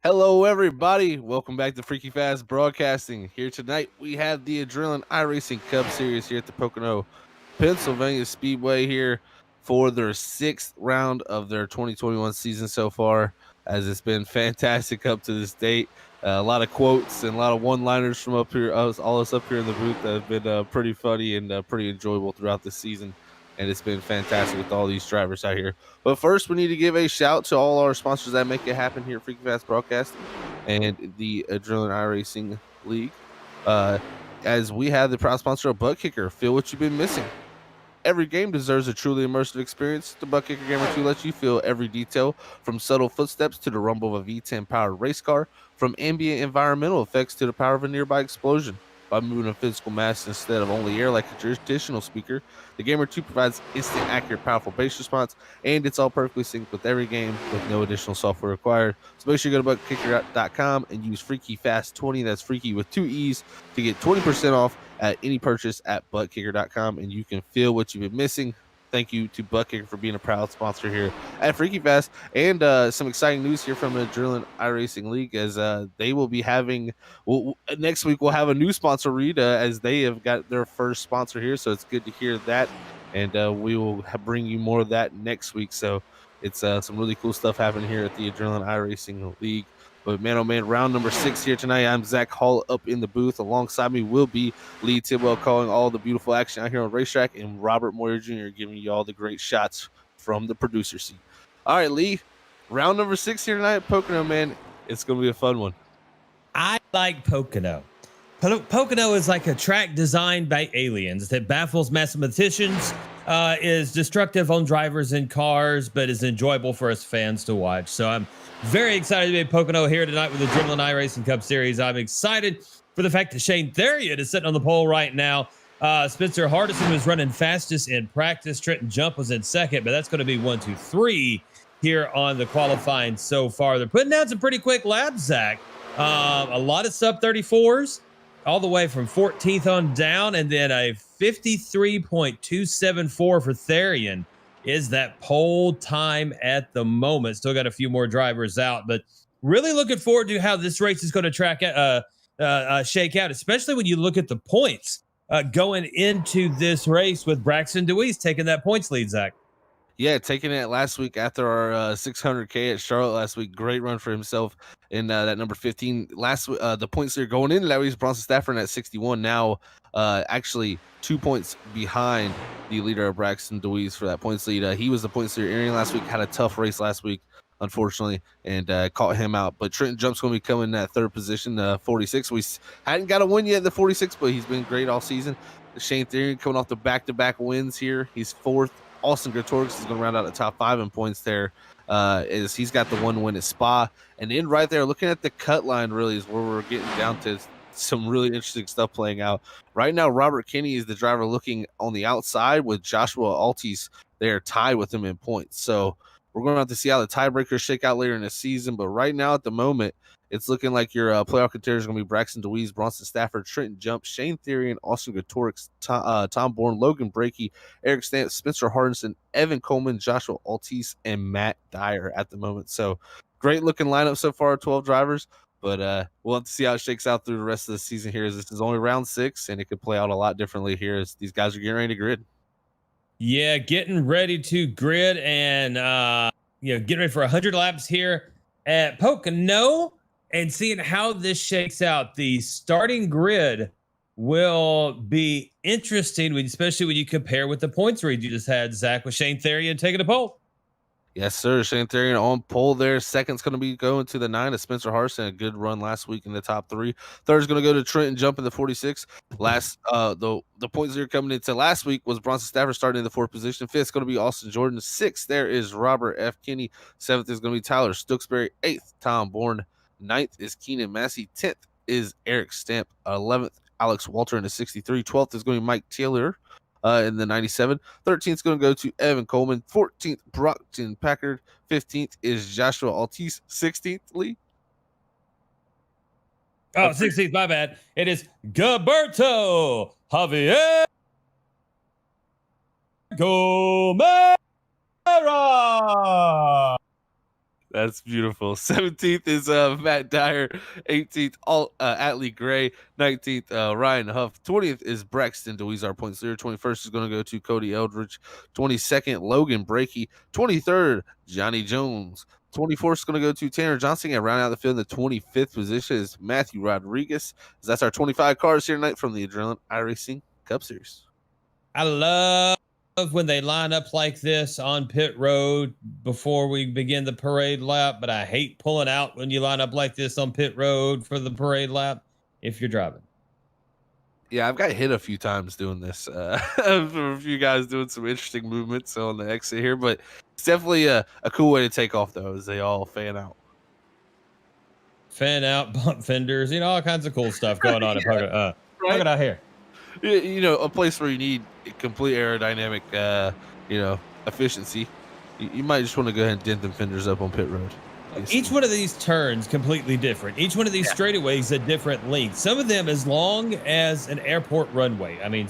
Hello, everybody. Welcome back to Freaky Fast Broadcasting. Here tonight, we have the Adrenaline iRacing Cup Series here at the Pocono, Pennsylvania Speedway here for their sixth round of their 2021 season so far, as it's been fantastic up to this date. A lot of quotes and a lot of one-liners from up here, all us up here in the booth that have been pretty funny and pretty enjoyable throughout the season. And it's been fantastic with all these drivers out here. But first, we need to give a shout to all our sponsors that make it happen here at Freaky Fast Broadcasting and the Adrenaline iRacing League. As we have the proud sponsor of ButtKicker. Feel what you've been missing. Every game deserves a truly immersive experience. The ButtKicker Gamer 2 lets you feel every detail, from subtle footsteps to the rumble of a V10 powered race car, from ambient environmental effects to the power of a nearby explosion. By moving a physical mass instead of only air like a traditional speaker, the Gamer 2 provides instant, accurate, powerful bass response, and it's all perfectly synced with every game with no additional software required. So make sure you go to ButtKicker.com and use FreakyFast20, that's Freaky with 2 E's, to get 20% off at any purchase at ButtKicker.com, and you can feel what you've been missing. Thank you to ButtKicker for being a proud sponsor here at Freaky Fast. And some exciting news here from the Adrenaline iRacing League, as they will be having, next week we'll have a new sponsor read, as they have got their first sponsor here. So it's good to hear that. And we will bring you more of that next week. So it's some really cool stuff happening here at the Adrenaline iRacing League. But man, oh man, round number 6 here tonight. I'm Zach Hall up in the booth. Alongside me will be Lee Tidwell calling all the beautiful action out here on racetrack, and Robert Moyer Jr. giving you all the great shots from the producer seat. All right, Lee. Round number 6 here tonight at Pocono, man. It's gonna be a fun one. I like Pocono. Pocono is like a track designed by aliens that baffles mathematicians, is destructive on drivers and cars, but is enjoyable for us fans to watch. So I'm very excited to be at Pocono here tonight with the Adrenaline iRacing Cup Series. I'm excited for the fact that Shane Theriot is sitting on the pole right now. Spencer Hardison was running fastest in practice. Trenton Jump was in second, but that's going to be 1, 2, 3 here on the qualifying so far. They're putting down some pretty quick laps, Zach. A lot of sub 34s all the way from 14th on down, and then a 53.274 for Therian is that pole time at the moment. Still got a few more drivers out, but really looking forward to how this race is going to shake out, especially when you look at the points going into this race with Braxton DeWeese taking that points lead, Zach. Yeah, taking it last week after our 600K at Charlotte last week. Great run for himself in that number 15. Last the points there going into that race, Bronson Stafford at 61. Now, actually 2 points behind the leader of Braxton DeWeese for that points lead. He was the points leader Arian last week. Had a tough race last week, unfortunately, and caught him out. But Trenton Jump's going to be coming in that third position, 46. We hadn't got a win yet in the 46, but he's been great all season. Shane Theriot coming off the back-to-back wins here. He's fourth. Austin Gretorix is going to round out the top 5 in points there. Is he's got the one win at Spa. And then right there, looking at the cut line really is where we're getting down to some really interesting stuff playing out. Right now, Robert Kinney is the driver looking on the outside with Joshua Altis. They are tied with him in points. So we're going to have to see how the tiebreakers shake out later in the season. But right now at the moment, it's looking like your playoff contenders are going to be Braxton DeWeese, Bronson Stafford, Trenton Jump, Shane Theriot, Austin Gretorix, Tom Bourne, Logan Brakey, Eric Stamp, Spencer Hardison, Evan Coleman, Joshua Altis, and Matt Dyer at the moment. So great looking lineup so far, 12 drivers. But we'll have to see how it shakes out through the rest of the season here. As this is only round 6, and it could play out a lot differently here as these guys are getting ready to grid. Yeah, getting ready to grid and getting ready for 100 laps here at Pocono. And seeing how this shakes out, the starting grid will be interesting, especially when you compare with the points read you just had, Zach, with Shane Theriot taking the pole. Yes, sir. Shane Theriot on pole there. Second's going to be going to the 9 of Spencer Hardison. A good run last week in the top 3. Third's going to go to Trenton Jump in the 46. Last, the points that are coming into last week was Bronson Stafford starting in the 4th position. 5th's going to be Austin Jordan. 6th there is Robert F. Kinney. 7th is going to be Tyler Stooksbury. 8th, Tom Bourne. 9th is Keenan Massey. 10th is Eric Stamp. 11th, Alex Walter in the 63. 12th is going to be Mike Taylor in the 97. 13th is going to go to Evan Coleman. 14th, Brockton Packard. 15th is Joshua Altis. 16th, Lee. Oh, 16th, my bad. It is Gilberto Javier Gomera. That's beautiful. 17th is Matt Dyer. 18th, Atlee Gray. 19th, Ryan Huff. 20th is Braxton DeWeese, our points leader. 21st is going to go to Cody Eldridge. 22nd, Logan Brakey. 23rd, Johnny Jones. 24th is going to go to Tanner Johnson. And round out the field in the 25th position is Matthew Rodriguez. That's our 25 cars here tonight from the Adrenaline iRacing Cup Series. I love when they line up like this on pit road before we begin the parade lap, but I hate pulling out when you line up like this on pit road for the parade lap if you're driving. Yeah, I've got hit a few times doing this. For a few guys doing some interesting movements on the exit here, but it's definitely a cool way to take off, though, as they all fan out. Fan out, bump fenders, all kinds of cool stuff going on Yeah, at Pocono out here. A place where you need complete aerodynamic, efficiency. You might just want to go ahead and dent them fenders up on pit road. Each one of these turns completely different. Each one of these straightaways at different lengths. Some of them as long as an airport runway. I mean,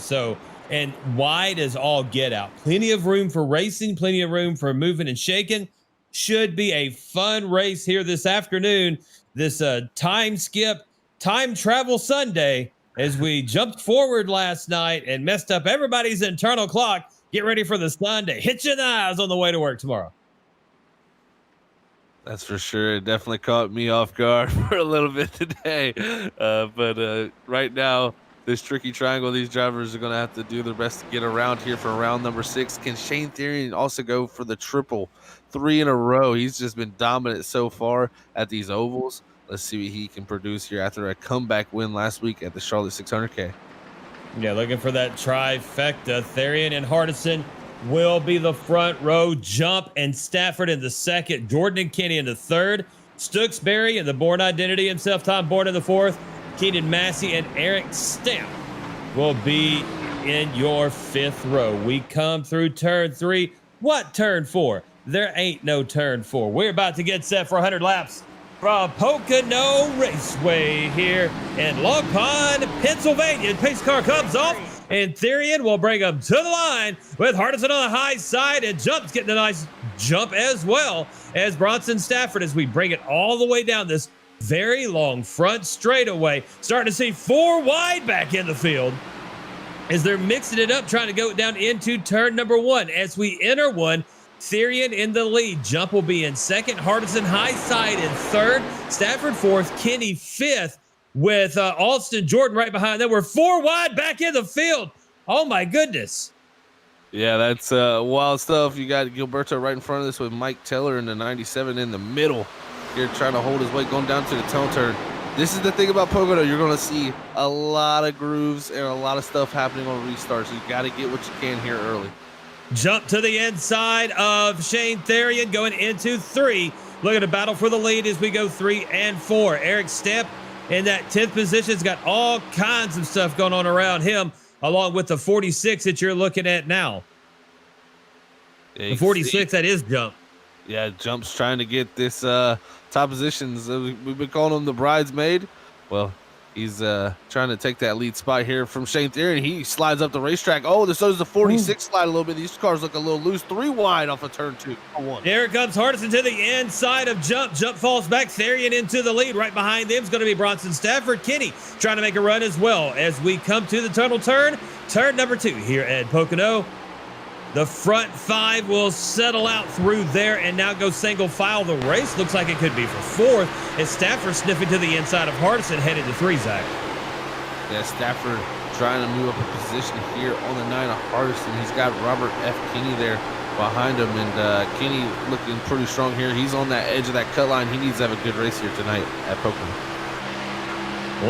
and wide as all get out. Plenty of room for racing, plenty of room for moving and shaking. Should be a fun race here this afternoon. This time travel Sunday, as we jumped forward last night and messed up everybody's internal clock. Get ready for the sun to hit you in the eyes on the way to work tomorrow. That's for sure. It definitely caught me off guard for a little bit today. But right now, this tricky triangle. These drivers are going to have to do their best to get around here for round number 6. Can Shane Therian also go for the triple 3 in a row? He's just been dominant so far at these ovals. Let's see what he can produce here after a comeback win last week at the Charlotte 600K. Yeah, looking for that trifecta. Therian and Hardison will be the front row. Jump and Stafford in the second. Jordan and Kenny in the third. Stooksbury and the Bourne Identity himself, Tom Bourne in the fourth. Keenan Massey and Eric Stamp will be in your fifth row. We come through turn 3. What turn 4? There ain't no turn 4. We're about to get set for 100 laps from Pocono Raceway here in Long Pond, Pennsylvania. Pace car comes off, and Therian will bring him to the line with Hardison on the high side, and Jump's getting a nice jump as well as Bronson Stafford as we bring it all the way down this very long front straightaway. Starting to see 4 wide back in the field as they're mixing it up, trying to go down into turn number 1. As we enter one, Therian in the lead. Jump will be in second. Hardison high side in third. Stafford fourth. Kenny fifth with Alston Jordan right behind them. We're 4 wide back in the field. Oh, my goodness. Yeah, that's wild stuff. You got Gilberto right in front of us with Mike Teller in the 97 in the middle. Here trying to hold his weight going down to the tunnel turn. This is the thing about Pocono. You're going to see a lot of grooves and a lot of stuff happening on restarts. You got to get what you can here early. Jump to the inside of Shane Therian going into 3. Looking to battle for the lead as we go 3 and 4. Eric Stamp in that 10th position has got all kinds of stuff going on around him, along with the 46 that you're looking at now. Yeah, the 46, that is Jump. Yeah, Jump's trying to get this top positions. We've been calling him the bridesmaid. Well, he's trying to take that lead spot here from Shane Therian. He slides up the racetrack. Oh, so does the 46 slide a little bit. These cars look a little loose. 3 wide off of turn 2. Here comes Hardison to the inside of Jump. Jump falls back. Therian into the lead. Right behind them is going to be Bronson Stafford. Kenny trying to make a run as well as we come to the tunnel turn. Turn number 2 here at Pocono. The front 5 will settle out through there and now go single file the race. Looks like it could be for 4th as Stafford sniffing to the inside of Hardison headed to 3, Zach. Yeah, Stafford trying to move up a position here on the 9 of Hardison. He's got Robert F. Kinney there behind him, and Kinney looking pretty strong here. He's on that edge of that cut line. He needs to have a good race here tonight at Pocono.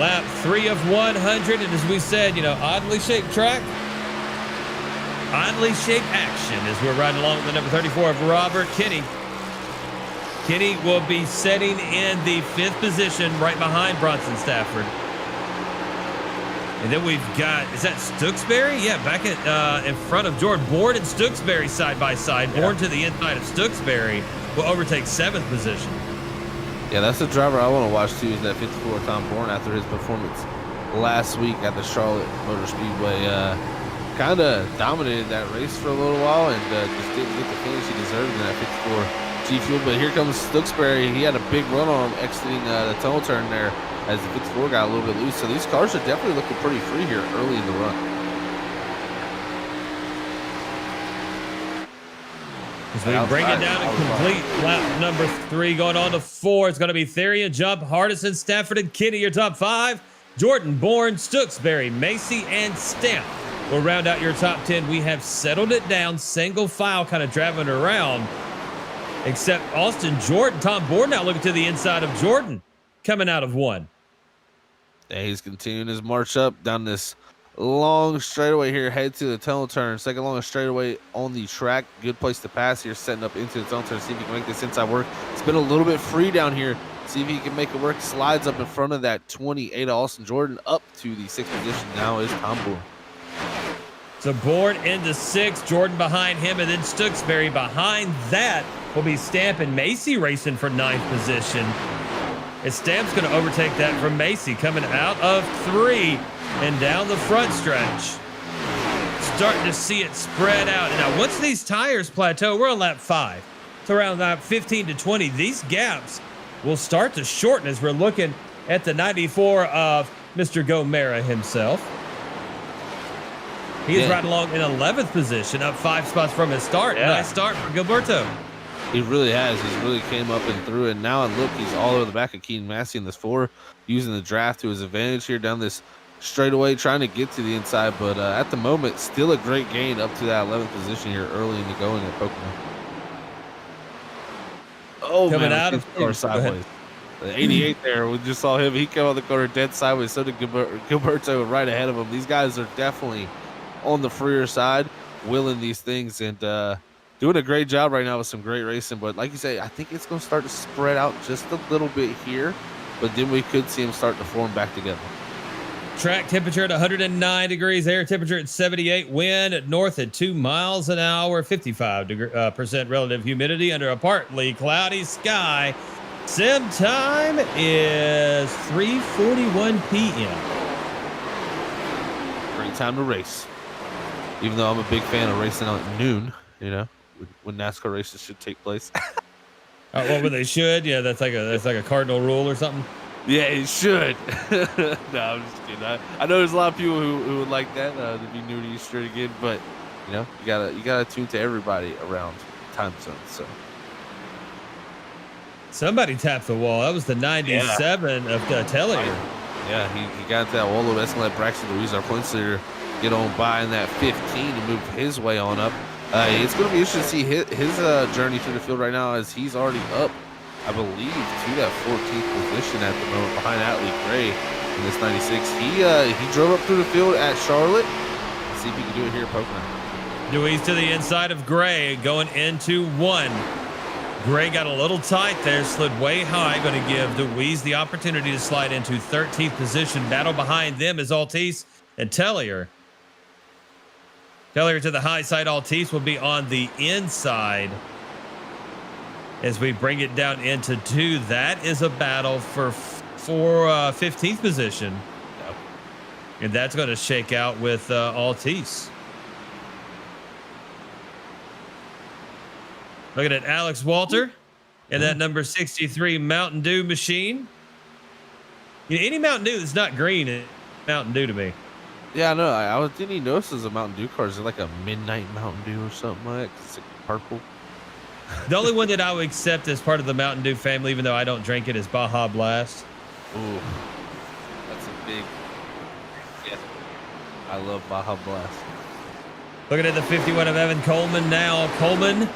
Lap 3 of 100, and as we said, oddly shaped track. Oddly shaped action as we're riding along with the number 34 of Robert Kinney. Kinney will be setting in the 5th position right behind Bronson Stafford. And then we've got, is that Stooksbury? Yeah, back in front of Jordan. Bourne and Stooksbury side by side. Yeah. Bourne to the inside of Stooksbury will overtake 7th position. Yeah, that's the driver I want to watch too, is that 54 Tom Bourne after his performance last week at the Charlotte Motor Speedway. Kind of dominated that race for a little while and just didn't get the finish he deserved in that 54 G Fuel. But here comes Stooksbury. He had a big run on him exiting the tunnel turn there as the 54 got a little bit loose. So these cars are definitely looking pretty free here early in the run. As we bring it down to complete lap number 3, going on to 4. It's going to be Therian, Jump, Hardison, Stafford, and Kinney, your top 5. Jordan, Bourne, Stooksbury, Macy, and Stamp will round out your top 10. We have settled it down, single file, kind of driving around, except Austin Jordan. Tom Bourne now looking to the inside of Jordan, coming out of 1. Yeah, he's continuing his march up down this long straightaway here, head to the tunnel turn. Second longest straightaway on the track. Good place to pass here, setting up into the tunnel turn. See if he can make this inside work. It's been a little bit free down here. See if he can make it work. Slides up in front of that 28 of Austin Jordan up to the 6th position. Now is Tom Bourne. So Bourne into 6, Jordan behind him, and then Stooksbury behind that will be Stamp and Macy racing for 9th position. And Stamp's going to overtake that from Macy, coming out of 3 and down the front stretch. Starting to see it spread out. And now once these tires plateau, we're on lap 5. So around lap 15 to 20, these gaps will start to shorten as we're looking at the 94 of Mr. Gomera himself. He is riding along in 11th position, up 5 spots from his start. Yeah. Nice start for Gilberto. He really has. He's really came up and through it. Now, and look, he's all over the back of Keenan Massey in this 4, using the draft to his advantage here down this straight away, trying to get to the inside. But at the moment, still a great gain up to that 11th position here early in the going at Pocono. Oh, Coming man, out his of car go ahead. sideways. The 88 there, we just saw him. He came on the corner dead sideways. So did Gilberto right ahead of him. These guys are definitely on the freer side, willing these things and doing a great job right now with some great racing. But like you say, I think it's going to start to spread out just a little bit here, but then we could see them start to form back together. Track temperature at 109 degrees, air temperature at 78, wind at north at 2 miles an hour, 55% relative humidity under a partly cloudy sky. Sim time is 3:41 p.m. Great time to race. Even though I'm a big fan of racing at noon, when NASCAR races should take place. Well, when they should, yeah, that's like a cardinal rule or something. Yeah, it should. No, I'm just kidding. I know there's a lot of people who would like that to be new to Easter again, but you gotta tune to everybody around time zones. So Somebody tapped the wall. That was the 97 of Tellier. Yeah, he got that wall. That's gonna let Braxton Louise, our points leader, get on by in that 15 to move his way on up. It's gonna be interesting to see his journey through the field right now, as he's already up, I believe, to that 14th position at the moment behind Atlee Gray in this 96. He drove up through the field at Charlotte. Let's see if he can do it here at Pocono. Louise to the inside of Gray, going into one. Gray got a little tight there, slid way high, going to give Louise the opportunity to slide into 13th position. Battle behind them is Altice and Tellier. Tellier to the high side. Altice will be on the inside as we bring it down into 2. That is a battle for 15th position. Yep. And that's going to shake out with Altice. Looking at Alex Walter and that number 63 Mountain Dew machine. Any Mountain Dew that's not green is Mountain Dew to me. Yeah, no, I didn't even notice there's a Mountain Dew car. Is it like a Midnight Mountain Dew or something like that? It's like purple. The only one that I would accept as part of the Mountain Dew family, even though I don't drink it, is Baja Blast. Ooh, that's a big. Yeah, I love Baja Blast. Looking at the 51 of Evan Coleman now. Coleman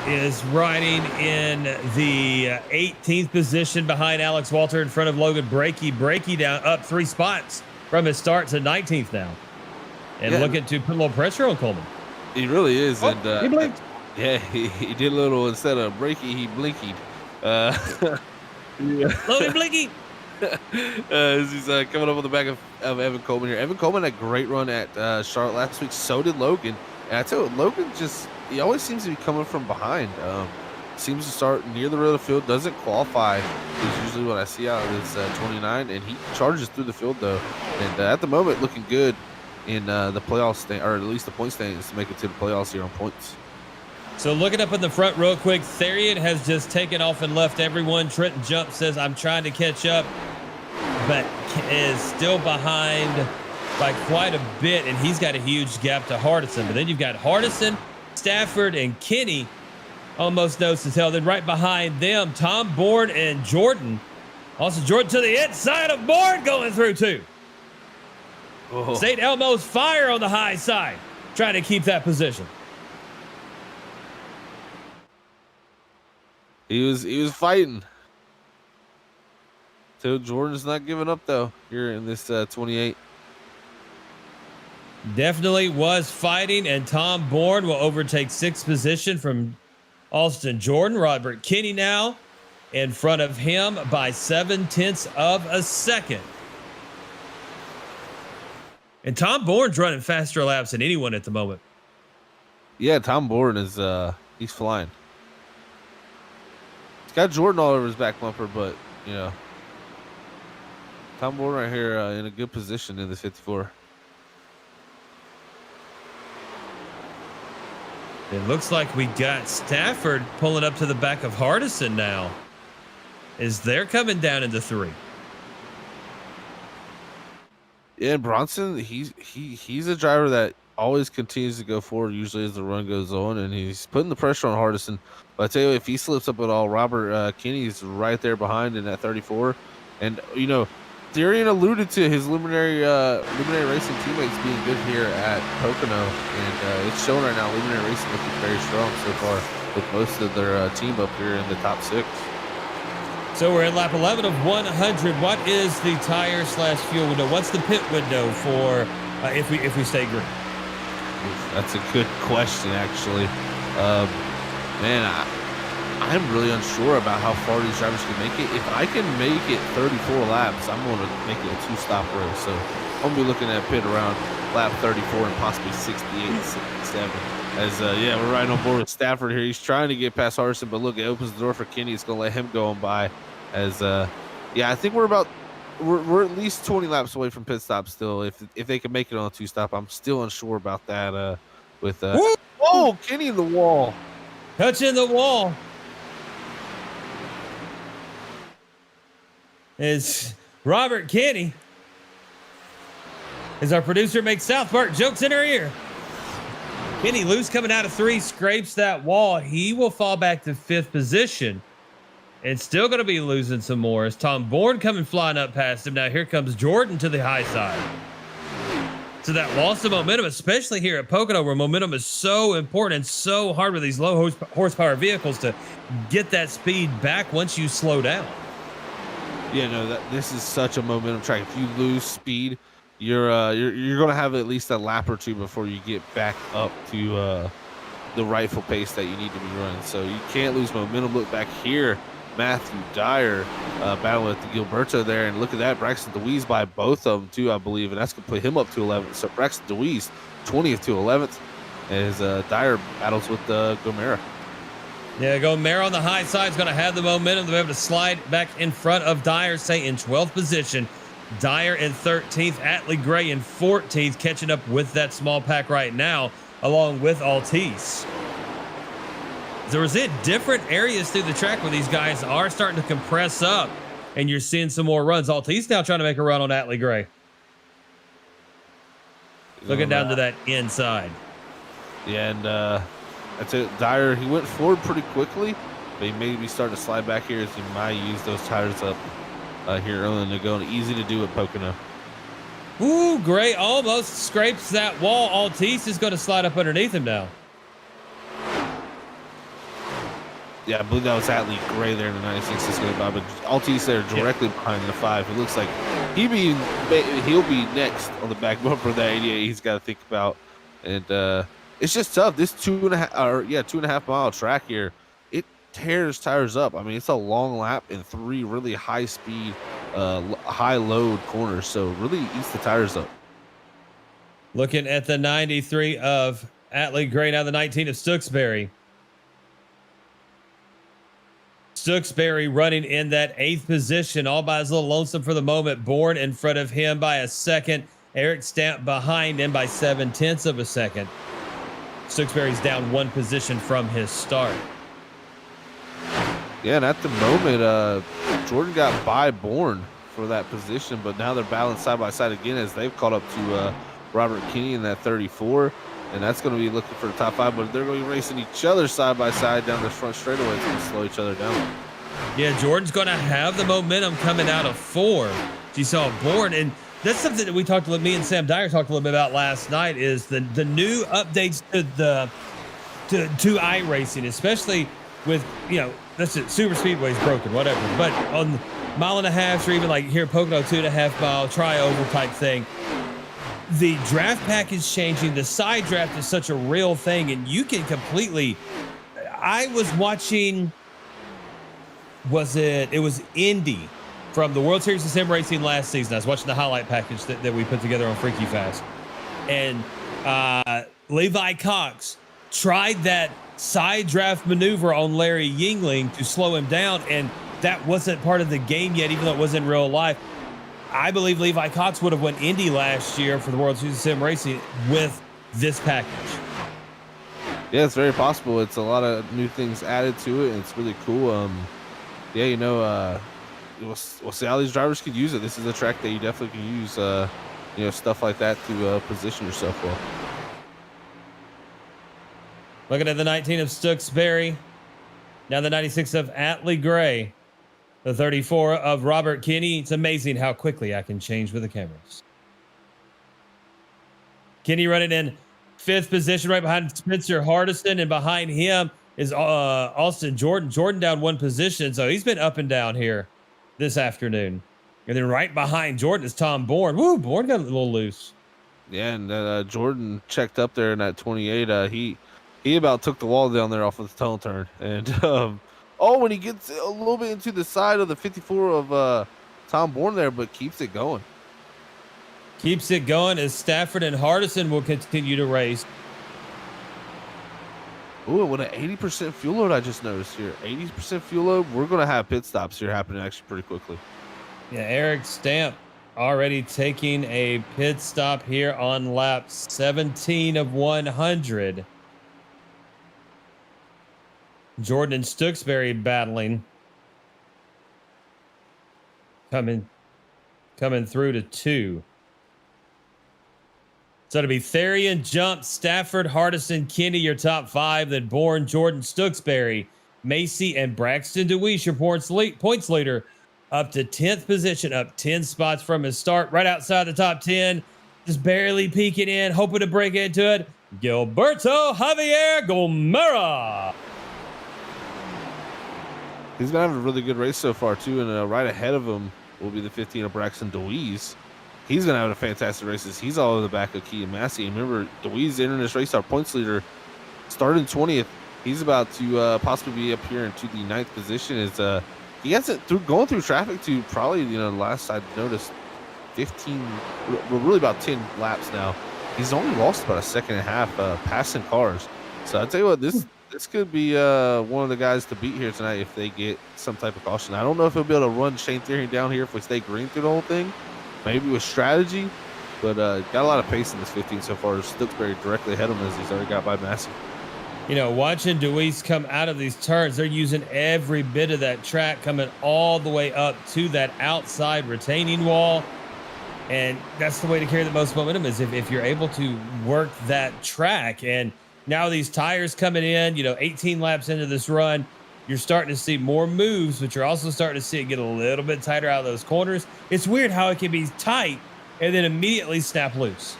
is riding in the 18th position behind Alex Walter in front of Logan Brakey. Brakey down up 3 spots from his start to 19th now. And looking to put a little pressure on Coleman. He really is. Oh, and he blinked. Yeah, he did a little, instead of Brakey, he blinkied. Logan Blinky. He's coming up on the back of Evan Coleman here. Evan Coleman had a great run at Charlotte last week. So did Logan. And I tell you, Logan he always seems to be coming from behind. Seems to start near the rear of the field. Doesn't qualify, is usually what I see out of this 29. And he charges through the field, though. And at the moment, looking good in the playoff stand, or at least the point standings, to make it to the playoffs here on points. So looking up in the front real quick, Theriot has just taken off and left everyone. Trenton Jump says, I'm trying to catch up, but is still behind by quite a bit, and he's got a huge gap to Hardison. But then you've got Hardison, Stafford, and Kenny almost nose to tail. Then right behind them, Tom Bourne and Jordan. Also Jordan to the inside of Bourne going through too. Oh. St. Elmo's Fire on the high side, trying to keep that position. He was fighting. So Jordan's not giving up, though, here in this 28. Definitely was fighting, and Tom Bourne will overtake 6th position from Austin Jordan. Robert Kinney now in front of him by 0.7 of a second. And Tom Bourne's running faster laps than anyone at the moment. Yeah, Tom Bourne is he's flying. He's got Jordan all over his back bumper, but Tom Bourne right here in a good position in this 54. It looks like we got Stafford pulling up to the back of Hardison now, as they're coming down into 3. Yeah, Bronson, he's a driver that always continues to go forward, usually as the run goes on, and he's putting the pressure on Hardison. But I tell you, if he slips up at all, Robert Kinney's right there behind in that 34. And, Darian alluded to his Luminary Racing teammates being good here at Pocono, and it's shown right now. Luminary Racing looking very strong so far with most of their team up here in the top 6. So we're at lap 11 of 100. What is the tire / fuel window? What's the pit window for if we stay green? That's a good question, actually. Man, I'm really unsure about how far these drivers can make it. If I can make it 34 laps, I'm going to make it a 2-stop race. So I'm going to be looking at pit around lap 34 and possibly 68, 67. As, yeah, we're right on board with Stafford here. He's trying to get past Harrison, but look, it opens the door for Kenny. It's going to let him go on by. As, yeah, I think we're at least 20 laps away from pit stop still. If they can make it on a 2-stop, I'm still unsure about that. Oh, Kenny in the wall. Touching the wall. Is Robert Kenny. As our producer makes South Park jokes in her ear. Kenny loose coming out of 3, scrapes that wall. He will fall back to 5th position. And still going to be losing some more as Tom Bourne coming flying up past him. Now here comes Jordan to the high side. So that loss of momentum, especially here at Pocono, where momentum is so important and so hard with these low horsepower vehicles to get that speed back once you slow down. Yeah, no, this is such a momentum track. If you lose speed, you're going to have at least a lap or 2 before you get back up to the rightful pace that you need to be running. So you can't lose momentum. Look back here, Matthew Dyer battling with Gilberto there, and look at that, Braxton DeWeese by both of them too, I believe, and that's going to put him up to 11th. So Braxton DeWeese 20th to 11th as Dyer battles with Gomera. Yeah, Gomera on the high side is going to have the momentum to be able to slide back in front of Dyer, say in 12th position. Dyer in 13th, Atlee Gray in 14th, catching up with that small pack right now, along with Altice. There was different areas through the track where these guys are starting to compress up, and you're seeing some more runs. Altice now trying to make a run on Atlee Gray. Looking down to that inside. Yeah, and that's it. Dyer, he went forward pretty quickly, but he may be starting to slide back here as he might use those tires up here early in the go. And easy to do at Pocono. Ooh, Gray almost scrapes that wall. Altice is going to slide up underneath him now. Yeah, I believe that was Atlee Gray there in the 96 is going to buy, but Altice there directly behind the 5. It looks like he'll be next on the back bumper of that 88 he's got to think about. And it's just tough. This 2.5 mile track here, it tears tires up. I mean, it's a long lap and 3 really high speed, high load corners. So really eats the tires up. Looking at the 93 of Atlee Gray, now the 19 of Stooksbury. Stooksbury running in that 8th position, all by his little lonesome for the moment. Bourne in front of him by a second. Eric Stamp behind him by 0.7 of a second. Stooksbury's down 1 position from his start. Yeah, and at the moment, Jordan got by Bourne for that position, but now they're battling side by side again as they've caught up to Robert Kinney in that 34. And that's going to be looking for the top 5, but they're going to be racing each other side by side down the front straightaway. It's going to slow each other down. Yeah, Jordan's going to have the momentum coming out of 4. You saw Bourne, and that's something that we talked a little. Me and Sam Dyer talked a little bit about last night. Is the new updates to iRacing, especially with that's it. Super Speedway's broken, whatever. But on 1.5 miles or even like here Pocono 2.5 mile try-over type thing. The draft pack is changing. The side draft is such a real thing, and you can completely. I was watching. It was Indy from the World Series of Sim Racing last season. I was watching the highlight package that we put together on Freaky Fast, and Levi Cox tried that side draft maneuver on Larry Yingling to slow him down, and that wasn't part of the game yet, even though it was in real life. I believe Levi Cox would have won Indy last year for the World Series of Sim Racing with this package. Yeah, it's very possible. It's a lot of new things added to it, and it's really cool. Yeah, we'll see how these drivers can use it. This is a track that you definitely can use, stuff like that to position yourself well. Looking at the 19 of Stooksbury. Now the 96 of Atlee Gray. The 34 of Robert Kinney. It's amazing how quickly I can change with the cameras. Kinney running in 5th position right behind Spencer Hardison, and behind him is Austin Jordan. Jordan down 1 position, so he's been up and down here this afternoon. And then right behind Jordan is Tom Bourne. Woo, Bourne got a little loose. Yeah, and Jordan checked up there in that 28. He about took the wall down there off of the tunnel turn, and when he gets a little bit into the side of the 54 of Tom Bourne there, but keeps it going. Keeps it going as Stafford and Hardison will continue to race. Ooh, what an 80% fuel load I just noticed here. 80% fuel load. We're going to have pit stops here happening actually pretty quickly. Yeah, Eric Stamp already taking a pit stop here on lap 17 of 100. Jordan and Stooksbury battling. Coming through to 2. So it'll be Therian, Jump, Stafford, Hardison, Kinney, your top 5. Then Bourne, Jordan, Stooksbury, Macy, and Braxton DeWeese, your points leader, up to 10th position, up 10 spots from his start, right outside the top 10. Just barely peeking in, hoping to break into it. Gilberto Javier Gomera. He's been having a really good race so far, too, and right ahead of him will be the 15 of Braxton DeWeese. He's been having a fantastic races. He's all in the back of Keaton Massey. Remember, DeWeese entering this race, our points leader, started 20th. He's about to possibly be up here into the 9th position. He hasn't going through traffic to probably, last I noticed 15, well, really about 10 laps now. He's only lost about a second and a half passing cars. So I'll tell you what, this could be one of the guys to beat here tonight if they get some type of caution. I don't know if he'll be able to run Shane Therian down here if we stay green through the whole thing. Maybe with strategy, but got a lot of pace in this 15 so far. Stooksbury directly ahead of him as he's already got by Massey. Watching DeWeese come out of these turns, they're using every bit of that track, coming all the way up to that outside retaining wall. And that's the way to carry the most momentum, is if you're able to work that track. And now these tires coming in, 18 laps into this run, you're starting to see more moves, but you're also starting to see it get a little bit tighter out of those corners. It's weird how it can be tight and then immediately snap loose.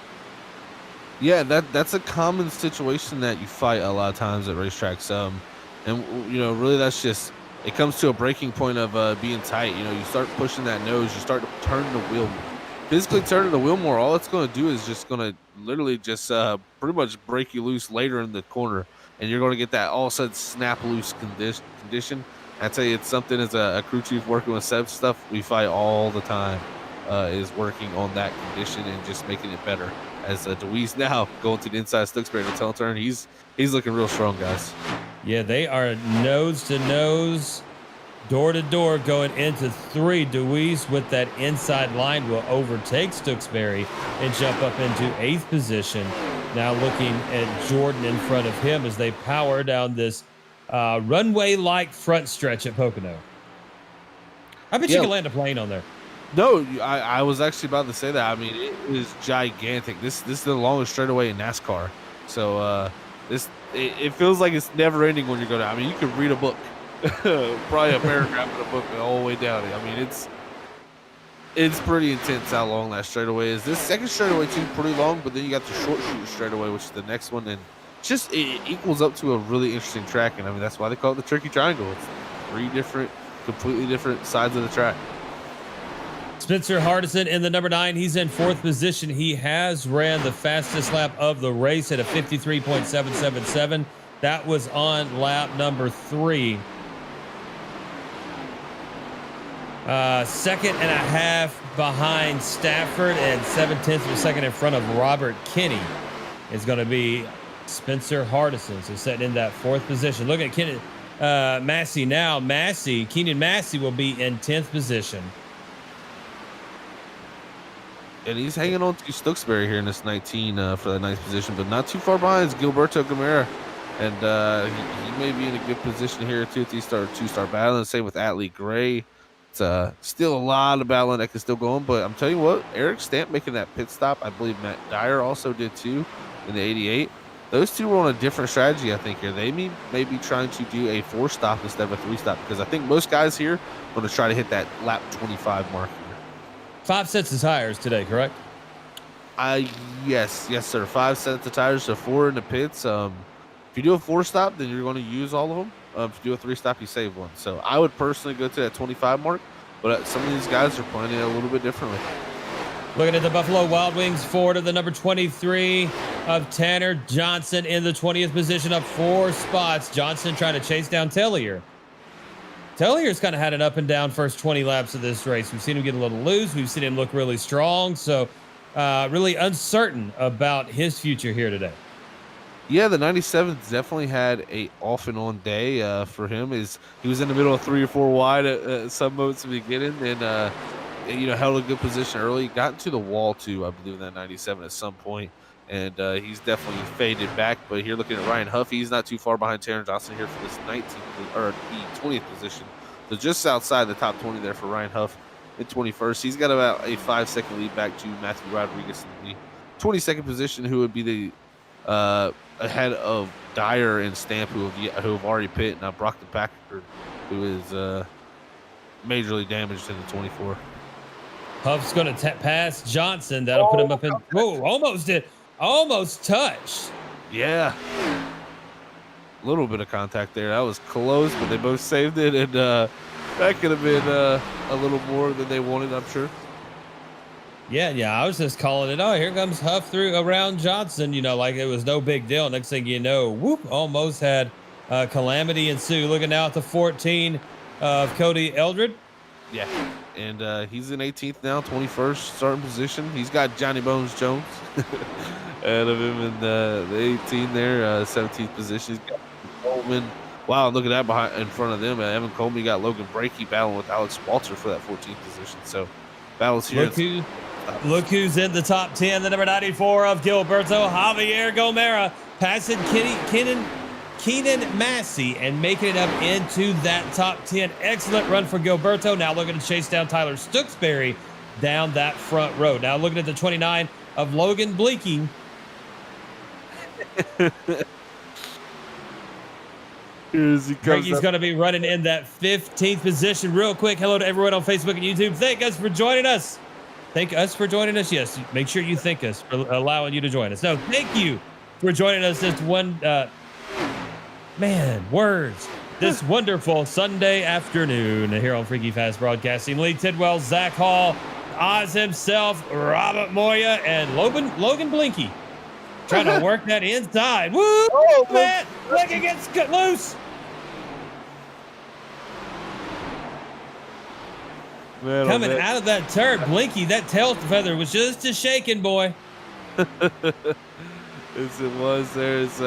Yeah, that's a common situation that you fight a lot of times at racetracks. And really that's just, it comes to a breaking point of being tight. You start pushing that nose, you start to turn the wheel, physically turning the wheel more. All it's going to do is just going to literally just pretty much break you loose later in the corner. And you're going to get that all of a sudden snap loose condition. I tell you, it's something as a crew chief working with Seb stuff we fight all the time, is working on that condition and just making it better. As DeWeese now going to the inside Stooksbury to tail turn, he's looking real strong, guys. Yeah, they are nose to nose, door to door going into 3. DeWeese with that inside line will overtake Stooksbury and jump up into 8th position. Now looking at Jordan in front of him as they power down this runway-like front stretch at Pocono. I bet you can land a plane on there. No, I was actually about to say that. I mean, it is gigantic. This is the longest straightaway in NASCAR. So it feels like it's never ending when you go down. I mean, you could read a book, probably a paragraph in a book all the way down. I mean, it's pretty intense how long that straightaway is. This second straightaway too pretty long, but then you got the short shoot straightaway, which is the next one, and it equals up to a really interesting track. And I mean, that's why they call it the Tricky Triangle. It's 3 completely different sides of the track. Spencer Hardison in the number 9. He's in 4th position. He has ran the fastest lap of the race at a 53.777. That was on lap number 3. Second and a half behind Stafford and 7/10 of a second in front of Robert Kinney is going to be Spencer Hardison. So setting in that 4th position. Look at Massey now. Keenan Massey will be in 10th position. And he's hanging on to Stooksbury here in this 19 for the 9th position, but not too far behind is Gilberto Gomera. And he may be in a good position here too if he start 2-star battling. Same with Atlee Gray. It's still a lot of battling that can still go on, but I'm telling you what, Eric Stamp making that pit stop. I believe Matt Dyer also did too in the 88. those two were on a different strategy, I think, here. They may be trying to do a 4-stop instead of a 3-stop because I think most guys here are going to try to hit that lap 25 mark here. 5 sets of tires today, correct? Yes, sir. 5 sets of tires, so 4 in the pits. If you do a 4-stop, then you're going to use all of them. If you do a 3-stop, you save one. So I would personally go to that 25 mark, but some of these guys are planning it a little bit differently. Looking at the Buffalo Wild Wings, forward of the number 23 of Tanner Johnson in the 20th position, up 4 spots. Johnson trying to chase down Tellier. Tellier's kind of had an up and down first 20 laps of this race. We've seen him get a little loose. We've seen him look really strong. So really uncertain about his future here today. Yeah, the 97th definitely had a off and on day for him. He was in the middle of 3 or 4 wide at some moments in the beginning, and held a good position early. Got into the wall too, I believe, in that 97 at some point, and he's definitely faded back. But here, looking at Ryan Huff, he's not too far behind Tanner Johnson here for this 19th or the 20th position. So just outside the top 20 there for Ryan Huff in 21st. He's got about a 5-second lead back to Matthew Rodriguez in the 22nd position, who would be the ahead of Dyer and Stamp, who have already pit. Now Brock the Packer, who is majorly damaged in the 24. Huff's going to pass Johnson. That'll put him up in. Whoa, almost touched. Yeah. A little bit of contact there. That was close, but they both saved it, and that could have been a little more than they wanted, I'm sure. Yeah. I was just calling it. Oh, here comes Huff through around Johnson. Like it was no big deal. Next thing you know, whoop! Almost had calamity ensue. Looking now at the 14 of Cody Eldred. Yeah, and he's in 18th now, 21st starting position. He's got Johnny Bones Jones ahead of him in the 18 there, 17th position. He's got Coleman. Wow, look at that in front of them. Evan Coleman got Logan Brakey battling with Alex Walter for that 14th position. So battles here. Look who's in the top 10. The number 94 of Gilberto, Javier Gomera, passing Keenan Massey and making it up into that top 10. Excellent run for Gilberto. Now looking to chase down Tyler Stooksbury down that front row. Now looking at the 29 of Logan Bleeking. He's going to be running in that 15th position. Real quick, hello to everyone on Facebook and YouTube. Thank us for joining us. Yes, make sure you thank us for allowing you to join us. No, thank you for joining us this this wonderful Sunday afternoon here on Freaky Fast Broadcasting. Lee Tidwell, Zach Hall, Oz himself, Robert Moya, and Logan Blinky trying to work that inside. Woo, man! Look, it gets loose. Man, coming out of that turn, Blinky, that tail feather was just a shaking, boy. Yes, it was. There's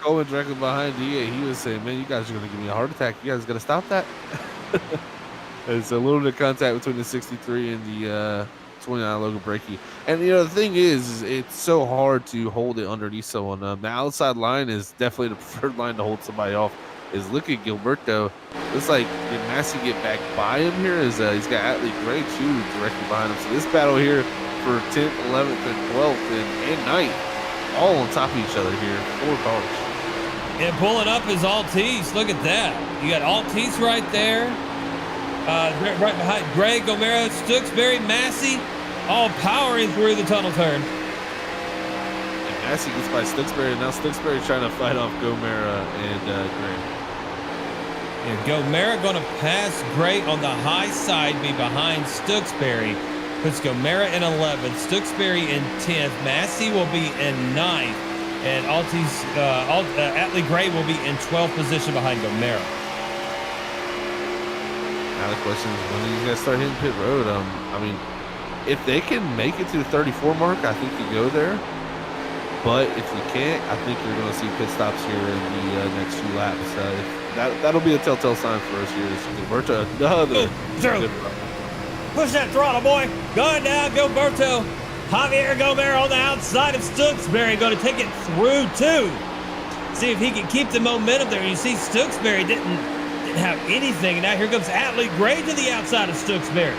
Coleman directly behind DA. He was saying, man, you guys are going to give me a heart attack. You guys got to stop that. There's a little bit of contact between the 63 and the 29 Logan Brakey. And, the thing is it's so hard to hold it underneath someone. The outside line is definitely the preferred line to hold somebody off. Look at Gilberto. Looks like did Massey get back by him here? He's got Atlee Gray too directly behind him. So this battle here for 10th, 11th, and 12th and 9th, all on top of each other here. 4 cars. And pulling up is Altice. Look at that. You got Altice right there. Right behind Greg, Gomera, Stooksbury, Massey, all powering through the tunnel turn. And Massey gets by Stooksbury, and now Stooksbury trying to fight off Gomera and Gray. And Gomera going to pass Gray on the high side, be behind Stooksbury. Puts Gomera in 11th, Stooksbury in 10th, Massey will be in 9th, and Atlee Gray will be in 12th position behind Gomera. Now the question is, when are you guys start hitting pit road? I mean, if they can make it to the 34 mark, I think you go there. But if you can't, I think you're going to see pit stops here in the next few laps. That'll be a telltale sign for us here. Gilberto, Push that throttle, boy. Going down, Gilberto. Javier Gomera on the outside of Stooksbury, going to take it through two. See if he can keep the momentum there. You see Stooksbury didn't have anything. And now here comes Atlee Gray to the outside of Stooksbury.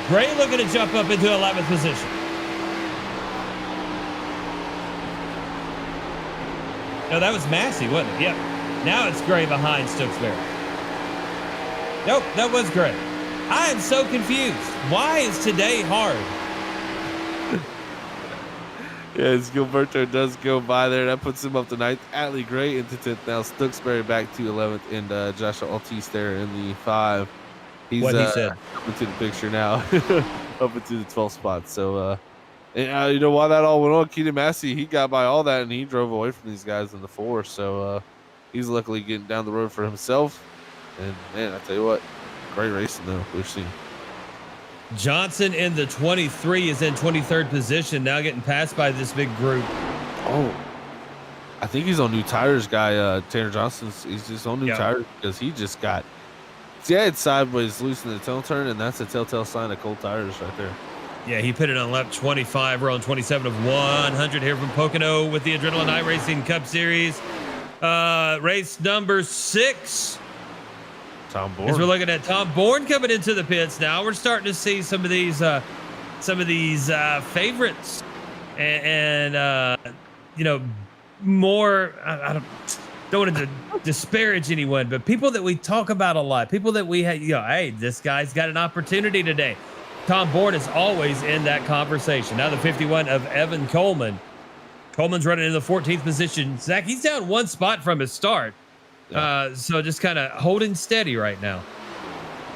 Gray looking to jump up into 11th position. No, that was Massey, wasn't it? Yep. Now it's Gray behind Stokesbury. Nope, that was Gray. I am so confused. Why is today hard? Yeah, as Gilberto does go by there, that puts him up to 9th. Atlee Gray into 10th now. Stokesbury back to 11th, and Joshua Altice there in the 5. He's What he said. up into the picture now, up into the 12th spot. So, and, you know, while that all went on, Keaton Massey, he got by all that, and he drove away from these guys in the 4. So, he's luckily getting down the road for himself. And, man, I tell you what, great racing, though, we've seen. Johnson in the 23 is in 23rd position, now getting passed by this big group. Oh, I think he's on new tires, guy. Tanner Johnson's, he's just on new tires because he just got, it's sideways loose in the tail turn, and that's a telltale sign of cold tires right there. Yeah, he pitted on lap 25. We're on 27 of 100 here from Pocono with the Adrenaline iRacing Cup Series. Race number 6. Tom Bourne. As we're looking at Tom Bourne coming into the pits now, we're starting to see some of these favorites, and you know, more. I don't want to disparage anyone, but people that we talk about a lot, people that we have, hey, this guy's got an opportunity today. Tom Bourne is always in that conversation. Now the 51 of Evan Coleman. Coleman's running in the 14th position. Zach, he's down 1 spot from his start. Yeah. So just kind of holding steady right now.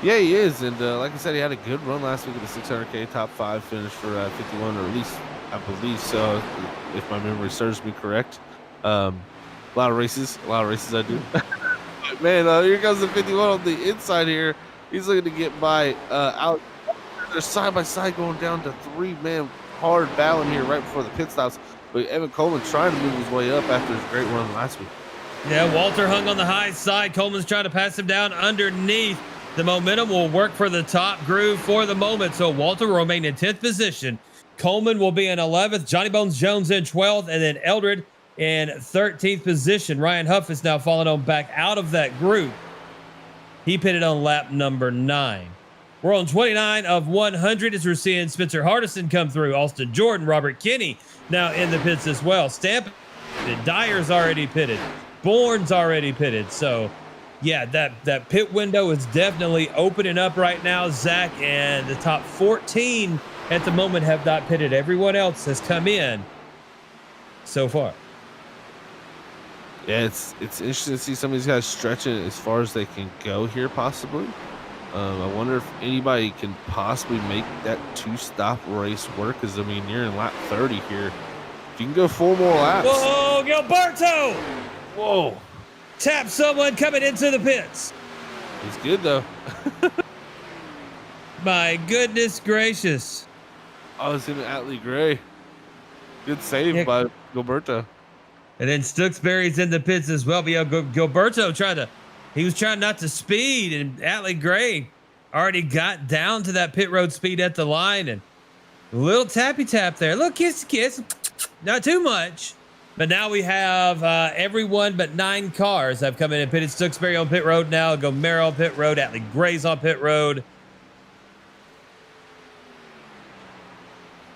Yeah, he is. And like I said, he had a good run last week at the 600K top 5 finish for 51, or at least I believe so, if my memory serves me correct. A lot of races I do. Man, here comes the 51 on the inside here. He's looking to get by out. They're side by side going down to 3-man hard battling here right before the pit stops. But Evan Coleman trying to move his way up after his great run last week. Yeah, Walter hung on the high side. Coleman's trying to pass him down underneath. The momentum will work for the top groove for the moment. So Walter will remain in 10th position. Coleman will be in 11th. Johnny Bones Jones in 12th. And then Eldred in 13th position. Ryan Huff is now falling on back out of that group. He pitted on lap number 9. We're on 29 of 100 as we're seeing Spencer Hardison come through. Austin Jordan, Robert Kinney now in the pits as well. Stamp, Dyer's already pitted. Bourne's already pitted. So, yeah, that pit window is definitely opening up right now, Zach. And the top 14 at the moment have not pitted. Everyone else has come in so far. Yeah, it's interesting to see some of these guys stretching as far as they can go here, possibly. I wonder if anybody can possibly make that 2-stop race work. Because, I mean, you're in lap 30 here. If you can go 4 more laps. Whoa, Gilberto! Whoa. Tap someone coming into the pits. He's good, though. My goodness gracious. I was in Atlee Gray. Good save by Gilberto. And then Stokesbury's in the pits as well. But yeah, Gilberto he was trying not to speed, and Atlee Gray already got down to that pit road speed at the line, and a little tappy tap there. Look, kiss. Not too much. But now we have everyone but 9 cars have come in and pitted. Stokesbury on pit road now. Gomero on pit road. Atlee Gray's on pit road.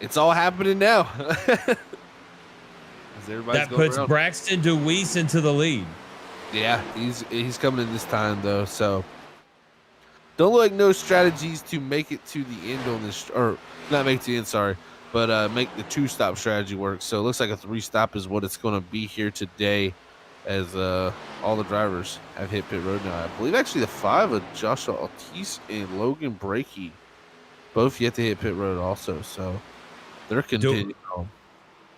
It's all happening now. That puts around. Braxton DeWeese into the lead. Yeah, he's coming in this time, though. So don't look like no strategies to make it to the end on this, or not make it to the end, sorry. But make the 2-stop strategy work. So it looks like a 3-stop is what it's going to be here today, as all the drivers have hit pit road now. I believe actually the 5 of Joshua Altice and Logan Brakey both yet to hit pit road also. So they're continuing on.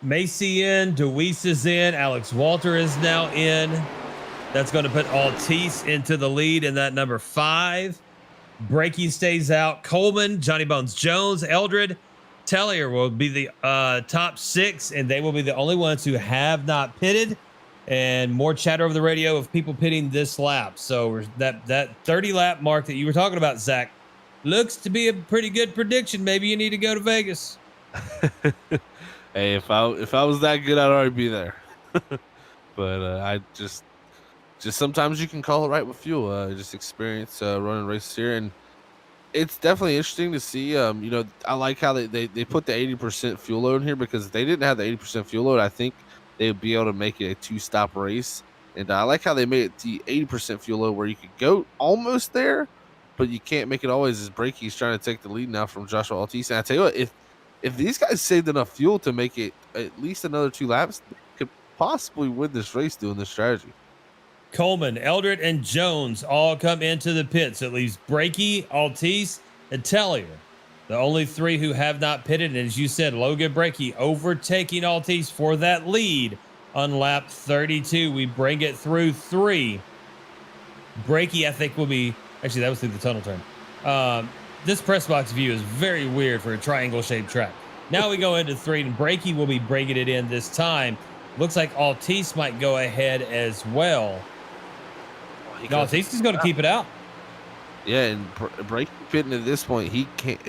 Macy in, DeWeese is in, Alex Walter is now in. That's going to put Altice into the lead in that number 5. Brakey stays out. Coleman, Johnny Bones Jones, Eldred, Tellier will be the top 6, and they will be the only ones who have not pitted. And more chatter over the radio of people pitting this lap. So that 30-lap mark that you were talking about, Zach, looks to be a pretty good prediction. Maybe you need to go to Vegas. Hey, if I was that good, I'd already be there. But I just sometimes you can call it right with fuel. Just experience running races here, and it's definitely interesting to see. You know, I like how they put the 80% fuel load in here, because if they didn't have the 80% fuel load, I think they would be able to make it a two-stop race. And I like how they made it the 80% fuel load where you could go almost there, but you can't make it always as Brakey's trying to take the lead now from Joshua Altise. And I tell you what, if these guys saved enough fuel to make it at least another 2 laps, they could possibly win this race doing this strategy. Coleman, Eldred, and Jones all come into the pits. It leaves Brakey, Altise, and Tellier, the only three who have not pitted. And as you said, Logan Brakey overtaking Altise for that lead on lap 32. We bring it through 3. Brakey, I think, will be actually that was through the tunnel turn. This press box view is very weird for a triangle shaped track. Now we go into 3, and Brakey will be bringing it in this time. Looks like Altise might go ahead as well. No, Altise is going to keep it out. Yeah, and Brakey pitting at this point, he can't.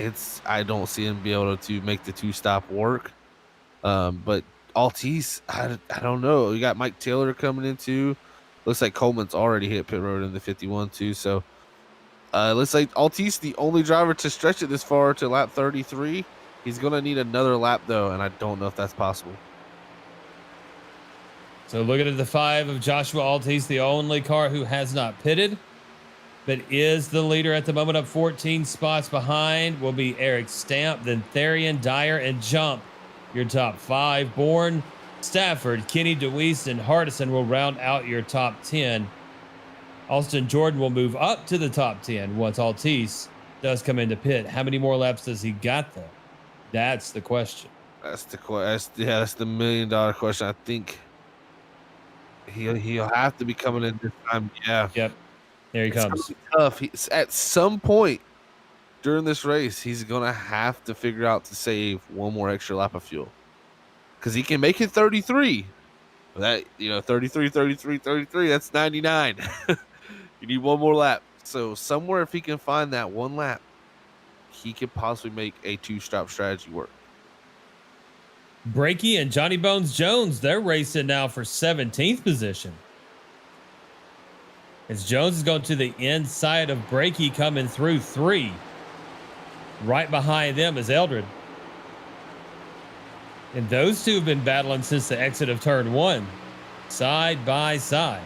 I don't see him be able to make the 2-stop work. But Altise, I don't know. You got Mike Taylor coming in too. Looks like Coleman's already hit pit road in the 51 too. So looks like Altise the only driver to stretch it this far to lap 33. He's gonna need another lap though, and I don't know if that's possible. So looking at the 5 of Joshua Altise, the only car who has not pitted, but is the leader at the moment, up 14 spots behind, will be Eric Stamp, then Therian, Dyer, and Jump. Your top 5. Bourne, Stafford, Kenny DeWeese, and Hardison will round out your top 10. Austin Jordan will move up to the top 10 once Altise does come into pit. How many more laps does he got though? That's the question. That's the $1 million question. I think he'll have to be coming in this time. Yeah. Yep. There he comes. Tough. At some point during this race, he's gonna have to figure out to save one more extra lap of fuel, because he can make it 33. That 33, 33, 33. That's 99. You need one more lap. So somewhere, if he can find that one lap, he could possibly make a 2-stop strategy work. Brakey and Johnny Bones Jones, they're racing now for 17th position. As Jones is going to the inside of Brakey, coming through 3. Right behind them is Eldred. And those two have been battling since the exit of turn 1, side by side.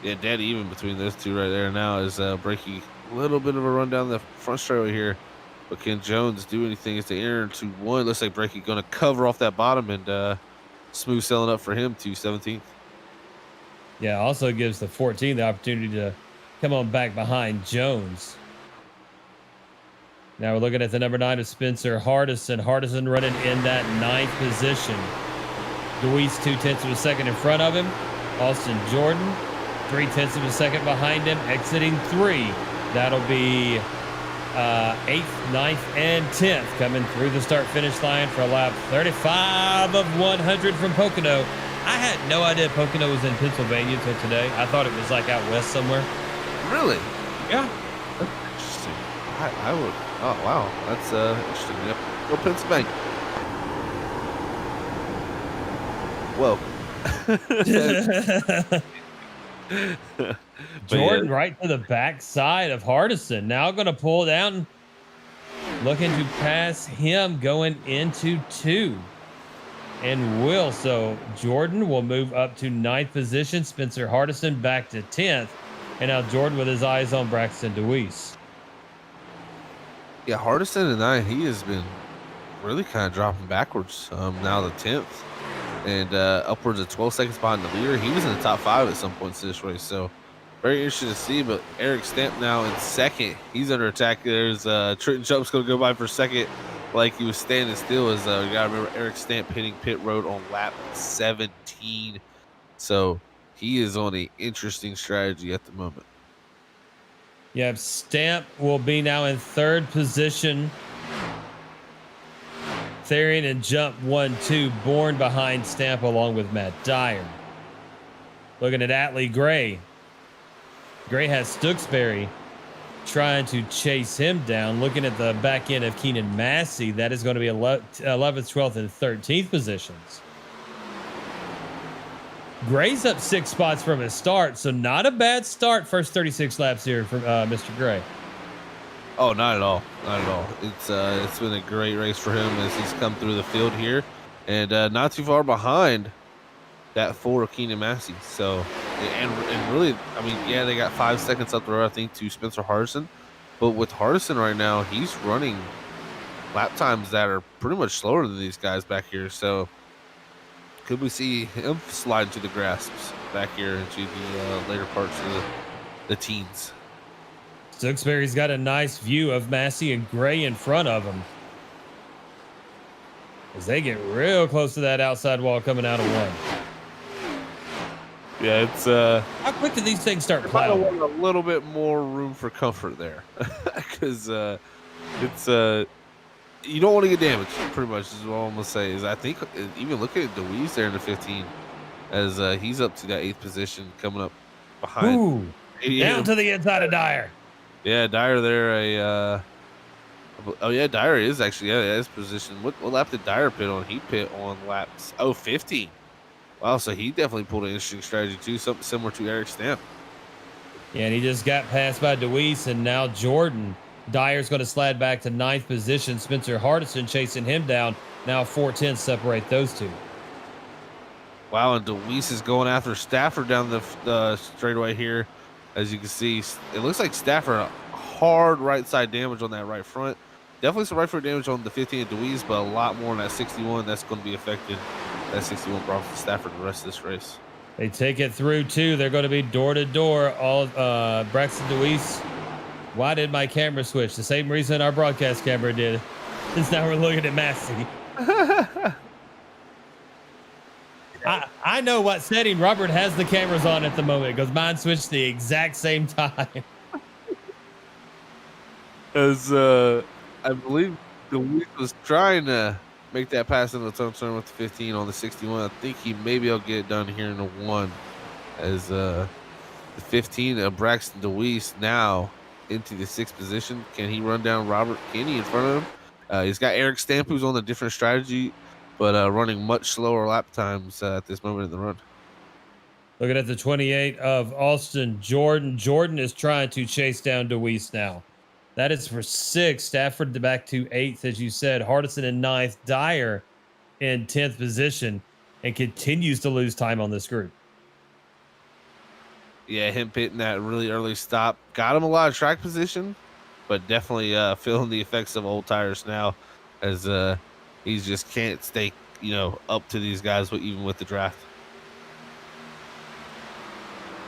Yeah, dead even between those two right there now is Brakey. A little bit of a run down the front straightaway here. But can Jones do anything as they enter into 1? Looks like Brakey going to cover off that bottom, and smooth sailing up for him to 17th. Yeah, also gives the 14 the opportunity to come on back behind Jones. Now we're looking at the number 9 of Spencer Hardison. Hardison running in that 9th position. Deweese 0.2 of a second in front of him. Austin Jordan 0.3 of a second behind him, exiting 3. That'll be 8th, 9th, and 10th coming through the start-finish line for lap 35 of 100 from Pocono. I had no idea Pocono was in Pennsylvania until today. I thought it was like out west somewhere. Really? Yeah. That's interesting. I would. Oh, wow. That's interesting. Yep. Go Pennsylvania. Whoa. Jordan right to the backside of Hardison. Now going to pull down. Looking to pass him going into 2. And will. So Jordan will move up to 9th position. Spencer Hardison back to 10th. And now Jordan with his eyes on Braxton Deweese. Yeah, Hardison and he has been really kind of dropping backwards. Now the 10th. And upwards of 12 seconds behind the leader. He was in the top 5 at some points in this race. So very interesting to see. But Eric Stamp now in 2nd. He's under attack. There's Trenton Jump's going to go by for 2nd. Like he was standing still. As you gotta remember, Eric Stamp hitting pit road on lap 17. So he is on an interesting strategy at the moment. Yeah, Stamp will be now in 3rd position. Therian and Jump 1-2, Bourne behind Stamp along with Matt Dyer. Looking at Atlee Gray. Gray has Stooksbury trying to chase him down. Looking at the back end of Keenan Massey, that is going to be 11th, 12th, and 13th positions. Gray's up 6 spots from his start, so not a bad start. First 36 laps here from Mr. Gray. Oh, not at all. Not at all. It's been a great race for him as he's come through the field here. and not too far behind that for Keenan Massey. So, and really, I mean, yeah, they got 5 seconds up the road, I think, to Spencer Hardison. But with Hardison right now, he's running lap times that are pretty much slower than these guys back here. So, could we see him slide into the grasps back here into the later parts of the teens? Stooksbury's got a nice view of Massey and Gray in front of him as they get real close to that outside wall coming out of one. Yeah, it's How quick do these things start might plowing? want a little bit more room for comfort there, because it's you don't want to get damaged. Pretty much is what I'm gonna say. Is I think even looking at Deweese there in the 15, as he's up to that 8th position, coming up behind. Ooh, down to the inside of Dyer. Yeah, Dyer there. Oh yeah, Dyer is actually his position. What lap did Dyer pit on? He pit on laps 15. Wow, so he definitely pulled an interesting strategy too, something similar to Eric Stamp. Yeah, and he just got passed by Deweese, and now Jordan. Dyer's going to slide back to 9th position. Spencer Hardison chasing him down. Now 4-10 separate those two. Wow, and Deweese is going after Stafford down the straightaway here. As you can see, it looks like Stafford hard right side damage on that right front. Definitely some right foot damage on the 15 of Deweese, but a lot more on that 61. That's going to be affected. That 61 brought Stafford the rest of this race. They take it through too. They're going to be door to door. All Braxton Deweese. Why did my camera switch? The same reason our broadcast camera did. Since now we're looking at Massey. I know what setting Robert has the cameras on at the moment because mine switched the exact same time. As I believe Deweese was trying to make that pass in the turn with the 15 on the 61. I think he maybe will get it done here in the 1. As the 15 of Braxton Deweese now into the 6th position. Can he run down Robert Kinney in front of him? He's got Eric Stamp, who's on a different strategy, but running much slower lap times at this moment in the run. Looking at the 28 of Austin Jordan. Jordan is trying to chase down Deweese now. That is for 6. Stafford back to 8th, as you said. Hardison in 9th. Dyer in 10th position and continues to lose time on this group. Yeah, him hitting that really early stop got him a lot of track position, but definitely feeling the effects of old tires now, as he just can't stay, up to these guys even with the draft.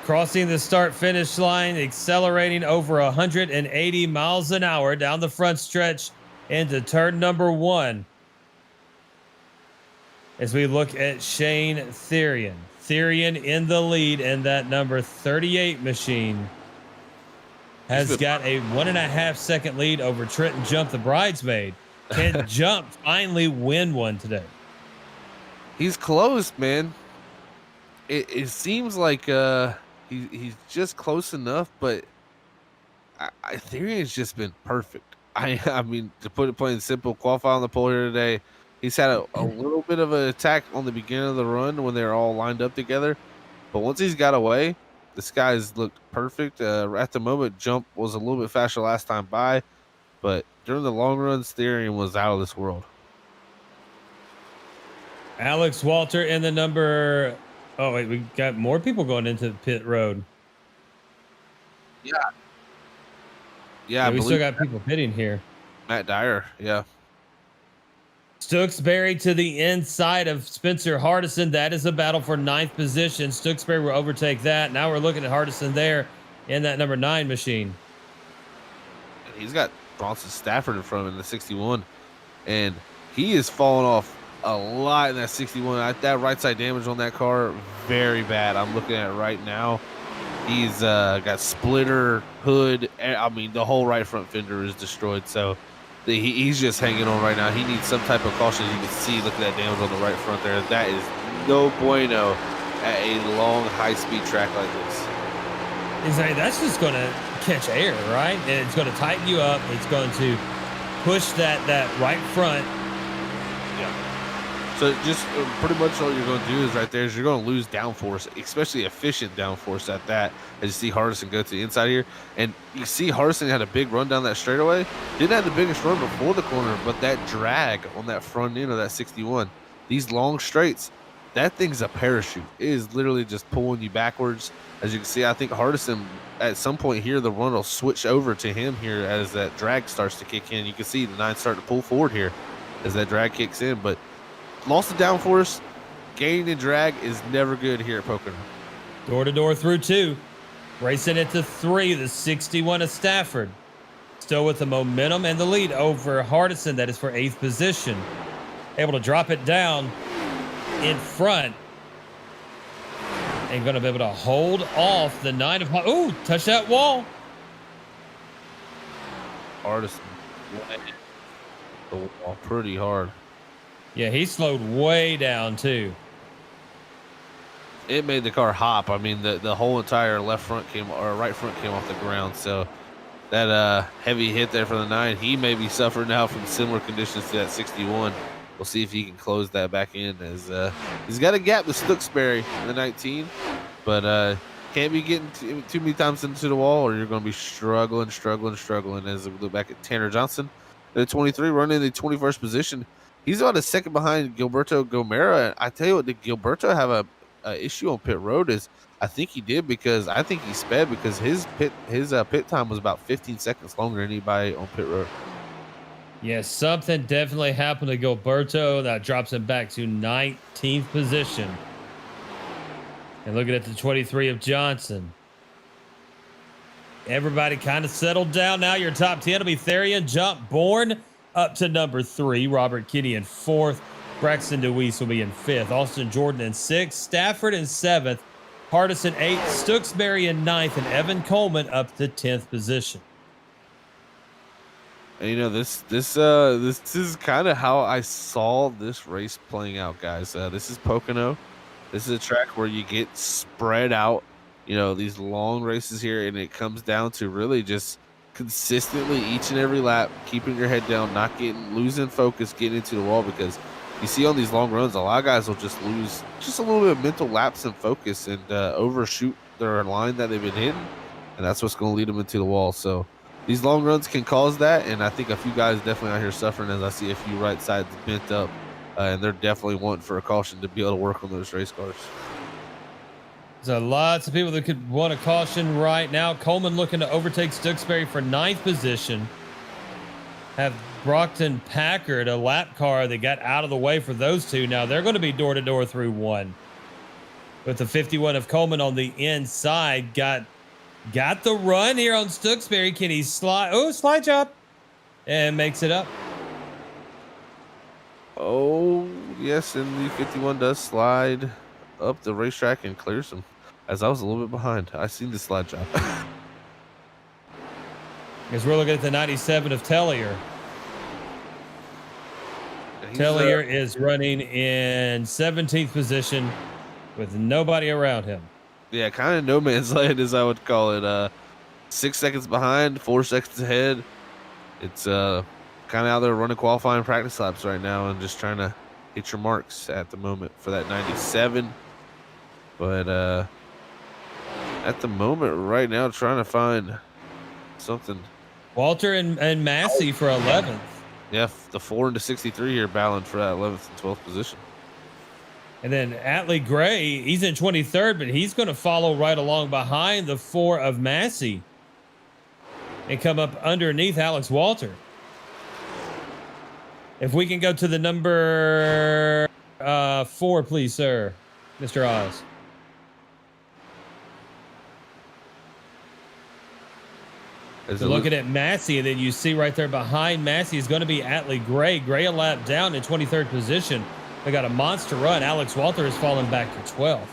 Crossing the start finish line, accelerating over 180 miles an hour down the front stretch into turn number 1. As we look at Shane Therian. Therian in the lead, and that number 38 machine has got a 1.5 second lead over Trenton Jump, the bridesmaid. Can Jump finally win one today? He's close, man. It seems like he's just close enough, but Therian's just been perfect. I mean, to put it plain simple, qualify on the pole here today. He's had a little bit of an attack on the beginning of the run when they're all lined up together. But once he's got away, this guy's looked perfect. At the moment, Jump was a little bit faster last time by. But during the long runs, Therian was out of this world. Alex Walter in the number... Oh, wait, we got more people going into the pit road. Yeah, we still got people pitting here. Matt Dyer, yeah. Stooksbury to the inside of Spencer Hardison. That is a battle for 9th position. Stooksbury will overtake that. Now we're looking at Hardison there in that number 9 machine. He's got Bronson Stafford in front of him in the 61. And he is falling off a lot in that 61. That right side damage on that car, very bad. I'm looking at it right now. He's got splitter, hood. I mean, the whole right front fender is destroyed. So he's just hanging on right now. He needs some type of caution. As you can see, look at that damage on the right front there. That is no bueno at a long, high-speed track like this. Exactly. That's just going to catch air, right? And it's going to tighten you up. It's going to push that right front. Yeah. So just pretty much all you're going to do is right there is you're going to lose downforce, especially efficient downforce at that. As you see Hardison go to the inside here. And you see Hardison had a big run down that straightaway. Didn't have the biggest run before the corner, but that drag on that front end of that 61 these long straights, that thing's a parachute. It is literally just pulling you backwards. As you can see, I think Hardison at some point here, the run will switch over to him here as that drag starts to kick in. You can see the 9 starting to pull forward here as that drag kicks in, but lost the downforce. Gain and drag is never good here at Pocono. Door to door through 2. Racing it to 3, the 61 of Stafford. Still with the momentum and the lead over Hardison. That is for 8th position. Able to drop it down in front. And going to be able to hold off the 9 of... Ooh, touch that wall. Hardison. The wall pretty hard. Yeah, he slowed way down too. It made the car hop. I mean, the whole entire right front came off the ground. So that heavy hit there for the 9, he may be suffering now from similar conditions to that 61. We'll see if he can close that back in, as he's got a gap with Stooksbury in the 19, but can't be getting too many times into the wall, or you're going to be struggling. As we look back at Tanner Johnson, the 23 running in the 21st position. He's about a second behind Gilberto Gomera. I tell you what, did Gilberto have a issue on pit road? Is I think he did, because I think he sped, because his pit time was about 15 seconds longer than anybody on pit road. Yes, something definitely happened to Gilberto that drops him back to 19th position. And looking at the 23 of Johnson. Everybody kind of settled down now. Your top 10 will be Therian Jump Bourne up to number 3. Robert Kinney in 4th. Braxton DeWeese will be in 5th. Austin Jordan in 6th. Stafford in 7th. Hardison 8th. Stooksbury in 9th. And Evan Coleman up to 10th position. And you know, this is kind of how I saw this race playing out, guys. This is Pocono. This is a track where you get spread out, you know, these long races here, and it comes down to really just consistently each and every lap keeping your head down, not losing focus, getting into the wall, because you see on these long runs, a lot of guys will just lose just a little bit of mental lapse and focus and overshoot their line that they've been hitting, and that's what's going to lead them into the wall. So these long runs can cause that, and I think a few guys definitely out here suffering, as I see a few right sides bent up, and they're definitely wanting for a caution to be able to work on those race cars. So lots of people that could want a caution right now. Coleman looking to overtake Stooksbury for 9th position. Have Brockton Packard, a lap car that got out of the way for those two. Now they're going to be door to door through 1. With the 51 of Coleman on the inside, got the run here on Stooksbury. Can he slide? Oh, slide job. And makes it up. Oh, yes, and the 51 does slide up the racetrack and clears him, as I was a little bit behind. I seen the slide job. As we're looking at the 97 of Tellier. Tellier is running in 17th position with nobody around him. Yeah, kind of no man's land, as I would call it. 6 seconds behind, 4 seconds ahead. It's kind of out there running qualifying practice laps right now and just trying to hit your marks at the moment for that 97. But at the moment right now, trying to find something. Walter and Massey for 11th. Yeah, the 4 and the 63 here battling for that 11th and 12th position. And then Atlee Gray, he's in 23rd, but he's going to follow right along behind the 4 of Massey and come up underneath Alex Walter. If we can go to the number 4, please, sir, Mr. Oz. So looking at Massey, and then you see right there behind Massey is going to be Atlee Gray. Gray a lap down in 23rd position. They got a monster run. Alex Walter has fallen back to 12th.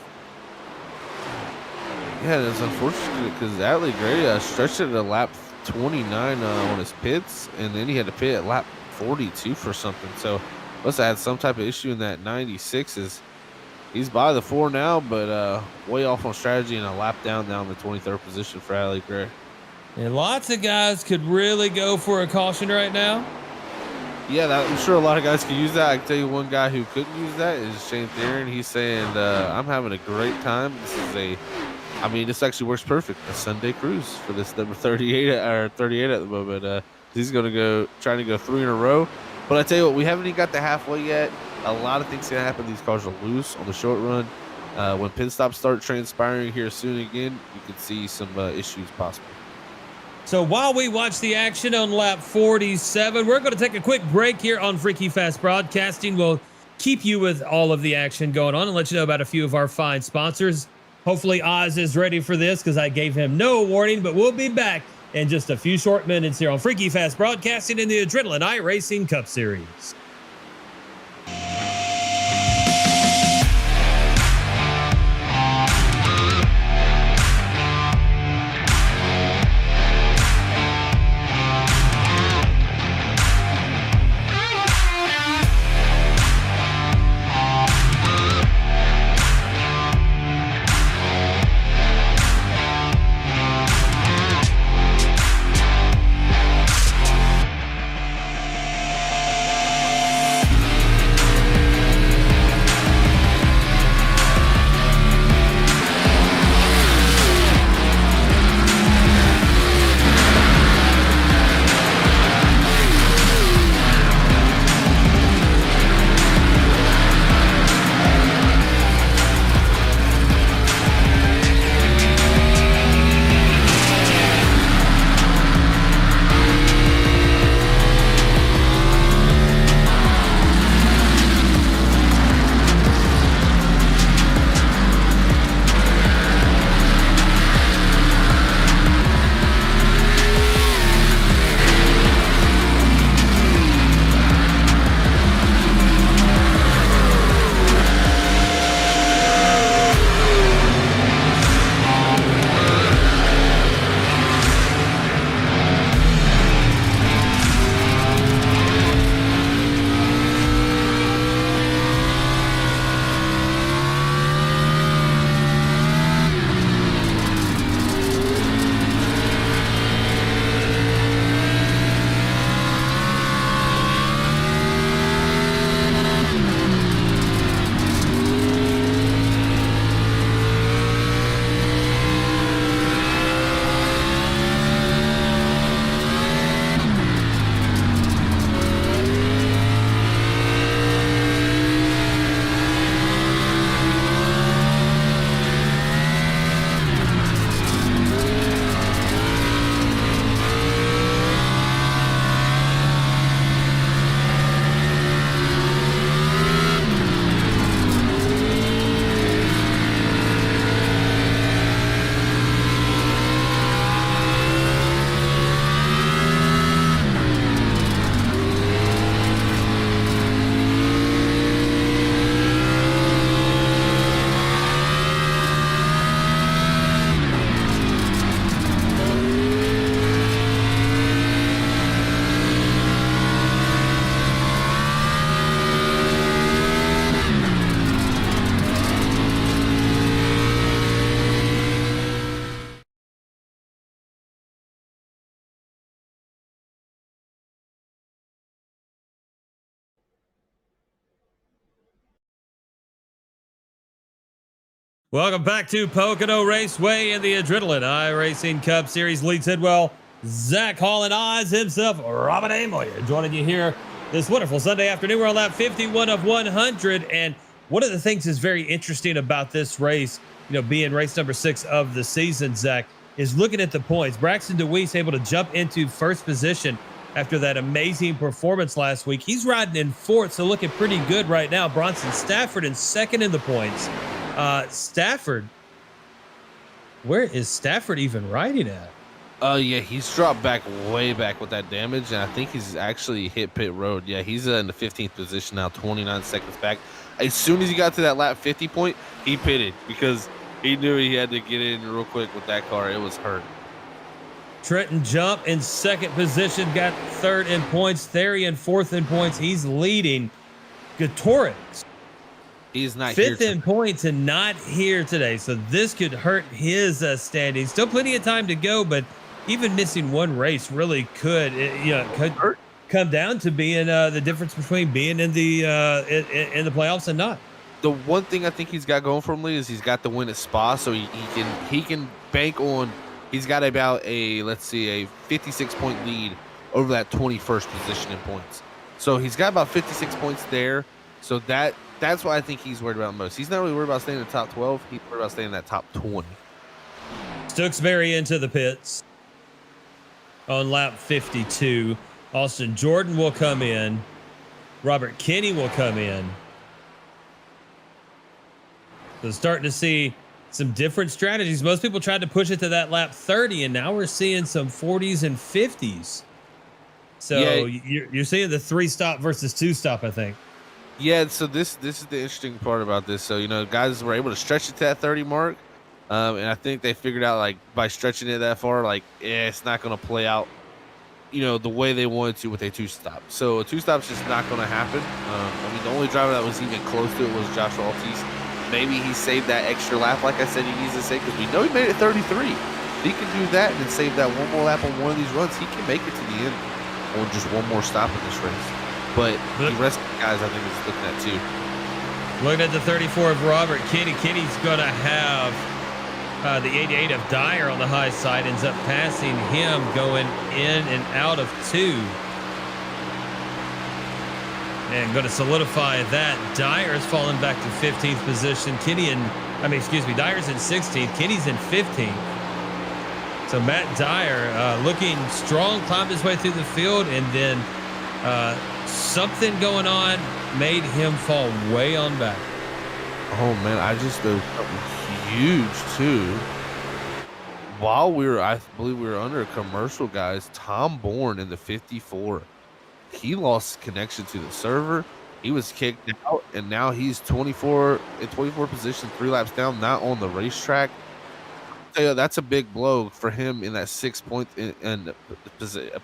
Yeah, that's unfortunate because Atlee Gray stretched it at lap 29 on his pits, and then he had to pit at lap 42 for something. So must have had some type of issue in that 96. He's by the 4 now, but way off on strategy and a lap down in the 23rd position for Atlee Gray. And lots of guys could really go for a caution right now. Yeah, I'm sure a lot of guys could use that. I can tell you one guy who couldn't use that is Shane Theron. He's saying, I'm having a great time. This actually works perfect. A Sunday cruise for this number 38 at the moment. He's going to trying to go 3 in a row. But I tell you what, we haven't even got to halfway yet. A lot of things can happen. These cars are loose on the short run. When pit stops start transpiring here soon again, you could see some issues possible. So while we watch the action on lap 47, we're going to take a quick break here on Freaky Fast Broadcasting. We'll keep you with all of the action going on and let you know about a few of our fine sponsors. Hopefully Oz is ready for this because I gave him no warning, but we'll be back in just a few short minutes here on Freaky Fast Broadcasting in the Adrenaline iRacing Cup Series. Welcome back to Pocono Raceway in the Adrenaline iRacing Cup Series. Lee Tidwell, Zach Hall, and Oz himself, Robin Amoya, joining you here this wonderful Sunday afternoon. We're on lap 51 of 100, and one of the things that's very interesting about this race, being race number 6 of the season, Zach, is looking at the points. Braxton DeWeese able to jump into first position after that amazing performance last week. He's riding in 4th, so looking pretty good right now. Bronson Stafford in 2nd in the points. Stafford, where is Stafford even riding at? Yeah, he's dropped way back with that damage, and I think he's actually hit pit road. Yeah, he's in the 15th position now, 29 seconds back. As soon as he got to that lap 50 point, he pitted because he knew he had to get in real quick with that car. It was hurt. Trenton Jump in 2nd position, got 3rd in points. Theory in 4th in points. He's leading. Gutierrez, he's not 5th here in points and not here today. So this could hurt his standing. Still plenty of time to go, but even missing one race really could hurt. Come down to being the difference between being in the playoffs and not. The one thing I think he's got going for him, Lee, is he's got the win at Spa, so he can bank on. He's got about a 56-point lead over that 21st position in points. So he's got about 56 points there. So that's what I think he's worried about most. He's not really worried about staying in the top 12. He's worried about staying in that top 20. Stokesbury into the pits on lap 52. Austin Jordan will come in. Robert Kinney will come in. So starting to see some different strategies. Most people tried to push it to that lap 30, and now we're seeing some 40s and 50s. So Yeah. you're seeing the 3-stop versus 2-stop, I think. Yeah, so this is the interesting part about this. So, guys were able to stretch it to that 30 mark. And I think they figured out, like, by stretching it that far, like, it's not going to play out, the way they wanted to with a 2-stop. So a 2-stop's just not going to happen. The only driver that was even close to it was Joshua Altice. Maybe he saved that extra lap, like I said, he needs to save, because we know he made it 33. If he can do that and then save that one more lap on one of these runs, he can make it to the end on just one more stop in this race. But the rest of the guys, I think, is looking at too. Looking at the 34 of Robert Kinney. Kinney's going to have the 88 of Dyer on the high side, ends up passing him going in and out of 2. And going to solidify that. Dyer's fallen back to 15th position. Dyer's in 16th. Kinney's in 15th. So Matt Dyer looking strong, climbed his way through the field, and then something going on made him fall way on back. Oh man, I just did something huge too. While I believe we were under a commercial, guys, Tom Bourne in the 54, he lost connection to the server. He was kicked out, and now he's 24 position, 3 laps down, not on the racetrack. Yeah, that's a big blow for him in that 6 point in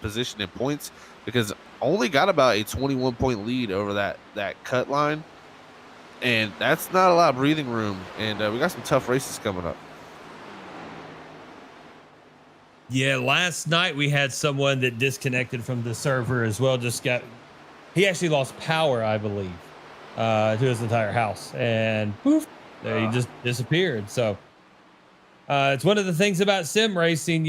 position in points, because only got about a 21 point lead over that cut line, and that's not a lot of breathing room. And we got some tough races coming up. Yeah, last night we had someone that disconnected from the server as well. He actually lost power, I believe, to his entire house, and poof, there he just disappeared. So. It's one of the things about sim racing,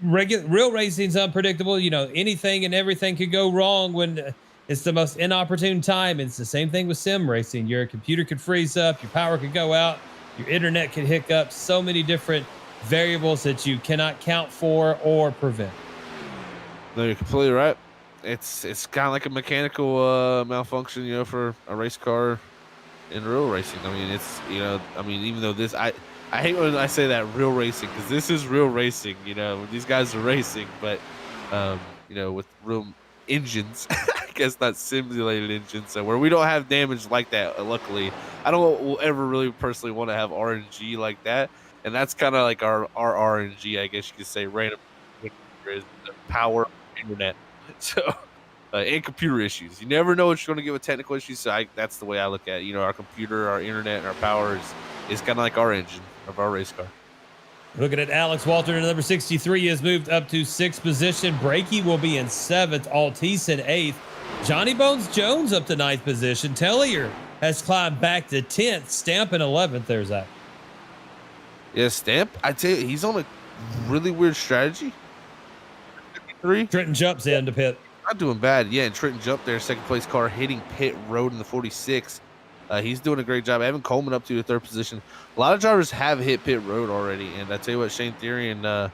real racing's unpredictable. Anything and everything could go wrong when it's the most inopportune time. It's the same thing with sim racing. Your computer could freeze up, your power could go out, your internet could hiccup. So many different variables that you cannot count for or prevent. No, you're completely right. It's kind of like a mechanical malfunction, for a race car in real racing. Even though I hate when I say that, real racing, because this is real racing, these guys are racing, but, with real engines, I guess not simulated engines, so where we don't have damage like that, luckily. I don't ever really personally want to have RNG like that, and that's kind of like our RNG, I guess you could say, random is the power internet. So, and computer issues. You never know what you're going to get with technical issues, so that's the way I look at it. Our computer, our internet, and our power is kind of like our engine of our race car. Looking at Alex Walter, number 63, he has moved up to 6th position. Brakey will be in 7th. Altice in 8th. Johnny Bones Jones up to 9th position. Tellier has climbed back to 10th. Stamp in 11th. There's that. Yeah, Stamp, I tell you, he's on a really weird strategy. 53. Trenton jumps into pit. Not doing bad. Yeah, and Trenton jumped there, 2nd place car, hitting pit road in the 46. He's doing a great job. Evan Coleman up to the 3rd position. A lot of drivers have hit pit road already, and I tell you what, Shane Therian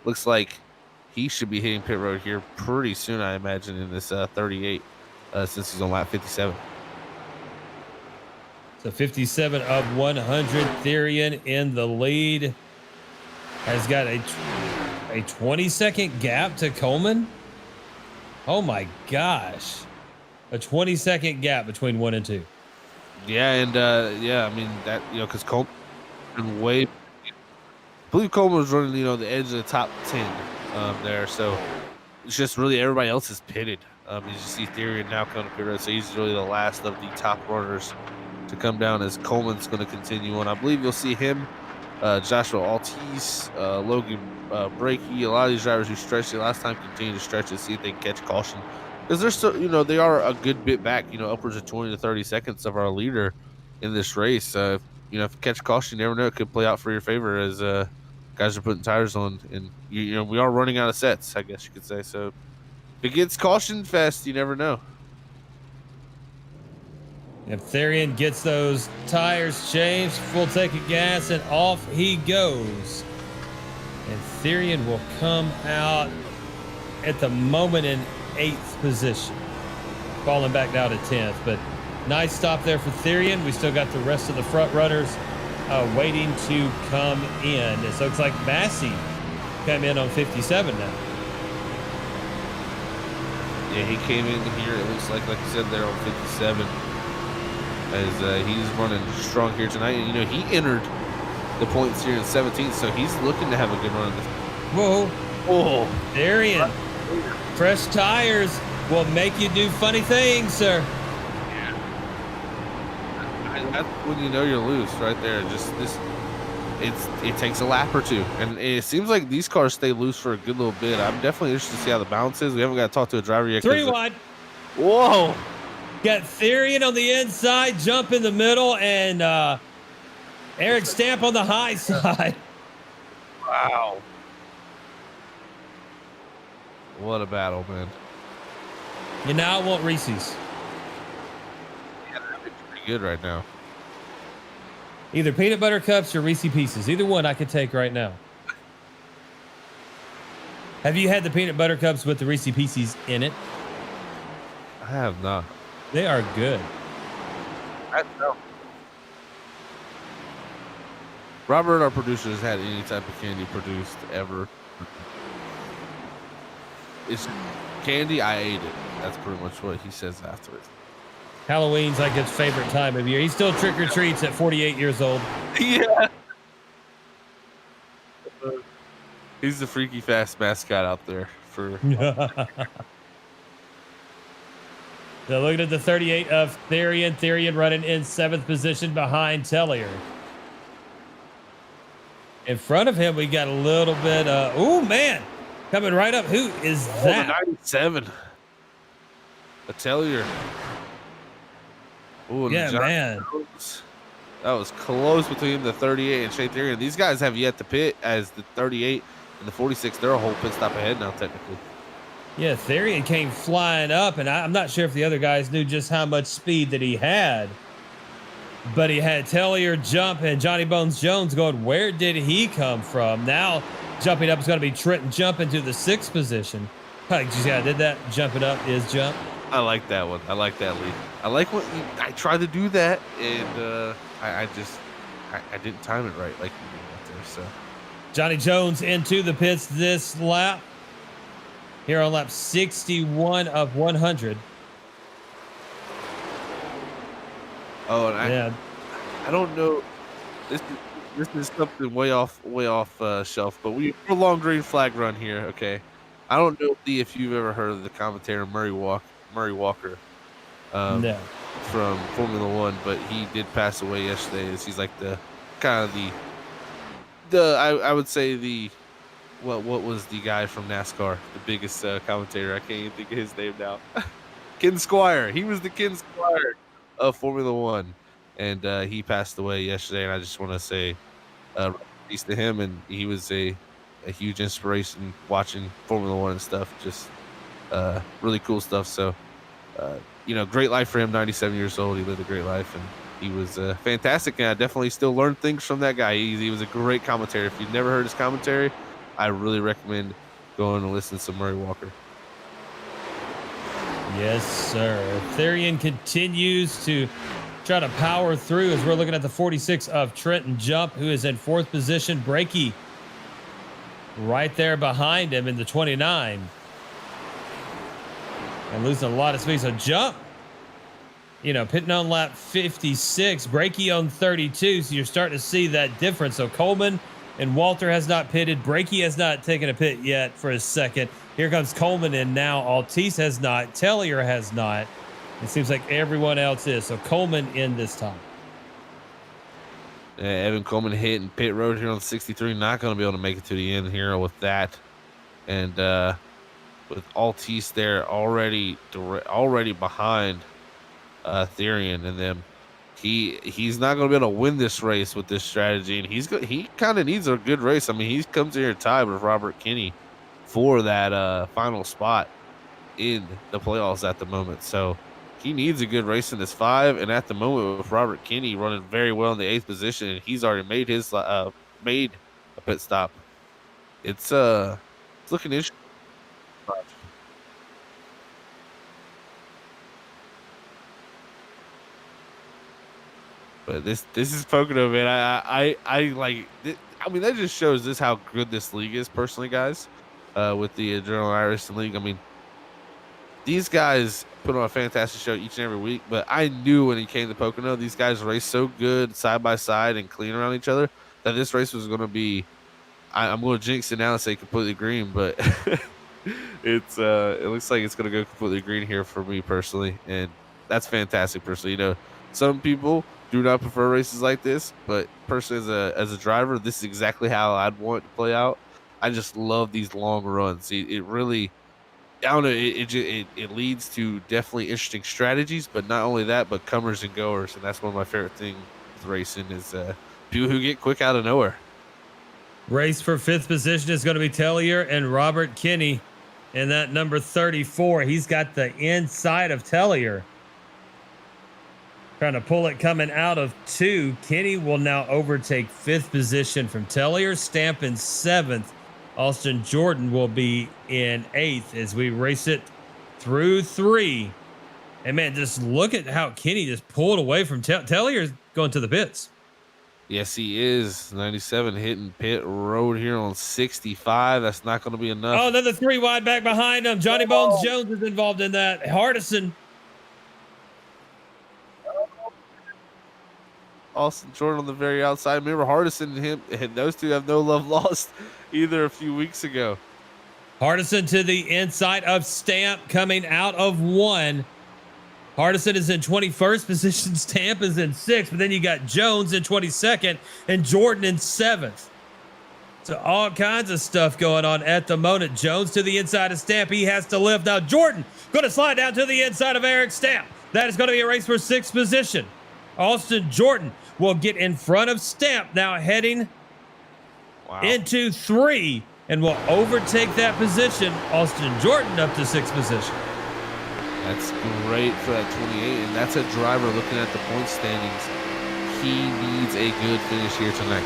looks like he should be hitting pit road here pretty soon, I imagine, in this 38, since he's on lap 57. So 57 of 100. Therian in the lead. Has got a 20-second gap to Coleman. Oh my gosh. A 20-second gap between 1 and 2. Yeah, and that, because Coleman I believe Coleman was running, the edge of the top 10 there. So it's just really everybody else is pitted. You just see Therian now coming to pit road, so he's really the last of the top runners to come down, as Coleman's going to continue on. I believe you'll see him, Joshua Altice, Logan Brakey, a lot of these drivers who stretched it last time continue to stretch it, see if they can catch caution. Because they're still, they are a good bit back, upwards of 20 to 30 seconds of our leader in this race. If you catch caution, you never know, it could play out for your favor as guys are putting tires on, and we are running out of sets, I guess you could say. So if it gets caution fest, you never know. If Therian gets those tires changed, full tank of gas, and off he goes. And Therian will come out at the moment in 8th position, falling back down to 10th. But nice stop there for Therian. We still got the rest of the front runners waiting to come in. It looks like Massey come in on 57 now. Yeah, he came in here, it looks like you said, there on 57. As he's running strong here tonight. And, you know, he entered the points here in 17th, so he's looking to have a good run. Whoa. Oh. Therian. Fresh tires will make you do funny things, sir. Yeah. That's when you know you're loose right there. Just this, it takes a lap or two. And it seems like these cars stay loose for a good little bit. I'm definitely interested to see how the balance is. We haven't got to talk to a driver yet. 3 wide. Whoa. Got Therian on the inside, jump in the middle, and Eric Stamp on the high side. Wow. What a battle, man. You now want Reese's. Yeah, that'd be pretty good right now. Either peanut butter cups or Reese Pieces. Either one I could take right now. Have you had the peanut butter cups with the Reese Pieces in it? I have not. They are good. I know. Robert, our producer, has had any type of candy produced ever. It's candy, I ate it. That's pretty much what he says afterwards. Halloween's like his favorite time of year. He still trick or treats at 48 years old. Yeah. He's the freaky fast mascot out there for. So looking at the 38 of Therian. Therian running in 7th position behind Tellier. In front of him, we got a little bit. Oh man, coming right up. Who is that? 97. A Tellier. Ooh, yeah, man. That was close between the 38 and Shea Therian. These guys have yet to pit as the 38 and the 46. They're a whole pit stop ahead now, technically. Yeah, Therian came flying up, and I'm not sure if the other guys knew just how much speed that he had. But he had Tellier jump and Johnny Bones Jones going, where did he come from? Now jumping up is going to be Trenton jumping to the 6th position. Yeah, did that. Jumping up is jump. I like that one. I like that lead. I like what I tried to do that, and I didn't time it right like you did out there. So Johnny Jones into the pits this lap. Here on lap 61 of 100. Oh, and yeah. I don't know. This is something way off shelf, but we're a long green flag run here. Okay, I don't know if you've ever heard of the commentator Murray Walker, no, from Formula One, but he did pass away yesterday. He's like the kind of the I would say the what was the guy from NASCAR, the biggest commentator? I can't even think of his name now. Ken Squire. He was the Ken Squire of Formula One, and he passed away yesterday. And I just want to say peace to him. And he was a huge inspiration watching Formula One and stuff. Just really cool stuff. So great life for him. 97 years old. He lived a great life, and he was fantastic. And I definitely still learned things from that guy. He was a great commentator. If you've never heard his commentary, I really recommend going and listen to some Murray Walker. Yes, sir. Therian continues to try to power through as we're looking at the 46 of Trenton Jump, who is in 4th position. Breaky right there behind him in the 29. And losing a lot of speed. So Jump, pitting on lap 56. Breaky on 32. So you're starting to see that difference. So Coleman and Walter has not pitted. Breaky has not taken a pit yet for his second. Here comes Coleman in now. Altice has not. Tellier has not. It seems like everyone else is. So Coleman in this time. Evan Coleman hitting pit road here on 63. Not going to be able to make it to the end here with that. And with Altice there already behind Therian and them. He's not going to be able to win this race with this strategy, and he kind of needs a good race. I mean, he comes in here tied with Robert Kinney for that final spot in the playoffs at the moment. So he needs a good race in this 5, and at the moment with Robert Kinney running very well in the 8th position, and he's already made his made a pit stop. It's looking interesting. But this is Pocono, man. I like. I mean, that just shows this how good this league is, personally, guys. With the Adrenaline iRacing League, I mean, these guys put on a fantastic show each and every week. But I knew when he came to Pocono, these guys raced so good side by side and clean around each other that this race was going to be. I'm going to jinx it now and say completely green, but it looks like it's going to go completely green here for me personally, and that's fantastic. Personally, some people do not prefer races like this, but personally, as a driver, this is exactly how I'd want it to play out. I just love these long runs. It really, I don't know, it leads to definitely interesting strategies, but not only that, but comers and goers, and that's one of my favorite things with racing is people who get quick out of nowhere. Race for 5th position is going to be Tellier and Robert Kinney. And that number 34, he's got the inside of Tellier. Trying to pull it coming out of 2. Kinney will now overtake 5th position from Tellier. Stamp in 7th. Austin Jordan will be in 8th as we race it through 3. And man, just look at how Kinney just pulled away from Tellier's going to the pits. Yes, he is. 97 hitting pit road here on 65. That's not going to be enough. Oh, then the 3 wide back behind him. Johnny Bones Jones is involved in that. Hardison. Austin Jordan on the very outside. Remember, Hardison and him, and those two have no love lost either a few weeks ago. Hardison to the inside of Stamp coming out of 1. Hardison is in 21st position. Stamp is in 6th, but then you got Jones in 22nd and Jordan in 7th. So all kinds of stuff going on at the moment. Jones to the inside of Stamp. He has to lift. Now Jordan going to slide down to the inside of Eric Stamp. That is going to be a race for 6th position. Austin Jordan will get in front of Stamp, now heading into 3, and will overtake that position. Austin Jordan up to 6th position. That's great for that 28, and that's a driver looking at the point standings. He needs a good finish here tonight.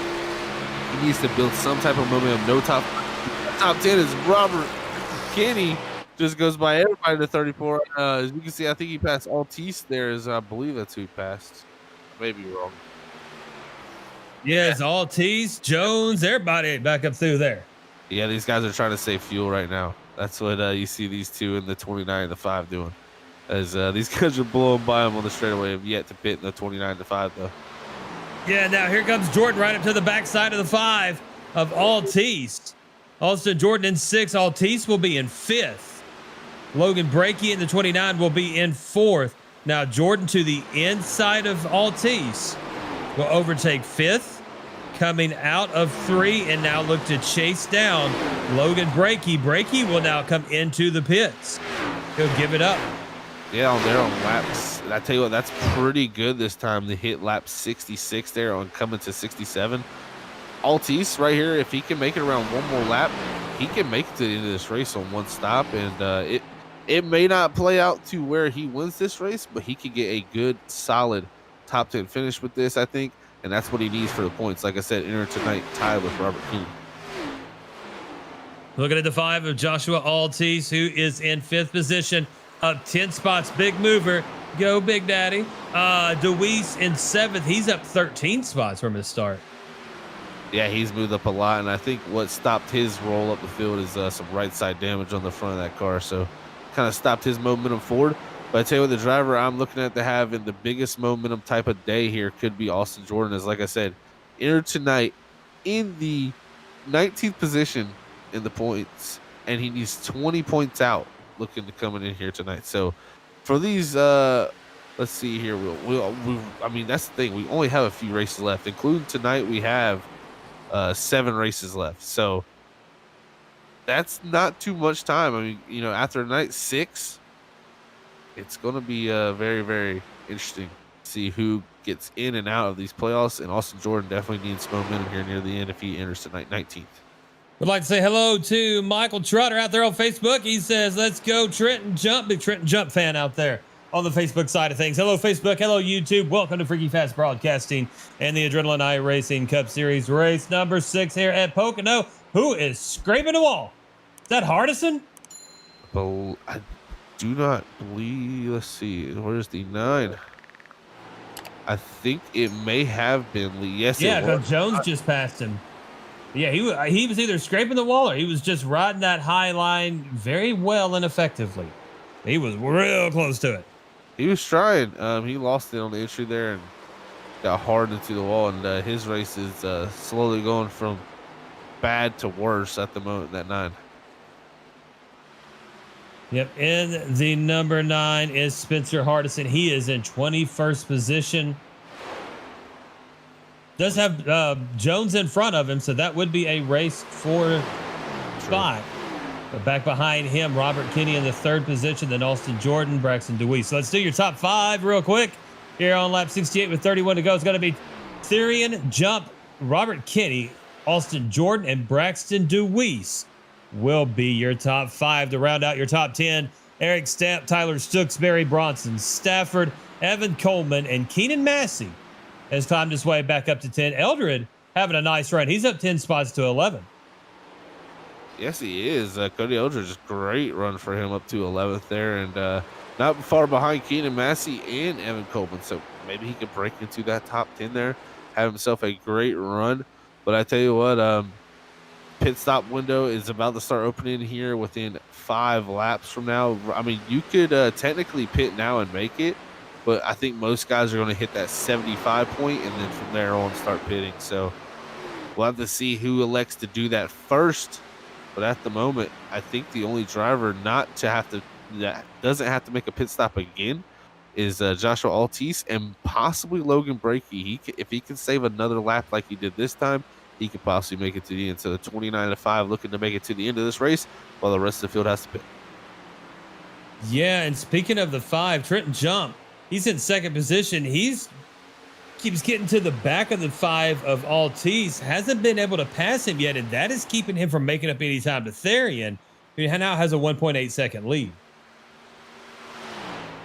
He needs to build some type of momentum. No top 10 is Robert Kinney. Just goes by everybody to 34. As you can see, I think he passed Altice there. I believe that's who he passed. Maybe wrong. Yes, Altice, Jones, everybody back up through there. Yeah, these guys are trying to save fuel right now. That's what you see these two in the 29 and the 5 doing. As these guys are blowing by them on the straightaway, have yet to pit in the 29 to 5 though. Yeah, now here comes Jordan right up to the backside of the 5 of Altice. Austin Jordan in 6. Altice will be in 5th. Logan Brakey in the 29 will be in 4th. Now Jordan to the inside of Altice will overtake 5th, coming out of 3, and now look to chase down Logan Brakey. Brakey will now come into the pits. He'll give it up. Yeah, on there on laps. I tell you what, that's pretty good this time to hit lap 66 there on coming to 67. Altice right here, if he can make it around one more lap, he can make it to the end of this race on one stop, and it may not play out to where he wins this race, but he could get a good, solid top 10 finish with this, I think, and that's what he needs for the points. Like I said, enter tonight tied with Robert Kinney. Looking at the 5 of Joshua Altice, who is in 5th position, up 10 spots. Big mover. Go, Big Daddy. DeWeese in 7th. He's up 13 spots from his start. Yeah, he's moved up a lot, and I think what stopped his roll up the field is some right side damage on the front of that car, so kind of stopped his momentum forward. But I tell you what, the driver I'm looking at to have in the biggest momentum type of day here could be Austin Jordan, as like I said, entered tonight in the 19th position in the points, and he needs 20 points out looking to coming in here tonight. So for these let's see here, I mean, that's the thing, we only have a few races left, including tonight. We have 7 races left, so that's not too much time. I mean, after night 6, it's going to be very, very interesting to see who gets in and out of these playoffs, and Austin Jordan definitely needs momentum here near the end if he enters tonight 19th. Would like to say hello to Michael Trotter out there on Facebook. He says, let's go Trenton Jump. Big Trenton Jump fan out there. on the Facebook side of things. Hello, Facebook. Hello, YouTube. Welcome to Freaky Fast Broadcasting and the Adrenaline iRacing Cup Series race number 6 here at Pocono. Who is scraping the wall? Is that Hardison? I do not believe. Let's see. Where's the 9? I think it may have been Lee. Yes, Yeah, it was. because Jones just passed him. Yeah, he was either scraping the wall or he was just riding that high line very well and effectively. He was real close to it. He was trying. He lost it on the entry there and got hard into the wall. And his race is slowly going from bad to worse at the moment. That 9. Yep, and the number 9 is Spencer Hardison. He is in 21st position. Does have Jones in front of him, so that would be a race for spot. But back behind him, Robert Kinney in the 3rd position, then Austin Jordan, Braxton DeWeese. So let's do your top 5 real quick. Here on lap 68 with 31 to go. It's going to be Therian, Jump, Robert Kinney, Austin Jordan, and Braxton DeWeese will be your top 5 to round out your top 10. Eric Stamp, Tyler Stooksbury, Bronson Stafford, Evan Coleman, and Keenan Massey has climbed his way back up to 10. Eldred having a nice run. He's up 10 spots to 11. Yes, he is. Cody Eldridge, great run for him up to 11th there, and not far behind Keenan Massey and Evan Coleman. So maybe he could break into that top 10 there, have himself a great run. But I tell you what, pit stop window is about to start opening here within 5 laps from now. I mean, you could technically pit now and make it, but I think most guys are going to hit that 75 point and then from there on start pitting. So we'll have to see who elects to do that first. But at the moment, I think the only driver not to have to, that doesn't have to make a pit stop again, is Joshua Altice and possibly Logan Brakey. If he can save another lap like he did this time, he could possibly make it to the end. So the 29-5 looking to make it to the end of this race while the rest of the field has to pit. Yeah, and speaking of the 5, Trenton Jump, he's in 2nd position. Keeps getting to the back of the 5 of Altice. Hasn't been able to pass him yet, and that is keeping him from making up any time to Therian, who now has a 1.8 second lead.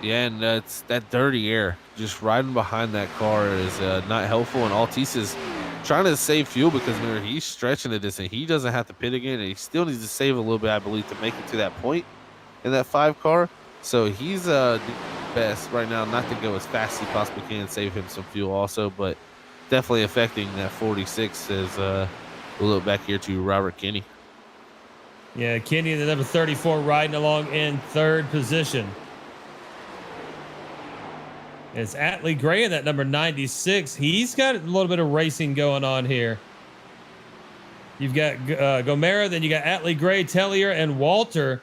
Yeah, and it's that dirty air. Just riding behind that car is not helpful, and Altice is trying to save fuel because remember, he's stretching the distance. He doesn't have to pit again, and he still needs to save a little bit, I believe, to make it to that point in that 5 car. So he's best right now not to go as fast as he possibly can, save him some fuel also, but definitely affecting that 46 as we'll look back here to Robert Kinney. Yeah, Kinney, the number 34, riding along in 3rd position. It's Atlee Gray in that number 96. He's got a little bit of racing going on here. You've got Gomera, then you got Atlee Gray, Tellier, and Walter.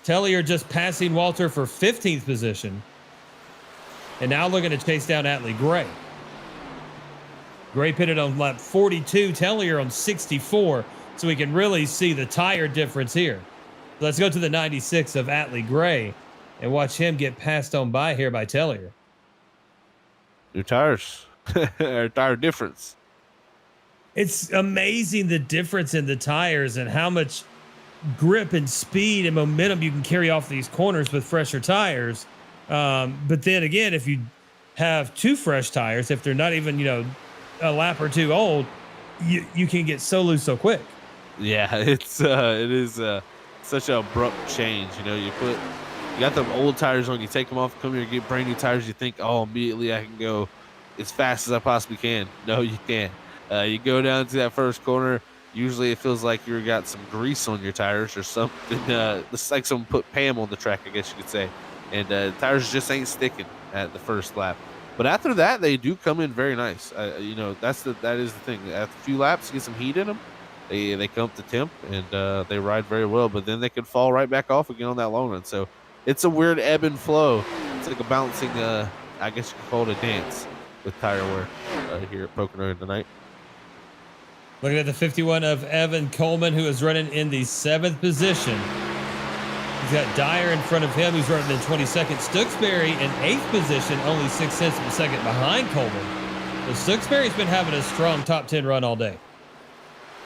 Tellier just passing Walter for 15th position. And now looking to chase down Atlee Gray. Gray pitted on lap 42, Tellier on 64. So we can really see the tire difference here. Let's go to the 96 of Atlee Gray and watch him get passed on by here by Tellier. New tires, or tire difference. It's amazing the difference in the tires and how much grip and speed and momentum you can carry off these corners with fresher tires. But then again, if you have 2 fresh tires, if they're not even, a lap or 2 old, you can get so loose so quick. Yeah, it is such an abrupt change. You got them old tires on, you take them off, come here, get brand new tires. You think, oh, immediately I can go as fast as I possibly can. No, you can't. You go down to that first corner. Usually it feels like you got some grease on your tires or something. It's like someone put Pam on the track, I guess you could say. And tires just ain't sticking at the first lap. But after that, they do come in very nice. That is the thing. After a few laps, you get some heat in them. They come up to temp and they ride very well. But then they could fall right back off again on that long run. So it's a weird ebb and flow. It's like a bouncing, I guess you could call it a dance with tire wear here at Pocono tonight. Looking at the 51 of Evan Coleman, who is running in the 7th position. He's got Dyer in front of him, who's running in 22nd. Stooksbury in 8th position, only 6 tenths of a second behind Coleman. But Stooksbury's been having a strong top 10 run all day.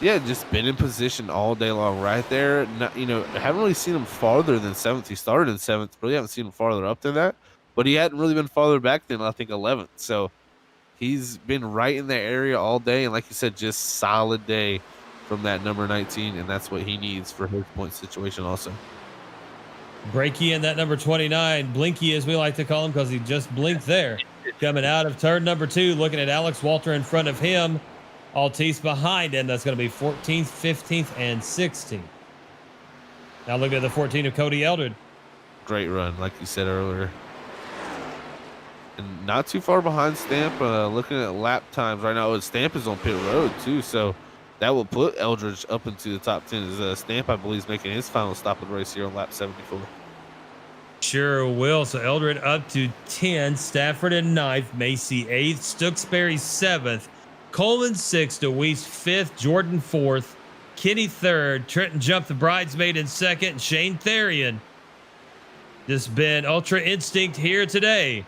Yeah, just been in position all day long right there. I haven't really seen him farther than 7th. He started in 7th, really haven't seen him farther up than that. but he hadn't really been farther back than I think 11th. So he's been right in the area all day, and like you said, just solid day from that number 19, and that's what he needs for his point situation also. Breaky in that number 29, Blinky as we like to call him because he just blinked there. Coming out of turn number 2, looking at Alex Walter in front of him. Altice behind him. That's going to be 14th, 15th, and 16th. Now look at the 14 of Cody Eldred. Great run, like you said earlier. And not too far behind Stamp. Looking at lap times right now, Stamp is on pit road too, so that will put Eldridge up into the top 10. As Stamp, I believe, is making his final stop of the race here on lap 74. Sure will. So Eldred up to 10, Stafford in 9th, Macy 8th, Stooksbury 7th, Coleman 6th, DeWeese 5th, Jordan 4th, Kenny 3rd, Trenton Jump, the bridesmaid, in 2nd, and Shane Therian. Just been Ultra Instinct here today,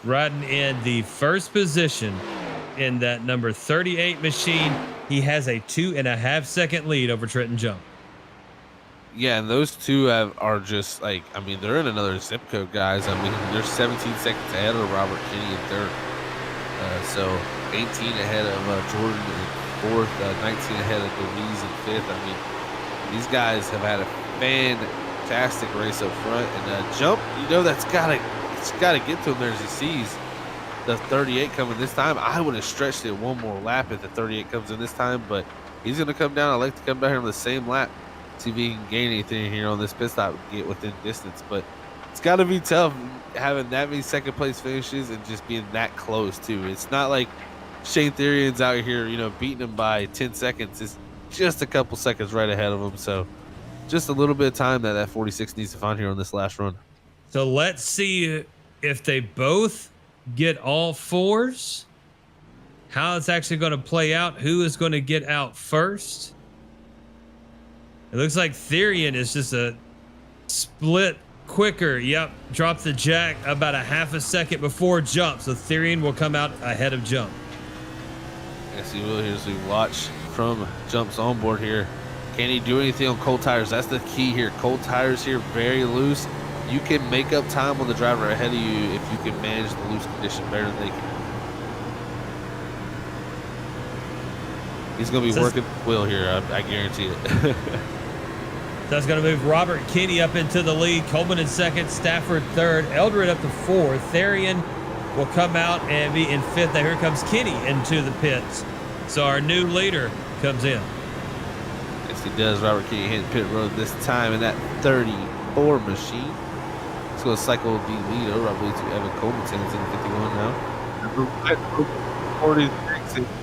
riding in the first position in that number 38 machine. He has a 2.5 second lead over Trenton Jump. Yeah, and those two are just like, I mean, they're in another zip code, guys. I mean, they're 17 seconds ahead of Robert Kinney in 3rd. So 18 ahead of Jordan in 4th, 19 ahead of DeWeese in 5th. I mean, these guys have had a fantastic race up front, and Jump, you know, it's gotta get to him there as he sees the 38 coming this time. I would have stretched it one more lap if the 38 comes in this time, but he's gonna come down. I like to come down here on the same lap, see if he can gain anything here on this pit stop and get within distance. But it's got to be tough having that many second place finishes and just being that close too. It's not like Shane Therian's out here, you know, beating him by 10 seconds. It's just a couple seconds right ahead of him. So just a little bit of time that 46 needs to find here on this last run. So let's see if they both get all 4s, how it's actually going to play out, who is going to get out first. It looks like Therian is just a split quicker. Yep, dropped the jack about a half a second before Jump. So Therian will come out ahead of Jump. Yes, he will here as we watch from Jump's onboard here. Can he do anything on cold tires? That's the key here. Cold tires here, very loose. You can make up time on the driver ahead of you if you can manage the loose condition better than they can. He's going to be working the wheel here, I guarantee it. That's going to move Robert Kinney up into the lead. Coleman in 2nd, Stafford 3rd, Eldred up to 4th. Therian will come out and be in 5th. Now here comes Kinney into the pits. So our new leader comes in. Yes, he does. Robert Kinney hitting pit road this time in that 34 machine. It's going to cycle the lead over, I believe, to Evan Coleman, in 51 now. 46.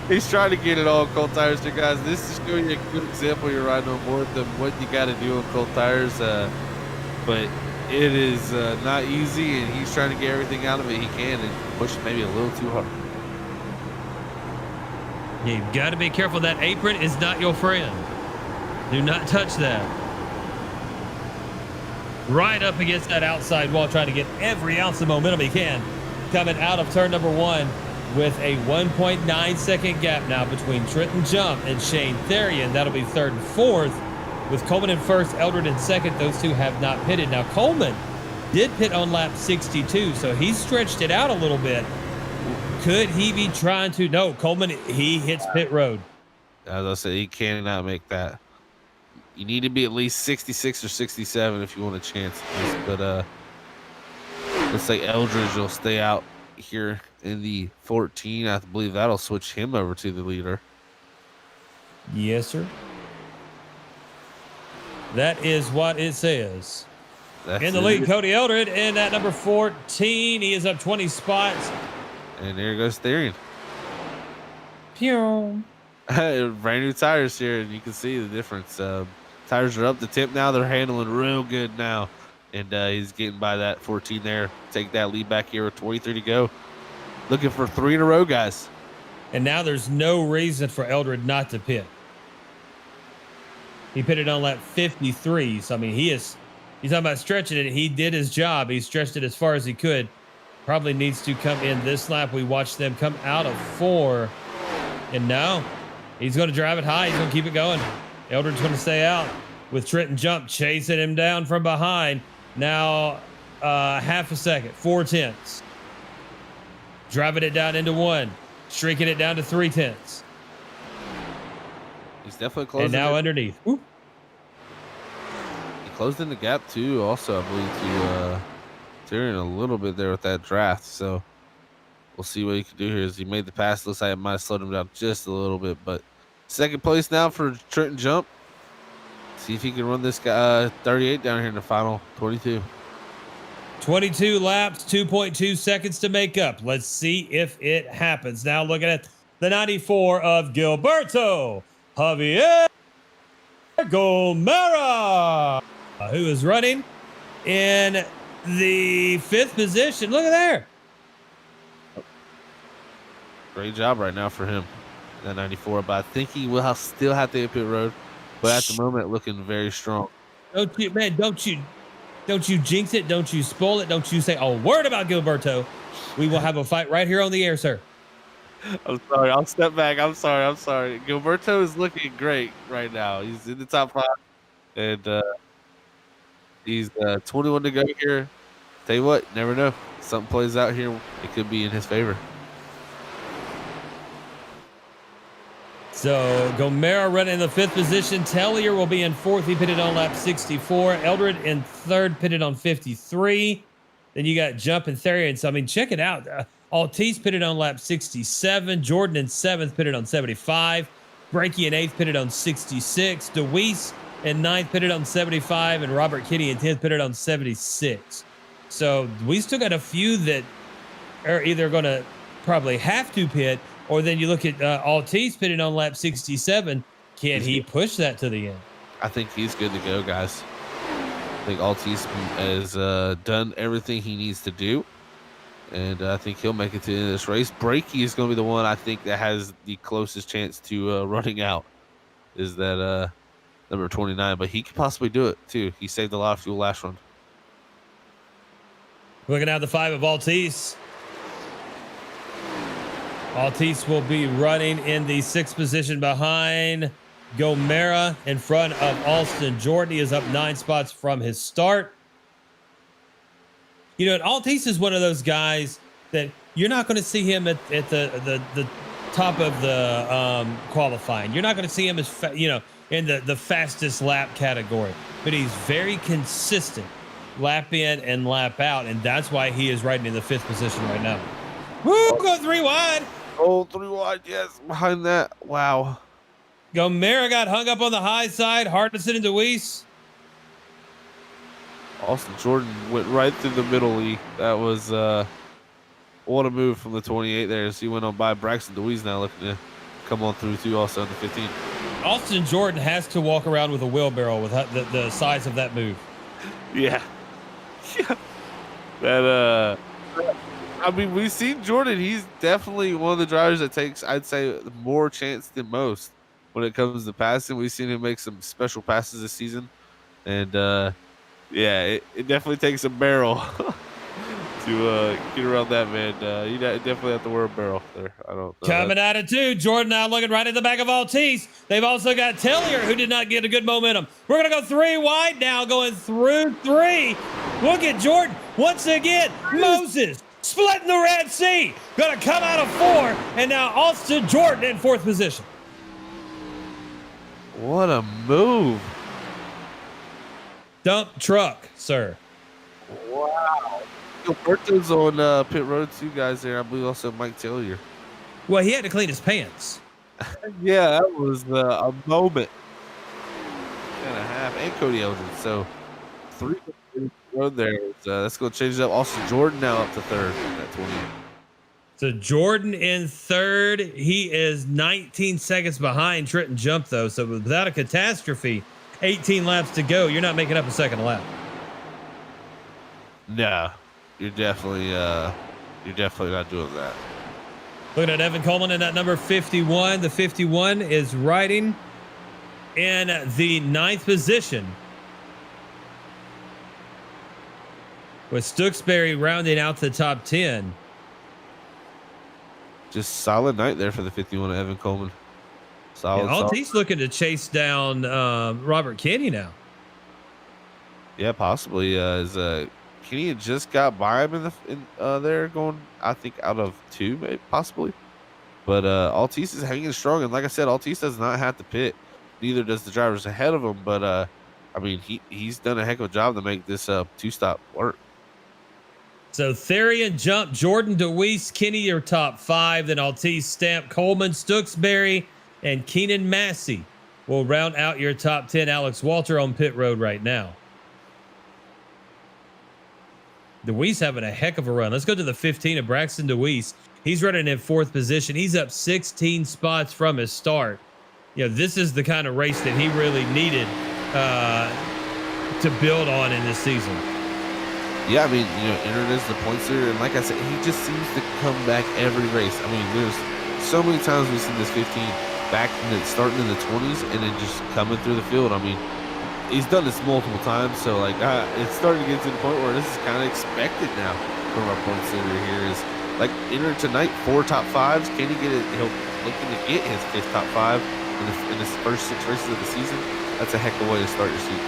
He's trying to get it all on cold tires here, guys. This is showing you a good example you're riding on board them, what you got to do on cold tires. But it is not easy, and he's trying to get everything out of it he can and push maybe a little too hard. You've got to be careful. That apron is not your friend. Do not touch that. Right up against that outside wall, trying to get every ounce of momentum he can. Coming out of turn number 1 with a 1.9 second gap now between Trenton Jump and Shane Therian. That'll be 3rd and 4th, with Coleman in 1st, Eldred in 2nd. Those two have not pitted. Now Coleman did pit on lap 62, so he stretched it out a little bit. Could he be trying to? No, Coleman, he hits pit road. As I said, he cannot make that. You need to be at least 66 or 67 if you want a chance at this. But looks like Eldridge will stay out here in the 14. I believe that'll switch him over to the leader. Yes, sir. That is what it says. That's in the lead, Cody Eldred in at number 14. He is up 20 spots. And there goes Therian. Pew. Brand new tires here, and you can see the difference. Tires are up to temp now. They're handling real good now. And he's getting by that 14 there. Take that lead back here with 23 to go. Looking for 3 in a row, guys. And now there's no reason for Eldred not to pit. He pitted on lap 53. So, I mean, he's talking about stretching it. He did his job. He stretched it as far as he could. Probably needs to come in this lap. We watched them come out of 4. And now he's going to drive it high. He's going to keep it going. Eldred's going to stay out with Trenton Jump chasing him down from behind. Now, half a second, 4/10. Driving it down into 1, shrinking it down to 3/10. He's definitely closing. And now underneath. Woo. He closed in the gap too. Also, I believe to Tyrion a little bit there with that draft. So we'll see what he can do here. As he made the pass, looks like it might have slowed him down just a little bit. But second place now for Trenton Jump. See if he can run this guy 38 down here in the final 22. 22 laps, 2.2 seconds to make up. Let's see if it happens. Now looking at the 94 of Gilberto Javier Gomera, who is running in the 5th position. Look at there. Great job right now for him, that 94. But I think he will still have to hit pit road. But at the moment, looking very strong. Don't you jinx it. Don't you spoil it. Don't you say a word about Gilberto. We will have a fight right here on the air, sir. I'm sorry. I'll step back. I'm sorry. Gilberto is looking great right now. He's in the top 5. And he's 21 to go here. Tell you what, never know. Something plays out here. It could be in his favor. So Gomera running in the 5th position. Tellier will be in 4th. He pitted on lap 64. Eldred in 3rd, pitted on 53. Then you got Jump and Therian. So, I mean, check it out. Altice pitted on lap 67. Jordan in 7th, pitted on 75. Brakey in 8th, pitted on 66. DeWeese in 9th, pitted on 75. And Robert Kitty in 10th, pitted on 76. So we still got a few that are either going to probably have to pit, or then you look at Altice pitting on lap 67. Can he push that to the end? I think he's good to go, guys. I think Altice has done everything he needs to do. And I think he'll make it to the end of this race. Brakey is going to be the one I think that has the closest chance to running out, is that number 29. But he could possibly do it, too. He saved a lot of fuel last run. Looking at the 5 of Altice. Altice will be running in the 6th position behind Gomera, in front of Alston Jordan. He is up 9 spots from his start. You know, Altice is one of those guys that you're not going to see him at the top of the qualifying. You're not going to see him as in the fastest lap category, but he's very consistent lap in and lap out, and that's why he is riding in the 5th position right now. Woo, go 3 wide. Oh, 3 wide, yes. Behind that, wow. Gomera got hung up on the high side. Hardison and DeWeese. Austin Jordan went right through the middle, Lee. That was what a move from the 28 there. As he went on by Braxton DeWeese, now looking to come on through too, also in the 15. Austin Jordan has to walk around with a wheelbarrow with the size of that move. Yeah. That I mean, we've seen Jordan. He's definitely one of the drivers that takes, I'd say, more chance than most when it comes to passing. We've seen him make some special passes this season. And, yeah, it definitely takes a barrel to get around that, man. You definitely have to wear a barrel there. I don't know. Coming out of 2, Jordan now looking right at the back of Altice. They've also got Tellier, who did not get a good momentum. We're going to go 3 wide now, going through 3. Look at Jordan once again. Moses splitting the Red Sea. Going to come out of 4, and now Austin Jordan in 4th position. What a move. Dump truck, sir. Wow. Gilberto's on pit road too, guys. There, I believe also Mike Tellier. Well, he had to clean his pants. Yeah, that was a moment and a half. And Cody Eldridge. So 3 road there. That's going to change it up. Austin Jordan now up to 3rd at 28. So Jordan in 3rd. He is 19 seconds behind Trenton Jump, though. So without a catastrophe, 18 laps to go. You're not making up a second lap. No, you're definitely not doing that. Looking at Evan Coleman in that number 51. The 51 is riding in the 9th position, with Stooksbury rounding out the top 10. Just solid night there for the 51 of Evan Coleman. Solid. Altice looking to chase down Robert Kenny now. Yeah, possibly. As Kenny had just got by him there going, I think, out of 2, maybe, possibly. But Altice is hanging strong, and like I said, Altice does not have to pit. Neither does the drivers ahead of him. But I mean, he's done a heck of a job to make this 2-stop work. So Therian, Jump, Jordan, DeWeese, Kenny are top 5. Then Altice, Stamp, Coleman, Stooksbury, and Keenan Massey will round out your top 10. Alex Walter on pit road right now. DeWeese having a heck of a run. Let's go to the 15 of Braxton DeWeese. He's running in 4th position. He's up 16 spots from his start. You know, this is the kind of race that he really needed to build on in this season. Yeah, I mean, entered as the points leader, and like I said, he just seems to come back every race. I mean, there's so many times we've seen this 15 back starting in the 20s and then just coming through the field. I mean, he's done this multiple times, so like it's starting to get to the point where this is kind of expected now from our points leader here. Is like entering tonight 4 top 5s. Can he get it? He'll looking to get his 5th top 5 in his first 6 races of the season. That's a heck of a way to start your season.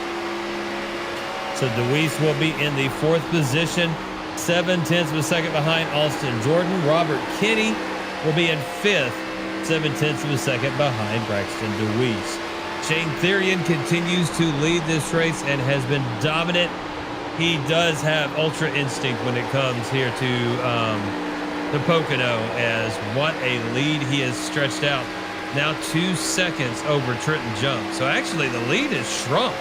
So DeWeese will be in the 4th position, 7/10 of a second behind Austin Jordan. Robert Kinney will be in 5th, 7/10 of a second behind Braxton DeWeese. Shane Therian continues to lead this race and has been dominant. He does have ultra instinct when it comes here to the Pocono, as what a lead he has stretched out. Now 2 seconds over Trenton Jump. So actually the lead is shrunk.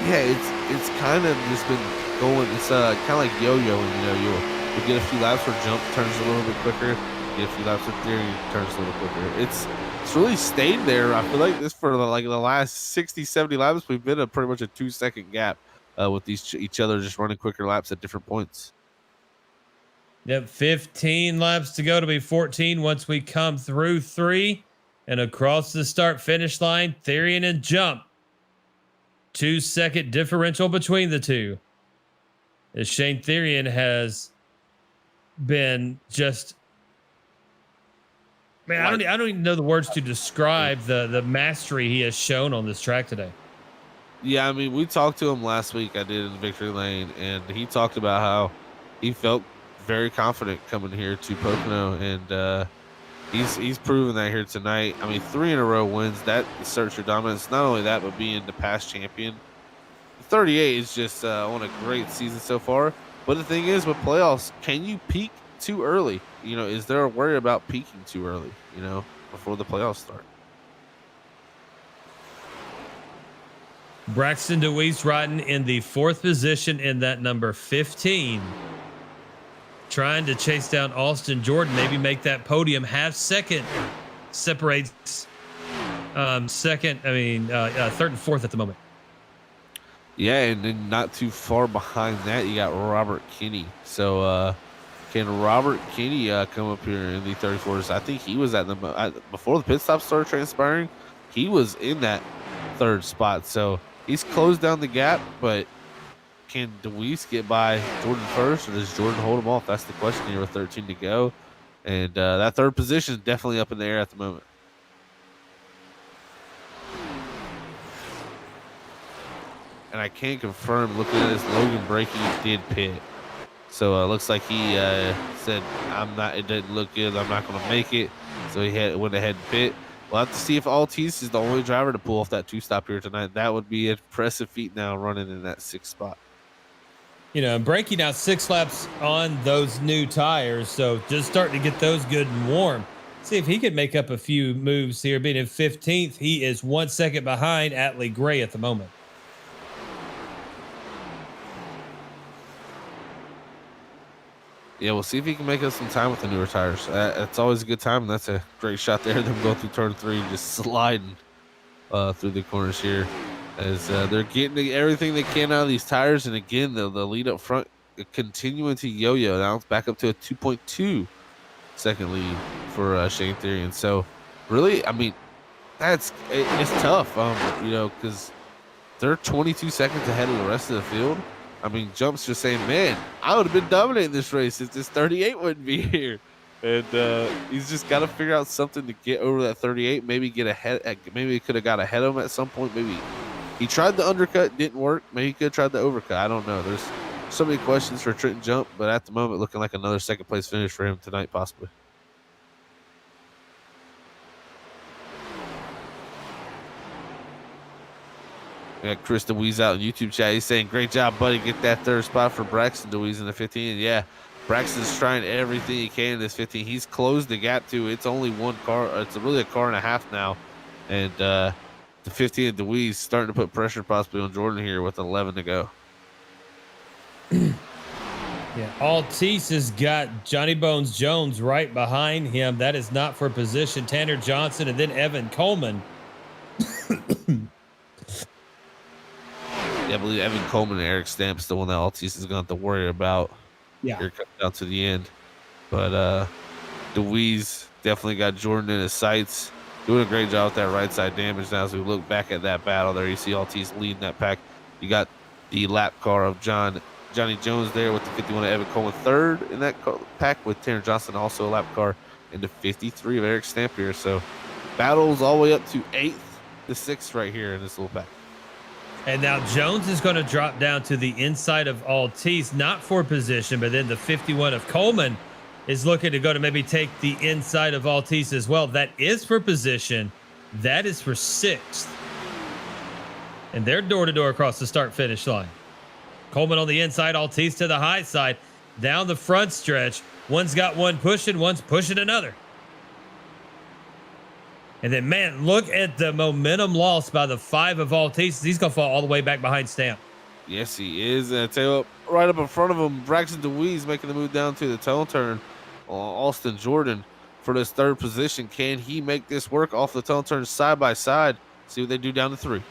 Yeah, it's kind of just been going. It's kind of like yo-yoing. You'll get a few laps where Jump turns a little bit quicker. Get a few laps where Theory turns a little quicker. It's really stayed there. I feel like this for the last 60, 70 laps, we've been a pretty much a 2-second gap with each other just running quicker laps at different points. Yep, 15 laps to go to be 14 once we come through 3 and across the start finish line. Therian and Jump. 2-second differential between the two. As Shane Therian has been just, man, I don't even know the words to describe the mastery he has shown on this track today. Yeah, I mean, we talked to him last week. I did in Victory Lane, and he talked about how he felt very confident coming here to Pocono, and he's proven that here tonight. I mean, 3 in a row wins, that asserts your dominance. Not only that, but being the past champion. 38 is just on a great season so far. But the thing is, with playoffs, can you peak too early? Is there a worry about peaking too early, before the playoffs start? Braxton DeWeese riding in the 4th position in that number 15. Trying to chase down Austin Jordan, maybe make that podium. Half second separates third and 4th at the moment. Yeah, and then not too far behind that, you got Robert Kinney. So can Robert Kinney come up here in the 34s? I think he was before the pit stop started transpiring, he was in that 3rd spot. So he's closed down the gap, but can DeWeese get by Jordan first, or does Jordan hold him off? That's the question here with 13 to go. And that 3rd position is definitely up in the air at the moment. And I can confirm, looking at this, Logan Breaking did pit. So it looks like he said, it didn't look good, I'm not going to make it. So he went ahead and pit. We'll have to see if Altice is the only driver to pull off that 2-stop here tonight. That would be an impressive feat now, running in that 6th spot. Breaking out 6 laps on those new tires. So just starting to get those good and warm. See if he could make up a few moves here. Being in 15th, he is 1 second behind Atlee Gray at the moment. Yeah, we'll see if he can make us some time with the newer tires. It's always a good time, and that's a great shot there. Them going through turn 3 and just sliding through the corners here, as they're getting everything they can out of these tires. And again, the lead up front continuing to yo-yo. Now it's back up to a 2.2 second lead for Shane Therian. So really, I mean, it's tough, because they're 22 seconds ahead of the rest of the field. I mean, Jump's just saying, man, I would have been dominating this race if this 38 wouldn't be here. And he's just got to figure out something to get over that 38, maybe get ahead. Maybe he could have got ahead of him at some point. Maybe he tried the undercut, didn't work. Maybe he could have tried the overcut. I don't know. There's So many questions for Trenton Jump, but at the moment, looking like another second place finish for him tonight, possibly. We got Chris DeWeese out in YouTube chat. He's saying, "Great job, buddy. Get that third spot for Braxton DeWeese in the 15." Yeah, Braxton's trying everything he can in this 15. He's closed the gap to. It's only one car. It's really a car and a half now, and the 15 of DeWeese starting to put pressure possibly on Jordan here with 11 to go. Yeah, Altice has got Johnny Bones Jones right behind him. That is not for position. Tanner Johnson and then Evan Coleman. Yeah, I believe Evan Coleman and Eric Stamp's the one that Altice is going to have to worry about. Yeah. Here comes down to the end. But DeWeese definitely got Jordan in his sights. Doing a great job with that right side damage. Now, as we look back at that battle there, you see Altice leading that pack. You got the lap car of Johnny Jones there with the 51 of Evan Coleman third in that pack, with Tanner Johnson also a lap car in the 53 of Eric Stamp here. So battles all the way up to 8th to 6th right here in this little pack. And now Jones is going to drop down to the inside of Altice, not for position, but then the 51 of Coleman is looking to go to maybe take the inside of Altice as well. That is for position. That is for 6th. And they're door-to-door across the start-finish line. Coleman on the inside, Altice to the high side. Down the front stretch. One's got one pushing, one's pushing another. And then, man, look at the momentum lost by the 5 of Altice. He's going to fall all the way back behind Stamp. Yes, he is. And I tell you what, right up in front of him, Braxton DeWeese making the move down to the tunnel turn. Austin Jordan for this third position. Can he make this work off the tunnel turn side by side? See what they do down to 3.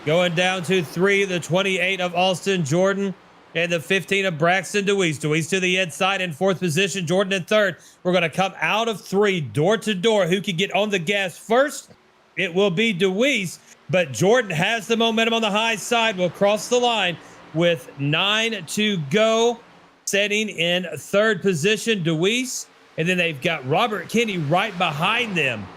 Going down to 3, the 28 of Austin Jordan and the 15 of Braxton DeWeese. DeWeese to the inside in 4th position. Jordan in 3rd. We're going to come out of 3, door to door. Who can get on the gas first? It will be DeWeese, but Jordan has the momentum on the high side. Will cross the line with 9 to go. Setting in 3rd position, DeWeese. And then they've got Robert Kinney right behind them.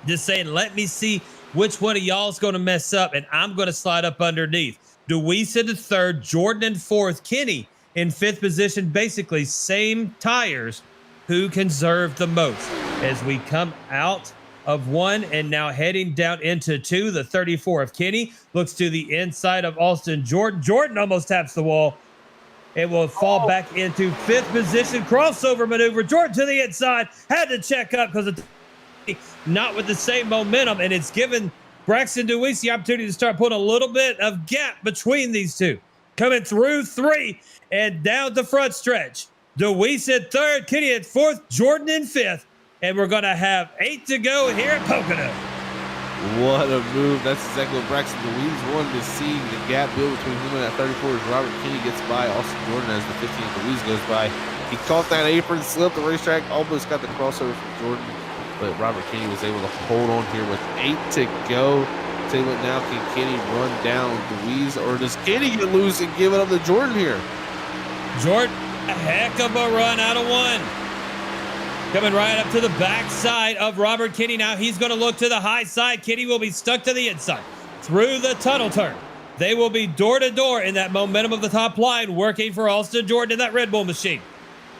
Just saying, let me see which one of y'all is going to mess up, and I'm going to slide up underneath. DeWeese in the 3rd, Jordan in 4th, Kinney in 5th position. Basically, same tires. Who can serve the most? As we come out of 1 and now heading down into 2, the 34 of Kinney looks to the inside of Austin Jordan. Jordan almost taps the wall. It will fall back into 5th position. Crossover maneuver. Jordan to the inside. Had to check up because it's not with the same momentum, and it's given Braxton DeWeese the opportunity to start putting a little bit of gap between these two. Coming through 3 and down the front stretch. DeWeese at 3rd, Kinney at 4th, Jordan in 5th, and we're going to have 8 to go here at Pocono. What a move. That's exactly what Braxton DeWeese wanted to see. The gap build between him and that 34 as Robert Kinney gets by Austin Jordan as the 15 DeWeese goes by. He caught that apron, slipped the racetrack, almost got the crossover from Jordan, but Robert Kinney was able to hold on here with 8 to go. Tell you what, now can Kinney run down DeWeese, or does Kinney get loose and give it up to Jordan here? Jordan, a heck of a run out of 1. Coming right up to the backside of Robert Kinney. Now he's going to look to the high side. Kinney will be stuck to the inside through the tunnel turn. They will be door to door in that momentum of the top line, working for Austin Jordan in that Red Bull machine.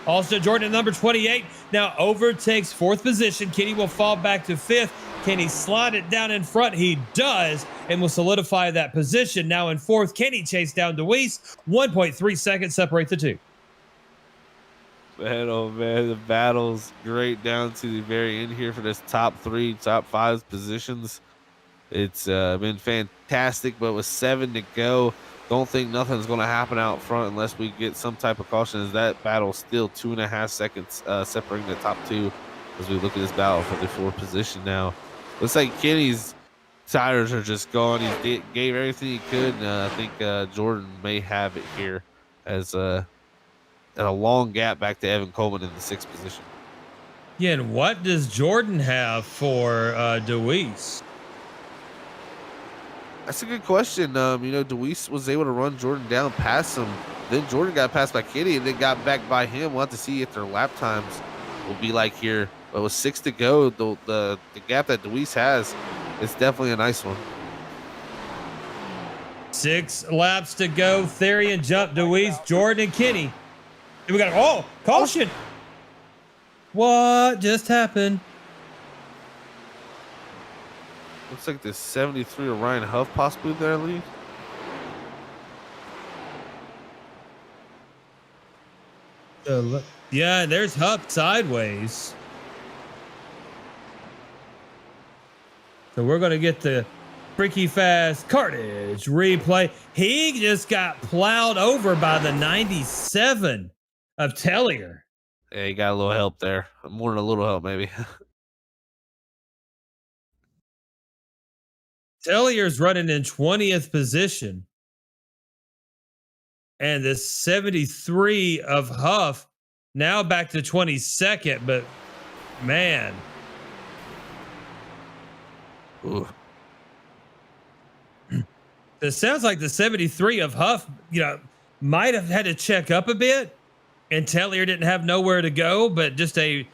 Austin Jordan, number 28, now overtakes 4th position. Kinney will fall back to 5th. Can he slide it down in front? He does, and will solidify that position. Now in 4th, Kinney chased down DeWeese. 1.3 seconds separate the two. Man, oh man, the battle's great down to the very end here for this top 3, top 5 positions. It's been fantastic, but with 7 to go, don't think nothing's going to happen out front unless we get some type of caution, as that battle still 2.5 seconds separating the top 2 as we look at this battle for the 4th position now. Looks like Kinney's tires are just gone. He gave everything he could, and I think Jordan may have it here as a long gap back to Evan Coleman in the 6th position. Yeah, and what does Jordan have for DeWeese? That's a good question. DeWeese was able to run Jordan down past him. Then Jordan got passed by Kinney and then got back by him. We'll have to see if their lap times will be like here. But with 6 to go, the gap that DeWeese has, it's definitely a nice one. 6 laps to go. Therian jump, Deweese, Jordan, and Kenny. And we got caution. What just happened? Looks like the 73 of Ryan Huff possibly there lead. Yeah, there's Huff sideways. So we're going to get the Freaky Fast Carnage replay. He just got plowed over by the 97 of Tellier. Yeah, you got a little help there. More than a little help, maybe. Tellier's running in 20th position. And the 73 of Huff now back to 22nd. But man. Ooh. It sounds like the 73 of Huff, might have had to check up a bit, and Tellier didn't have nowhere to go, but just a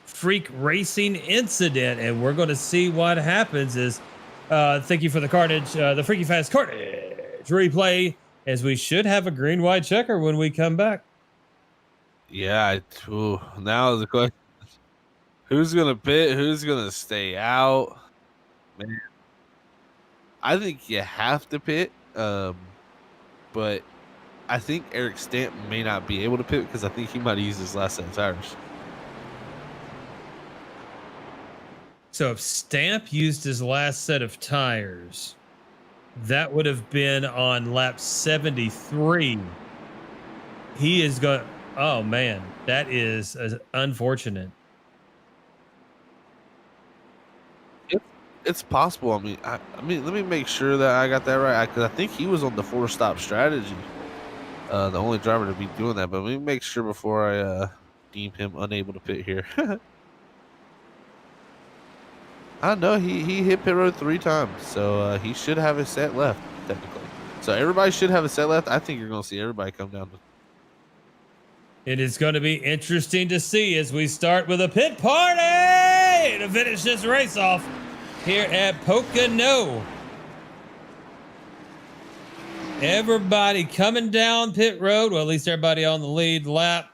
freak racing incident, and we're going to see what happens. Thank you for the Carnage, the Freaky Fast Carnage replay, as we should have a green white checker when we come back. Yeah. Now the question: who's gonna pit? Who's gonna stay out? Man, I think you have to pit, but I think Eric Stamp may not be able to pit because I think he might use his last set of tires. So if Stamp used his last set of tires, that would have been on lap 73. He is going. Oh man, that is unfortunate. It's possible. I mean, let me make sure that I got that right because I think he was on the 4-stop strategy. The only driver to be doing that, but let me make sure before I deem him unable to pit here. I know he hit pit road 3 times, so he should have his set left technically. So everybody should have a set left. I think you're going to see everybody come down. It is going to be interesting to see as we start with a pit party to finish this race off here at Pocono. Everybody coming down pit road, well, at least everybody on the lead lap.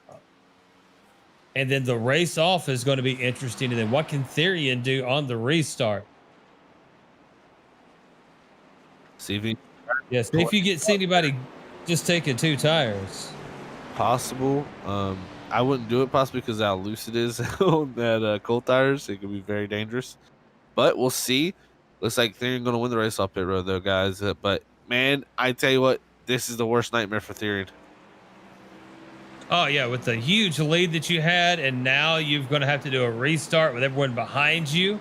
And then the race off is going to be interesting. And then what can Therian do on the restart? See if if you see anybody just taking 2 tires. Possible. I wouldn't do it possibly because how loose it is on that cold tires. It could be very dangerous. But we'll see. Looks like Therian going to win the race off pit road, though, guys. But, man, I tell you what, this is the worst nightmare for Therian. Oh, yeah, with the huge lead that you had, and now you're going to have to do a restart with everyone behind you.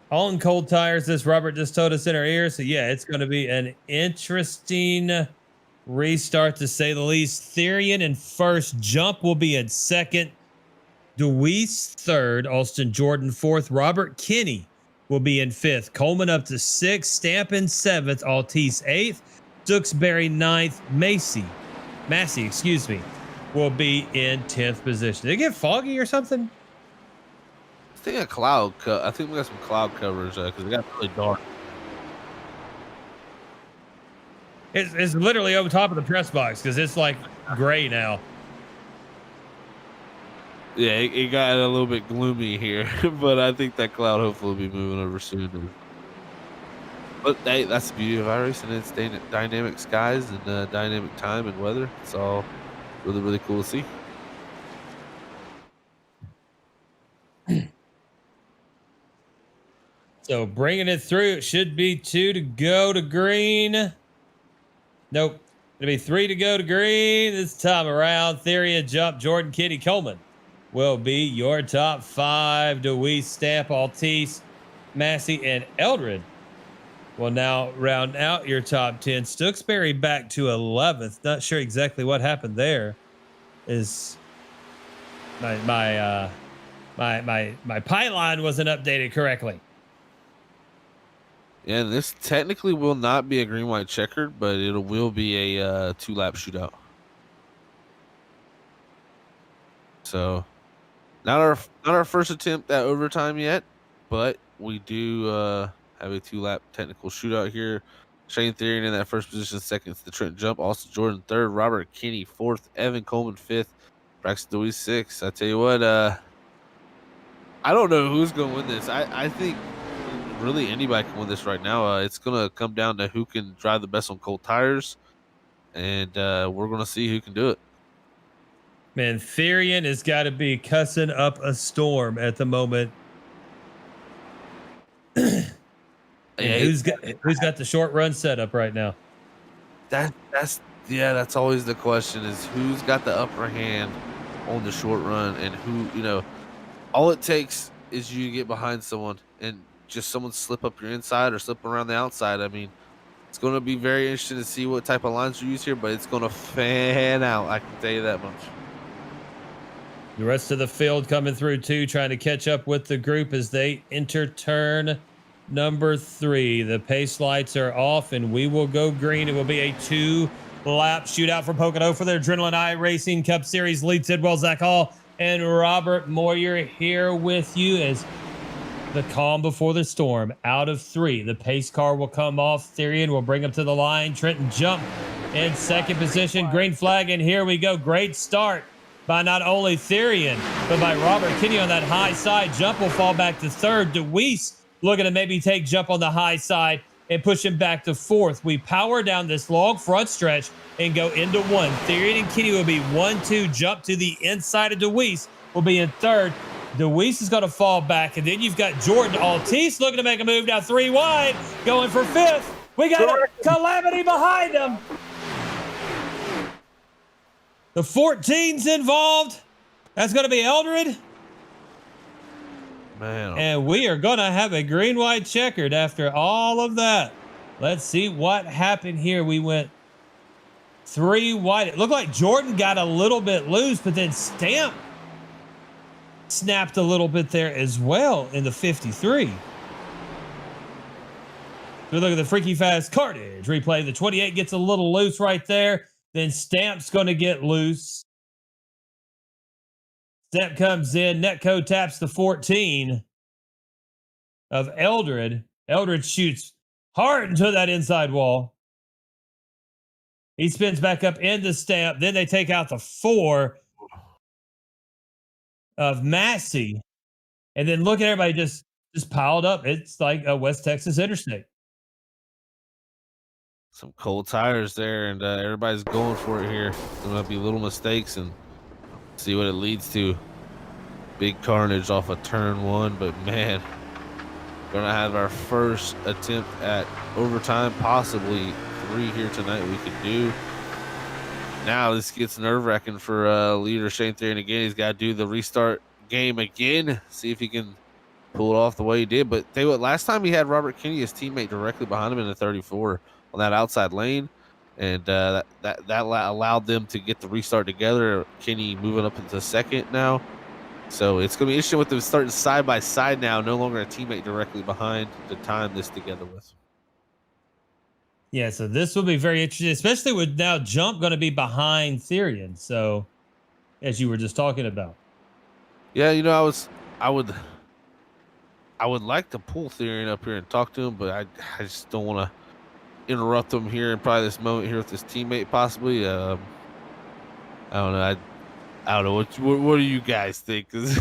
All in cold tires, this Robert just told us in our ear. So, yeah, it's going to be an interesting restart, to say the least. Therian in first. Jump will be in second. Deweese third, Alston Jordan fourth, Robert Kinney will be in fifth, Coleman up to sixth, Stamp in seventh, Altice eighth, Duxbury ninth, Massey, will be in 10th position. Did it get foggy or something? I think a cloud. I think we got some cloud covers because it got really dark. It's literally over top of the press box because it's like gray now. Yeah, it got a little bit gloomy here, but I think that cloud hopefully will be moving over soon. But hey, that's the beauty of iRacing. It's dynamic skies and dynamic time and weather. It's all really, really cool to see. So bringing it through, it should be 2 to go to green. Nope. It'll be 3 to go to green this time around. Therian jump, Jordan, Kitty, Coleman will be your top 5. Deweese, Stamp, Altice, Massey, and Eldred will now round out your top 10. Stooksbury back to 11th. Not sure exactly what happened there. Is my pylon wasn't updated correctly. Yeah, this technically will not be a green-white checkered, but it will be a 2-lap shootout. So, not our first attempt at overtime yet, but we do have a 2-lap technical shootout here. Shane Therian in that first position, second to the Trent Jump. Also Jordan third, Robert Kinney fourth, Evan Coleman fifth, Braxton Dewey sixth. I tell you what, I don't know who's going to win this. I think really anybody can win this right now. It's going to come down to who can drive the best on cold tires, and we're going to see who can do it. Man, Therian has got to be cussing up a storm at the moment. And Yeah, who's got the short run setup right now? That's always the question: is who's got the upper hand on the short run, and who. All it takes is you to get behind someone and just someone slip up your inside or slip around the outside. I mean, it's going to be very interesting to see what type of lines you use here, but it's going to fan out. I can tell you that much. The rest of the field coming through too, trying to catch up with the group as they enter turn number 3. The pace lights are off and we will go green. It will be a 2-lap shootout for Pocono for their Adrenaline iRacing Cup Series. Lee Tidwell, Zach Hall, and Robert Moyer here with you as the calm before the storm. Out of 3, the pace car will come off. Therian will bring him to the line. Trenton Jump in second position. Green flag, and here we go. Great start by not only Therian, but by Robert Kinney on that high side. Jump will fall back to third. DeWeese looking to maybe take Jump on the high side and push him back to fourth. We power down this long front stretch and go into 1. Therian and Kinney will be 1-2. Jump to the inside of DeWeese will be in third. DeWeese is going to fall back, and then you've got Jordan Altice looking to make a move now 3 wide, going for 5th. We got a calamity behind him. The 14's involved. That's going to be Eldred. Man. And we are going to have a green-white checkered after all of that. Let's see what happened here. We went 3 wide. It looked like Jordan got a little bit loose, but then Stamp snapped a little bit there as well in the 53. We look at the Freaky Fast Cartage replay. The 28 gets a little loose right there. Then Stamp's going to get loose. Stamp comes in. Netco taps the 14 of Eldred. Eldred shoots hard into that inside wall. He spins back up into Stamp. Then they take out the 4 of Massey. And then look at everybody just piled up. It's like a West Texas interstate. Some cold tires there, and everybody's going for it here. There's going to be little mistakes and see what it leads to. Big carnage off of turn 1, but man, going to have our first attempt at overtime, possibly 3 here tonight we could do. Now this gets nerve-wracking for leader Shane Therian again. He's got to do the restart game again, see if he can pull it off the way he did. But tell you what, last time he had Robert Kinney, his teammate, directly behind him in the 34 on that outside lane, and that allowed them to get the restart together. Kinney moving up into second now. So it's going to be interesting with them starting side by side now, no longer a teammate directly behind to time this together with. Yeah, so this will be very interesting, especially with now Jump going to be behind Therian. So, as you were just talking about. Yeah, I would like to pull Therian up here and talk to him, but I just don't want to interrupt him here in probably this moment here with his teammate possibly. I don't know. I don't know. What do you guys think? 'Cause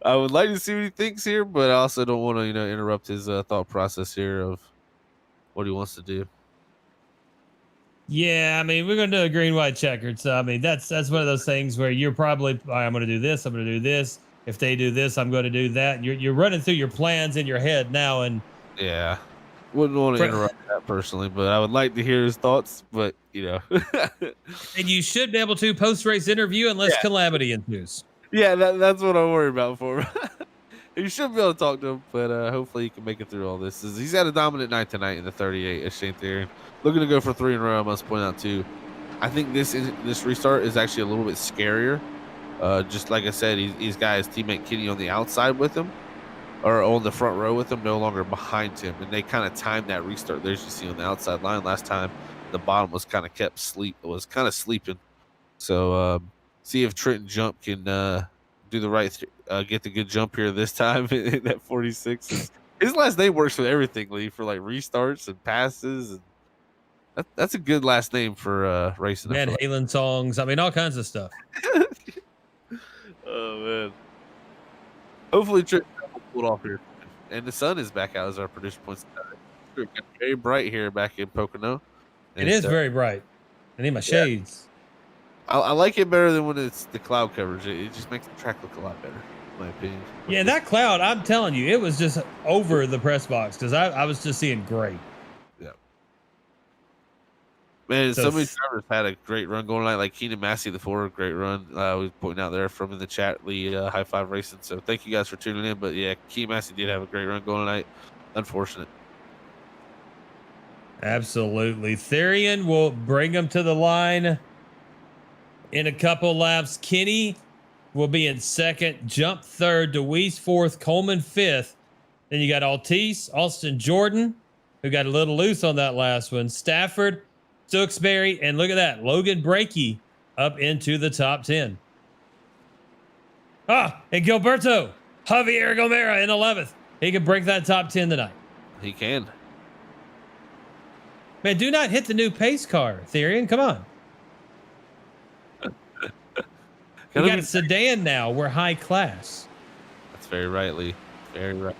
I would like to see what he thinks here, but I also don't want to interrupt his thought process here of what he wants to do. Yeah, I mean, we're going to do a green-white checkered. So, I mean, that's one of those things where you're probably, I'm going to do this, I'm going to do this. If they do this, I'm going to do that. You're running through your plans in your head now, and yeah, wouldn't want to interrupt that personally, but I would like to hear his thoughts. But and you should be able to post-race interview unless calamity ensues. Yeah, that's what I'm worried about for him. You should be able to talk to him, but hopefully he can make it through all this. He's had a dominant night tonight in the 38 as Shane Therian. Looking to go for 3 in a row, I must point out too. I think this restart is actually a little bit scarier. Just like I said, he's got his teammate Kinney on the outside with him, or on the front row with him, no longer behind him. And they kind of timed that restart there, as you see on the outside line. Last time, the bottom was kind of sleeping. So see if Trenton Jump can do the right, get the good jump here this time. That 46 is His last name works with everything, Lee, for like restarts and passes, and that's a good last name for racing. I Van feel Halen songs. I mean, all kinds of stuff. like. Oh man. Hopefully Trent will pull it off here. And the sun is back out as our producer points out. It's very bright here back in Pocono. It And is very bright. I need my yeah, shades. I like it better than when it's the cloud coverage. It just makes the track look a lot better, in my opinion. Yeah, that cloud, I'm telling you, it was just over the press box because I was just seeing gray. Yeah. Man, So so many drivers had a great run going tonight. Like Keenan Massey, the forward, great run. We was pointing out there from in the chat, Lee, High Five Racing. So thank you guys for tuning in. But yeah, Keenan Massey did have a great run going tonight. Unfortunate. absolutely. Therian will bring him to the line in a couple laps. Kenny will be in second, Jump third, DeWeese fourth, Coleman fifth. Then you got Altice, Austin Jordan, who got a little loose on that last one, Stafford, Stokesbury, and look at that, Logan Brakey up into the top 10. And Gilberto Javier Gomera in 11th. He can break that top 10 tonight. He can. Man, do not hit the new pace car, Therian. Come on. We got a sedan now. We're high class. That's very right, Lee. Very right.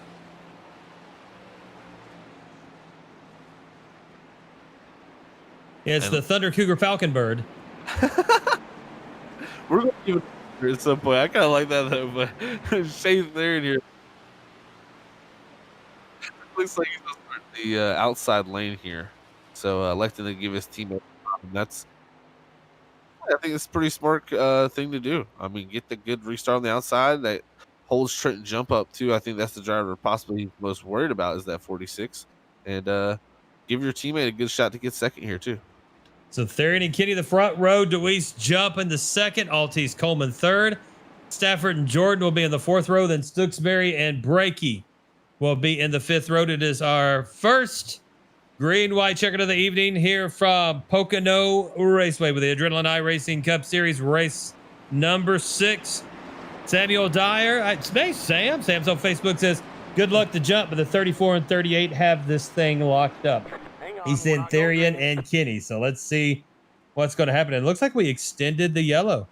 Yeah, it's the Thunder Cougar Falcon Bird. We're going to give it at some point. I kind of like that, though, but Shane's there in here. Looks like he's going to start the outside lane here. So electing to give his teammate. I think it's a pretty smart thing to do. I mean, get the good restart on the outside that holds Trenton Jump up, too. I think that's the driver possibly he's most worried about is that 46. And give your teammate a good shot to get second here, too. So Therian and Kenny the front row, DeWeese Jump in the second, Altice Coleman third, Stafford and Jordan will be in the fourth row, then Stooksbury and Brakey will be in the fifth row. It is our first green-white checker of the evening here from Pocono Raceway with the Adrenaline iRacing Cup Series race number 6. Samuel Dyer, Sam's on Facebook says, good luck to Jump, but the 34 and 38 have this thing locked up. He's in Therian and Kenny. So let's see what's going to happen. It looks like we extended the yellow.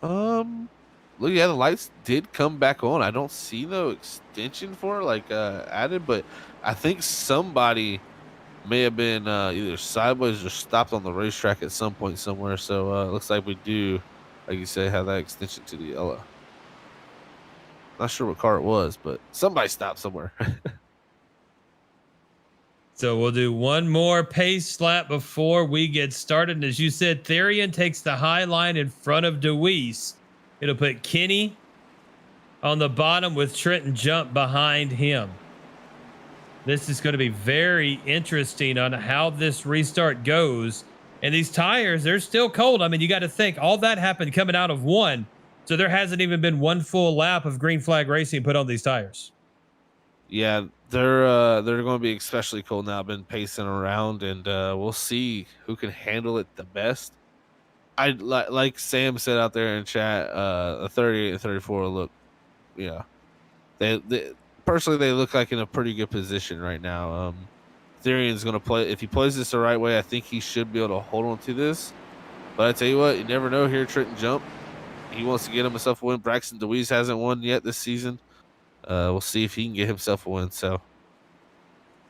Look, yeah, the lights did come back on. I don't see no extension for it, like added, but I think somebody may have been either sideways or stopped on the racetrack at some point somewhere. So it looks like we do, like you say, have that extension to the yellow. Not sure what car it was, but somebody stopped somewhere. So we'll do one more pace lap before we get started. And as you said, Therian takes the high line in front of DeWeese. It'll put Kenny on the bottom with Trenton Jump behind him. This is going to be very interesting on how this restart goes. And these tires, they're still cold. I mean, you got to think all that happened coming out of one. So there hasn't even been one full lap of green flag racing put on these tires. Yeah, they're going to be especially cold now. I've been pacing around, and we'll see who can handle it the best. I like Sam said out there in chat, a 38 and 34 look, yeah. They personally they look like in a pretty good position right now. Therian's going to play if he plays this the right way. I think he should be able to hold on to this. But I tell you what, you never know here. Trenton Jump, he wants to get himself a win. Braxton DeWeese hasn't won yet this season. We'll see if he can get himself a win. So,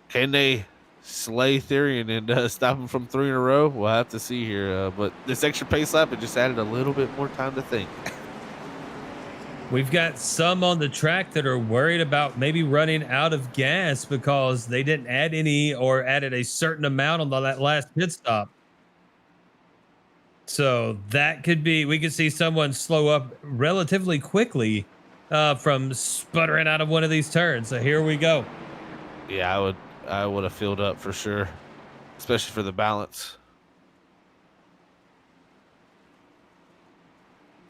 can they slay Therian and stop him from 3 in a row? We'll have to see here. But this extra pace lap, it just added a little bit more time to think. We've got some on the track that are worried about maybe running out of gas because they didn't add any or added a certain amount on that last pit stop. So that could be, we could see someone slow up relatively quickly from sputtering out of one of these turns. So here we go. Yeah, I would have filled up for sure, especially for the balance.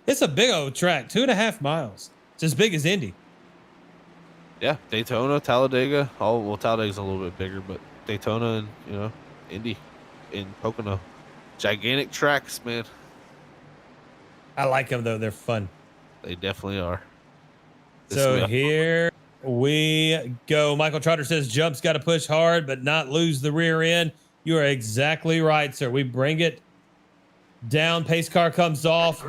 It's a big old track, 2.5 miles. It's as big as Indy. Yeah, Daytona, Talladega. Talladega's a little bit bigger, but Daytona and Indy in Pocono, gigantic tracks, man. I like them though; they're fun. They definitely are. So here we go. Michael Trotter says jumps got to push hard, but not lose the rear end. You are exactly right, sir. We bring it down. Pace car comes off,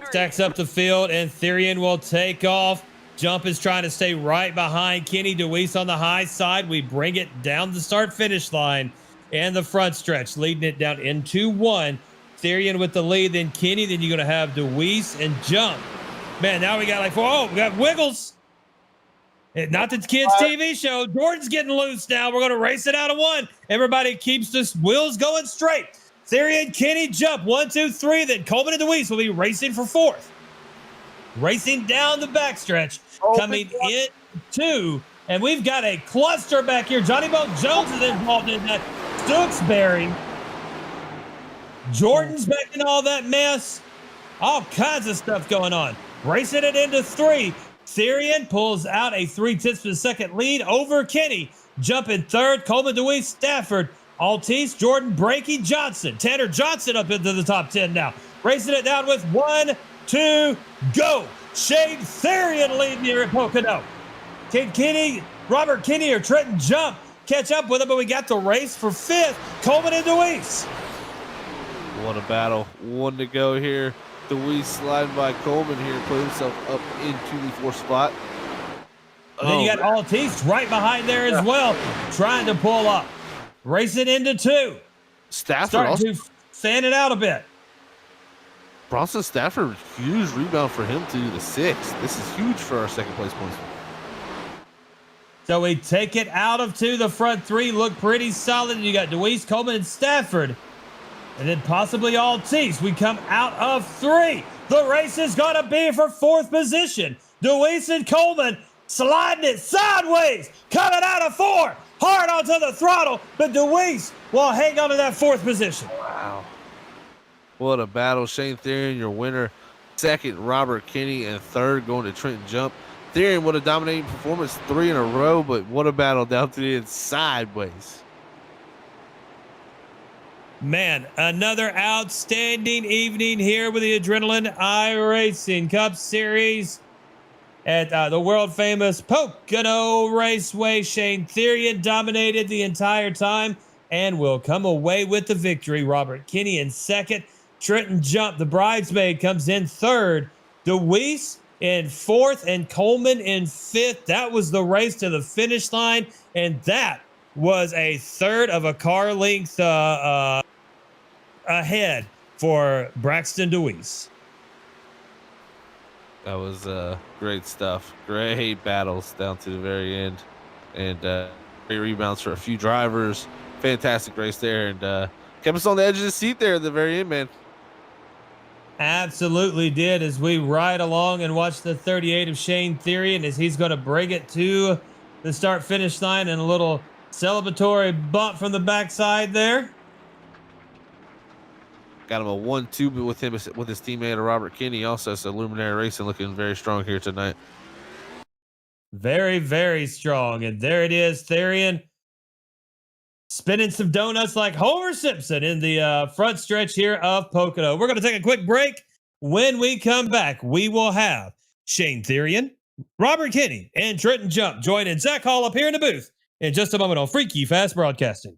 stacks up the field, and Therian will take off. Jump is trying to stay right behind Kenny DeWeese on the high side. We bring it down the start-finish line and the front stretch, leading it down into 1. Therian with the lead, then Kenny, then you're going to have DeWeese and Jump. Man, now we got like 4. Oh, we got Wiggles. Not the kids' TV show. Jordan's getting loose now. We're going to race it out of 1. Everybody keeps the wheels going straight. Therian, Kenny, Jump. 1, 2, 3. Then Coleman and DeWeese will be racing for 4th. Racing down the backstretch. Coming in 2. And we've got a cluster back here. Johnny Bo Jones is involved in that. Stooksbury. Jordan's back in all that mess. All kinds of stuff going on. Racing it into 3. Therian pulls out a 3/10 per second lead over Kenny. Jump in 3rd. Coleman, DeWeese, Stafford, Altice, Jordan, Brakey, Johnson. Tanner Johnson up into the top 10 now. Racing it down with 1, 2, go. Shane Therian leading here at Pocono. Can Kenny, Robert Kenny, or Trenton Jump catch up with him? But we got the race for 5th. Coleman and DeWeese. What a battle. 1 to go here. DeWeese sliding by Coleman here, put himself up into the 4th spot. And then you got Altice right behind there as well, trying to pull up. Racing into 2. Stafford starting to fan it out a bit. Bronson Stafford, huge rebound for him to the 6th. This is huge for our 2nd place points. So we take it out of 2. The front 3 look pretty solid. You got DeWeese, Coleman, and Stafford. And then possibly Altice. We come out of 3. The race is going to be for 4th position. DeWeese and Coleman sliding it sideways. Coming out of 4. Hard onto the throttle. But DeWeese will hang on to that 4th position. Wow. What a battle. Shane Therian, your winner. 2nd, Robert Kenny. And 3rd, going to Trenton Jump. Therian, what a dominating performance. 3 in a row. But what a battle down to the end sideways. Man, another outstanding evening here with the Adrenaline iRacing Cup Series at the world-famous Pocono Raceway. Shane Therian dominated the entire time and will come away with the victory. Robert Kenny in 2nd. Trenton Jump, the bridesmaid, comes in 3rd. DeWeese in 4th and Coleman in 5th. That was the race to the finish line, and that was a 3rd of a car length ahead for Braxton DeWeese. That was great stuff. Great battles down to the very end. And great rebounds for a few drivers. Fantastic race there. And kept us on the edge of the seat there at the very end, man. Absolutely did, as we ride along and watch the 38 of Shane Therian as he's going to bring it to the start-finish line, and a little celebratory bump from the backside there. Got him a 1-2 with him, with his teammate Robert Kenny. Also, so Luminary Racing looking very strong here tonight. Very, very strong. And there it is, Therian spinning some donuts like Homer Simpson in the front stretch here of Pocono. We're going to take a quick break. When we come back, we will have Shane Therian, Robert Kenny, and Trenton Jump joining Zach Hall up here in the booth in just a moment on Freaky Fast Broadcasting.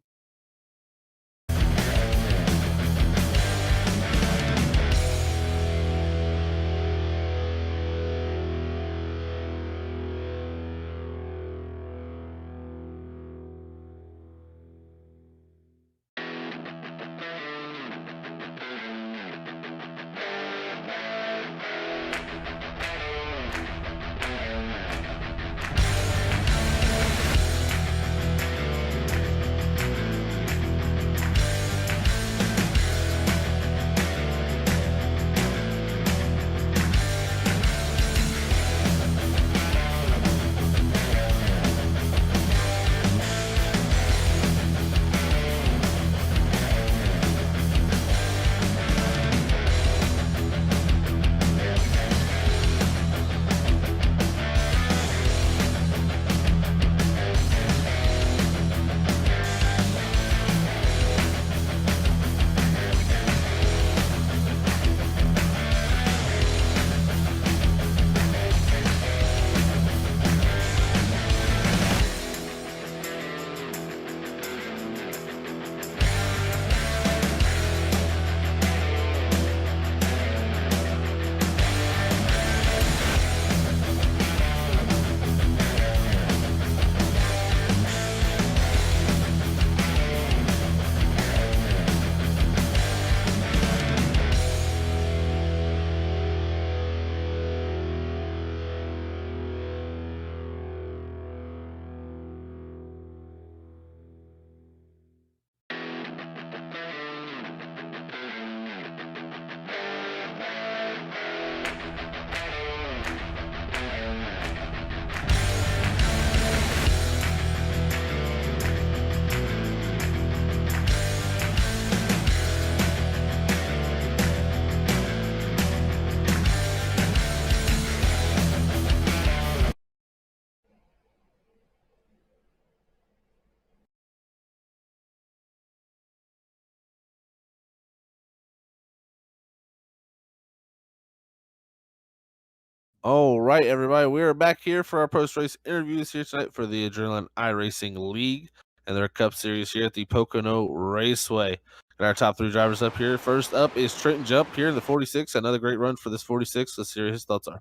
All right, everybody, we are back here for our post-race interviews here tonight for the Adrenaline iRacing League and their Cup Series here at the Pocono Raceway. Got our top three drivers up here. First up is Trenton Jump here in the 46. Another great run for this 46. Let's hear his thoughts are.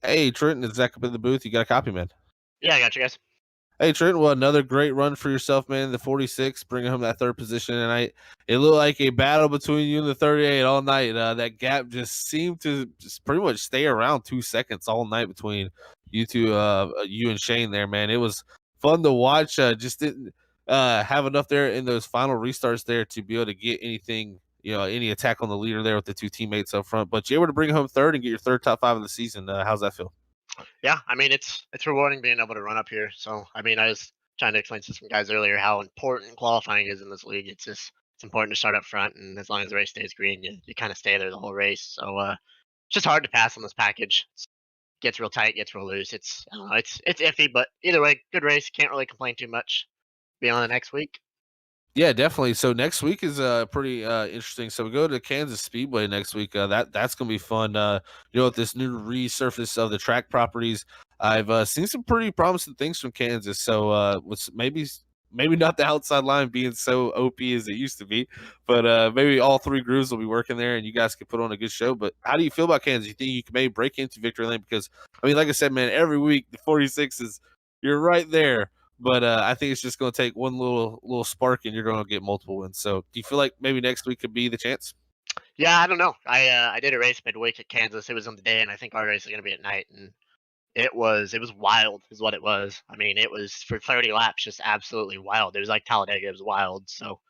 Hey, Trenton, is Zach up in the booth? You got a copy, man? Yeah, I got you guys. Hey, Trent. Well, another great run for yourself, man. The 46, bringing home that third position tonight. It looked like a battle between you and the 38 all night. That gap just seemed to just pretty much stay around 2 seconds all night between you two, you and Shane there, man. It was fun to watch. Just didn't have enough there in those final restarts there to be able to get anything, any attack on the leader there with the two teammates up front. But you're able to bring home third and get your third top five of the season. How's that feel? Yeah, I mean it's rewarding being able to run up here. So I mean I was trying to explain to some guys earlier how important qualifying is in this league. It's important to start up front, and as long as the race stays green, you kind of stay there the whole race. So it's just hard to pass on this package. Gets real tight, gets real loose. It's I don't know, it's iffy, but either way, good race. Can't really complain too much. Be on the next week. Yeah, definitely. So next week is pretty interesting. So we go to Kansas Speedway next week. That's gonna be fun. With this new resurface of the track properties, I've seen some pretty promising things from Kansas. So with maybe not the outside line being so OP as it used to be, but maybe all three grooves will be working there, and you guys can put on a good show. But how do you feel about Kansas? You think you can maybe break into victory lane? Because I mean, like I said, man, every week the 46 is you're right there. But I think it's just going to take one little spark, and you're going to get multiple wins. So, do you feel like maybe next week could be the chance? Yeah, I don't know. I did a race midweek at Kansas. It was on the day, and I think our race is gonna be at night. And it was wild, is what it was. I mean, it was for 30 laps, just absolutely wild. It was like Talladega. It was wild. So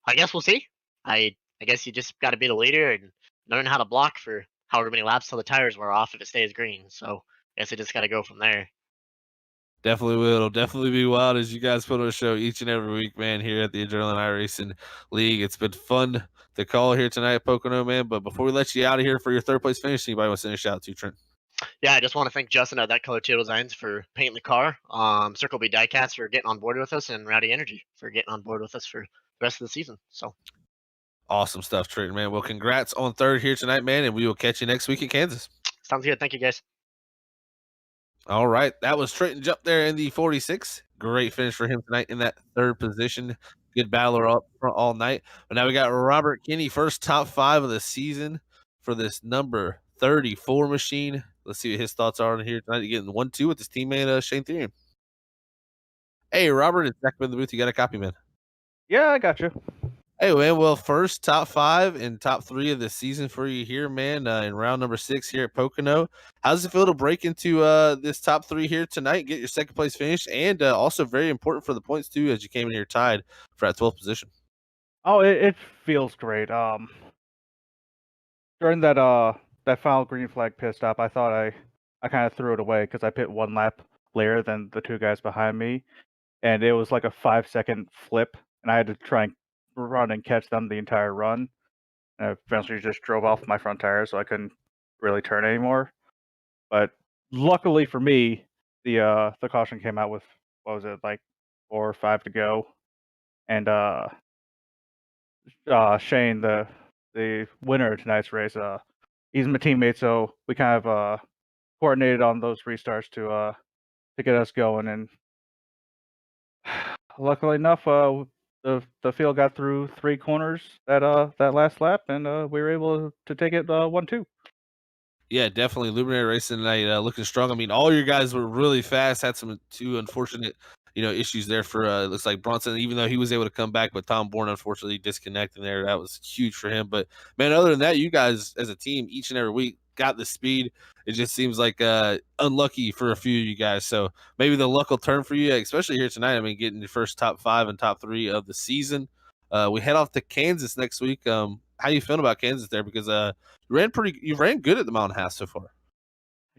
I guess we'll see. I guess you just got to be the leader and learn how to block for however many laps till the tires wear off if it stays green. So I guess I just got to go from there. Definitely will. It'll definitely be wild as you guys put on a show each and every week, man, here at the Adrenaline iRacing League. It's been fun to call here tonight at Pocono, man. But before we let you out of here for your third place finish, anybody want to send a shout out to, Trent? Yeah, I just want to thank Justin at That Color Teal Designs for painting the car. Circle B Diecast for getting on board with us, and Rowdy Energy for getting on board with us for the rest of the season. So Awesome stuff, Trent, man. Well, congrats on third here tonight, man, and we will catch you next week in Kansas. sounds good. Thank you, guys. All right. That was Trenton Jump there in the 46. Great finish for him tonight in that third position. Good battler up front all night. But now we got Robert Kinney, first top five of the season for this number 34 machine. Let's see what his thoughts are on here tonight. Getting 1-2 with his teammate Shane Therian. Hey, Robert, it's Zach in the booth. You got a copy, man. Yeah, I got you. Hey, man. Well, first top five and top three of the season for you here, man, in round number 6 here at Pocono. How does it feel to break into this top three here tonight, get your second place finish, and also very important for the points, too, as you came in here tied for that 12th position? Oh, it feels great. During that final green flag pit stop, I thought I kind of threw it away because I pit one lap later than the two guys behind me, and it was like a 5-second flip, and I had to try and run and catch them the entire run. And I eventually just drove off my front tire, so I couldn't really turn anymore. But luckily for me, the caution came out with, what was it, like 4 or 5 to go, and Shane, the winner of tonight's race, he's my teammate, so we kind of coordinated on those restarts to get us going. And luckily enough, the field got through 3 corners that last lap, and we were able to take it 1-2. Yeah, definitely. Luminary Racing tonight looking strong. I mean, all your guys were really fast. Had some two unfortunate, issues there for looks like Bronson, even though he was able to come back, but Tom Bourne unfortunately disconnecting there. That was huge for him. But man, other than that, you guys as a team each and every week got the speed. It just seems like unlucky for a few of you guys. So maybe the luck will turn for you, especially here tonight. I mean, getting your first top 5 and top 3 of the season. We head off to Kansas next week. How you feeling about Kansas there? Because you ran good at the Mountain House so far.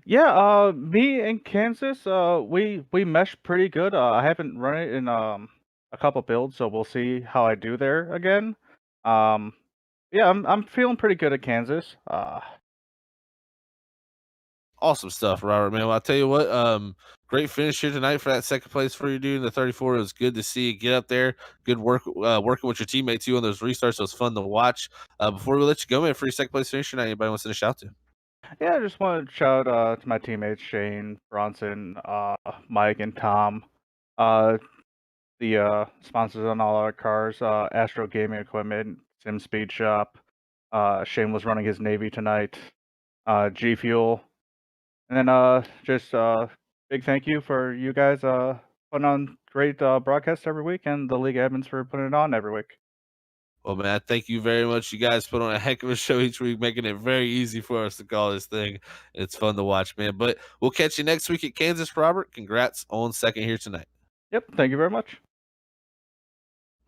Yeah, me and Kansas, we meshed pretty good. I haven't run it in a couple builds, so we'll see how I do there again. Yeah, I'm feeling pretty good at Kansas. Awesome stuff, Robert, man. Well, I'll tell you what, great finish here tonight for that second place for you, dude. In the 34, it was good to see you get up there. Good work working with your teammates too on those restarts. So it was fun to watch. Before we let you go, man, for your second place finish tonight, anybody wants to send a shout to? Yeah, I just want to shout to my teammates Shane, Bronson, Mike, and Tom. The sponsors on all our cars, Astro Gaming Equipment, Sim Speed Shop. Shane was running his Navy tonight. G Fuel, and then just big thank you for you guys putting on great broadcasts every week, and the league admins for putting it on every week. Well, man, thank you very much. You guys put on a heck of a show each week, making it very easy for us to call this thing. It's fun to watch, man. But we'll catch you next week at Kansas, Robert. Congrats on second here tonight. Yep, thank you very much.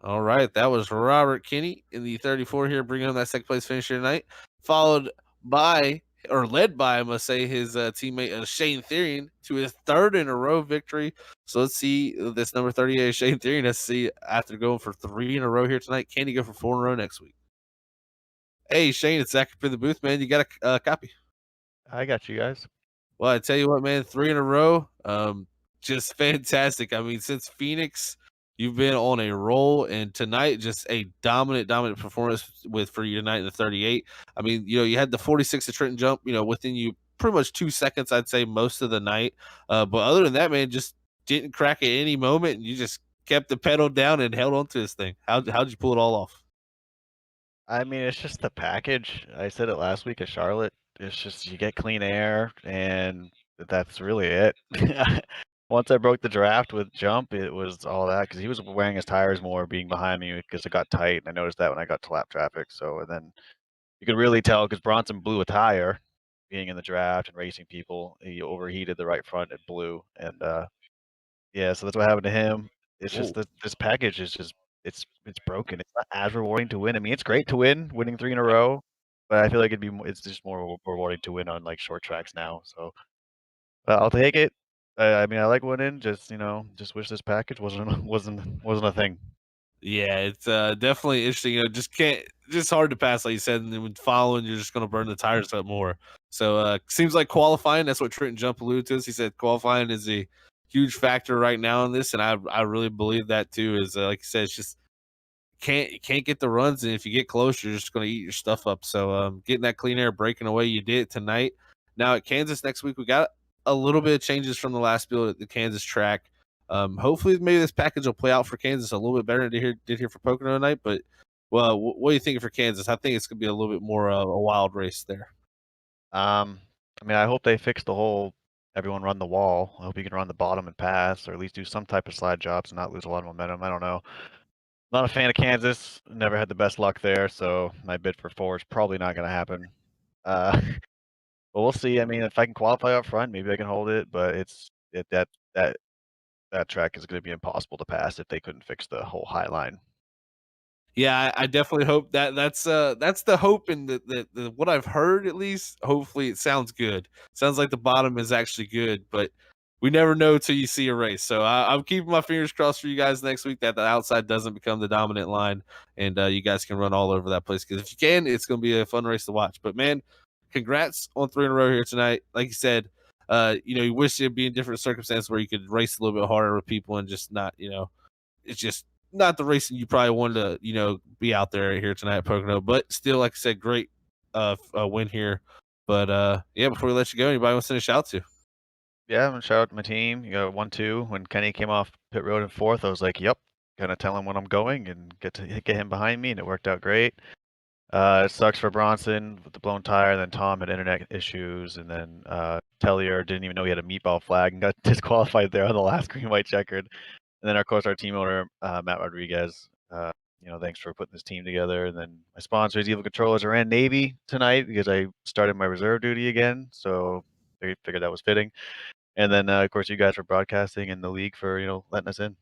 All right, that was Robert Kinney in the 34 here, bringing home that second place finish here tonight, followed by, or led by, I must say, his teammate Shane Therian to his third in a row victory. So let's see this number 38, Shane Therian. Let's see, after going for 3 in a row here tonight, can he go for 4 in a row next week? Hey, Shane, it's Zach up in the booth, man. You got a copy? I got you guys. Well, I tell you what, man, 3 in a row, just fantastic. I mean, since Phoenix, you've been on a roll, and tonight, just a dominant performance for you tonight in the 38. I mean, you had the 46 to Trenton jump, within you pretty much 2 seconds, I'd say, most of the night. But other than that, man, just didn't crack at any moment, and you just kept the pedal down and held on to this thing. How'd you pull it all off? I mean, it's just the package. I said it last week at Charlotte. It's just you get clean air, and that's really it. Once I broke the draft with jump, it was all that because he was wearing his tires more, being behind me because it got tight. And I noticed that when I got to lap traffic. So, and then you could really tell because Bronson blew a tire, being in the draft and racing people. He overheated the right front, it blew, and yeah, so that's what happened to him. It's just Whoa. that this package is just it's broken. It's not as rewarding to win. I mean, it's great to win, winning 3 in a row, but I feel like it's just more rewarding to win on like short tracks now. So I'll take it. I mean, I like winning. Just just wish this package wasn't a thing. Yeah, it's definitely interesting. Just hard to pass, like you said, and then when following, you're just gonna burn the tires up more. So seems like qualifying, that's what Trenton Jump alluded to us. He said qualifying is a huge factor right now in this, and I really believe that too. Is like you said, it's just can't get the runs, and if you get close, you're just gonna eat your stuff up. So getting that clean air breaking away, you did it tonight. Now at Kansas next week, we got a little bit of changes from the last build at the Kansas track. Hopefully, maybe this package will play out for Kansas a little bit better than did here for Pocono tonight. But well, what are you thinking for Kansas? I think it's gonna be a little bit more a wild race there. I mean, I hope they fix the whole everyone run the wall. I hope you can run the bottom and pass, or at least do some type of slide jobs and not lose a lot of momentum. I don't know. Not a fan of Kansas. Never had the best luck there, so my bid for 4 is probably not going to happen. But we'll see. I mean, if I can qualify up front, maybe I can hold it. But that track is going to be impossible to pass if they couldn't fix the whole high line. Yeah, I definitely hope that's the hope, and the what I've heard at least. Hopefully, it sounds good. Sounds like the bottom is actually good, but we never know till you see a race. So I'm keeping my fingers crossed for you guys next week that the outside doesn't become the dominant line, and you guys can run all over that place. Because if you can, it's going to be a fun race to watch. But man, congrats on 3 in a row here tonight. Like you said, you wish it'd be in different circumstances where you could race a little bit harder with people and just not, it's just not the racing you probably wanted to, be out there here tonight at Pocono. But still, like I said, great win here. But yeah, before we let you go, anybody want to send a shout to? Yeah, I'm gonna shout out to my team. You got 1-2. When Kenny came off pit road in 4th, I was like, "Yep," kind of tell him when I'm going and get him behind me, and it worked out great. It sucks for Bronson with the blown tire. Then Tom had internet issues, and then Tellier didn't even know he had a meatball flag and got disqualified there on the last green white checkered. And then of course our team owner Matt Rodriguez. Thanks for putting this team together. And then my sponsors, Evil Controllers, are in Navy tonight because I started my reserve duty again, so they figured that was fitting. And then of course you guys for broadcasting and the league for letting us in.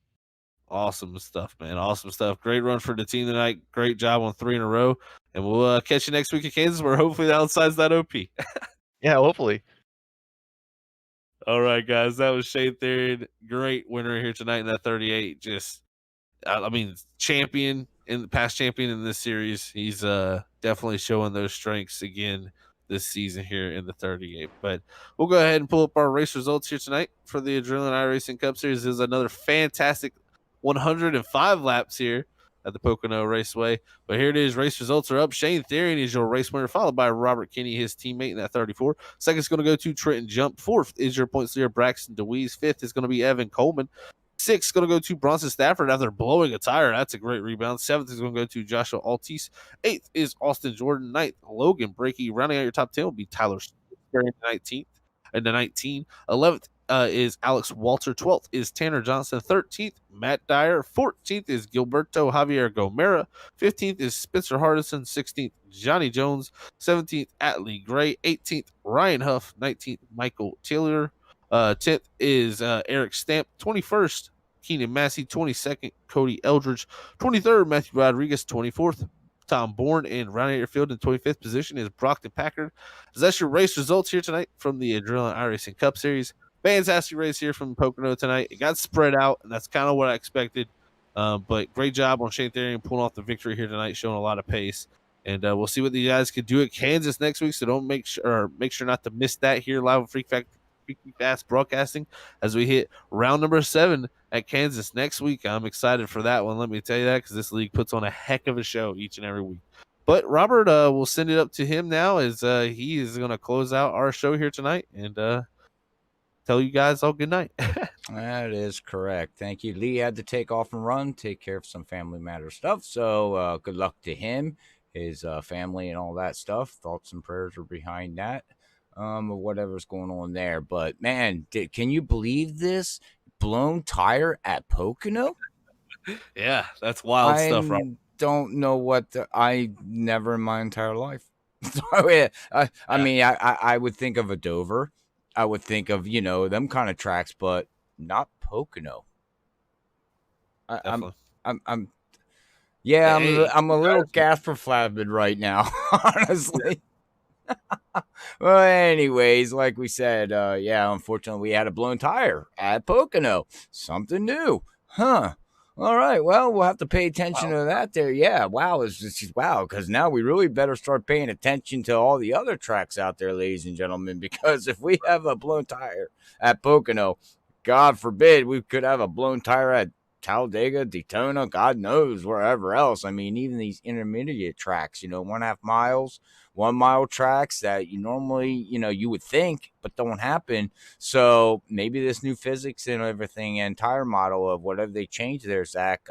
Awesome stuff, man. Awesome stuff. Great run for the team tonight. Great job on 3 in a row. And we'll catch you next week in Kansas, where hopefully the outside's that OP. Yeah, hopefully. All right, guys. That was Shane Therian. Great winner here tonight in that 38. Just, champion in the past champion in this series. He's definitely showing those strengths again this season here in the 38. But we'll go ahead and pull up our race results here tonight for the Adrenaline iRacing Cup Series. This is another fantastic 105 laps here. at the Pocono Raceway. But here it is. Race results are up. Shane Therian is your race winner, followed by Robert Kinney, his teammate, in that 34. Second is going to go to Trenton Jump. Fourth is your points leader, Braxton DeWeese. Fifth is going to be Evan Coleman. Sixth is going to go to Bronson Stafford after blowing a tire. That's a great rebound. Seventh is going to go to Joshua Altice. Eighth is Austin Jordan. Ninth, Logan Breakey. Rounding out your top 10 will be Tyler in the 19th. And the 19. 11th is Alex Walter. 12th is Tanner Johnson. 13th, Matt Dyer. 14th is Gilberto Javier Gomera. 15th is Spencer Hardison. 16th, Johnny Jones. 17th, Atlee Gray. 18th, Ryan Huff. 19th, Michael Taylor. 10th is Eric Stamp. 21st, Keenan Massey. 22nd, Cody Eldridge. 23rd, Matthew Rodriguez. 24th, Tom Bourne. And rounding out your field in 25th position is Brockton Packard. So that's your race results here tonight from the Adrenaline iRacing Cup Series. Fantastic race here from Pocono tonight. It got spread out, and that's kind of what I expected. But great job on Shane Therian pulling off the victory here tonight, showing a lot of pace. And we'll see what the guys can do at Kansas next week. So don't make sure not to miss that here live on Freaky Fast Broadcasting as we hit round number 7 at Kansas next week. I'm excited for that one. Let me tell you that, because this league puts on a heck of a show each and every week. But Robert, we'll send it up to him now as he is going to close out our show here tonight and tell you guys all good night. That is correct. Thank you. Lee had to take off and run, take care of some family matter stuff. So good luck to him, his family, and all that stuff. Thoughts and prayers are behind that, or whatever's going on there. But man, can you believe this? Blown tire at Pocono? Yeah, that's wild stuff, Robert. Don't know what I never in my entire life. So, yeah, I mean, I would think of a Dover. I would think of, them kind of tracks, but not Pocono. I'm a little gasper-flabbed right now, honestly. Well, anyways, like we said, unfortunately, we had a blown tire at Pocono. Something new, huh? All right, well, we'll have to pay attention to that there. Yeah, wow, it's just wow, because now we really better start paying attention to all the other tracks out there, ladies and gentlemen, because if we have a blown tire at Pocono, God forbid, we could have a blown tire at Talladega, Daytona, God knows, wherever else. I mean, even these intermediate tracks, 1.5 miles, 1 mile tracks that you normally, you would think, but don't happen. So maybe this new physics and everything and tire model of whatever they change there, Zach,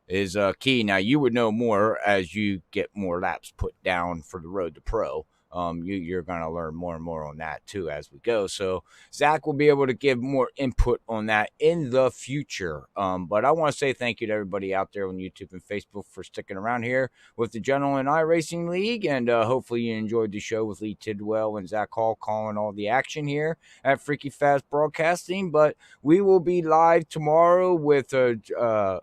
is key. Now, you would know more as you get more laps put down for the road to pro. You're going to learn more and more on that too as we go. So Zach will be able to give more input on that in the future. But I want to say thank you to everybody out there on YouTube and Facebook for sticking around here with the Gentleman iRacing League. And hopefully you enjoyed the show with Lee Tidwell and Zach Hall calling all the action here at Freaky Fast Broadcasting. But we will be live tomorrow with Evolution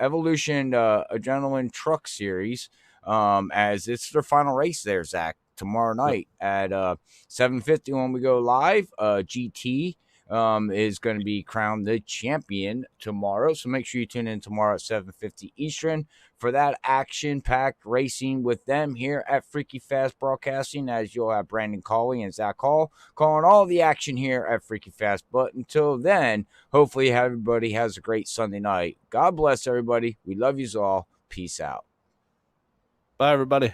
Adrenaline Truck Series, as it's their final race there, Zach, tomorrow night at 7:50 when we go live. GT is going to be crowned the champion tomorrow, so make sure you tune in tomorrow at 7:50 Eastern for that action-packed racing with them here at Freaky Fast Broadcasting, as you'll have Brandon Cawley and Zach Hall calling all the action here at Freaky Fast. But until then, hopefully everybody has a great Sunday night. God bless everybody. We love you all. Peace out. Bye, everybody.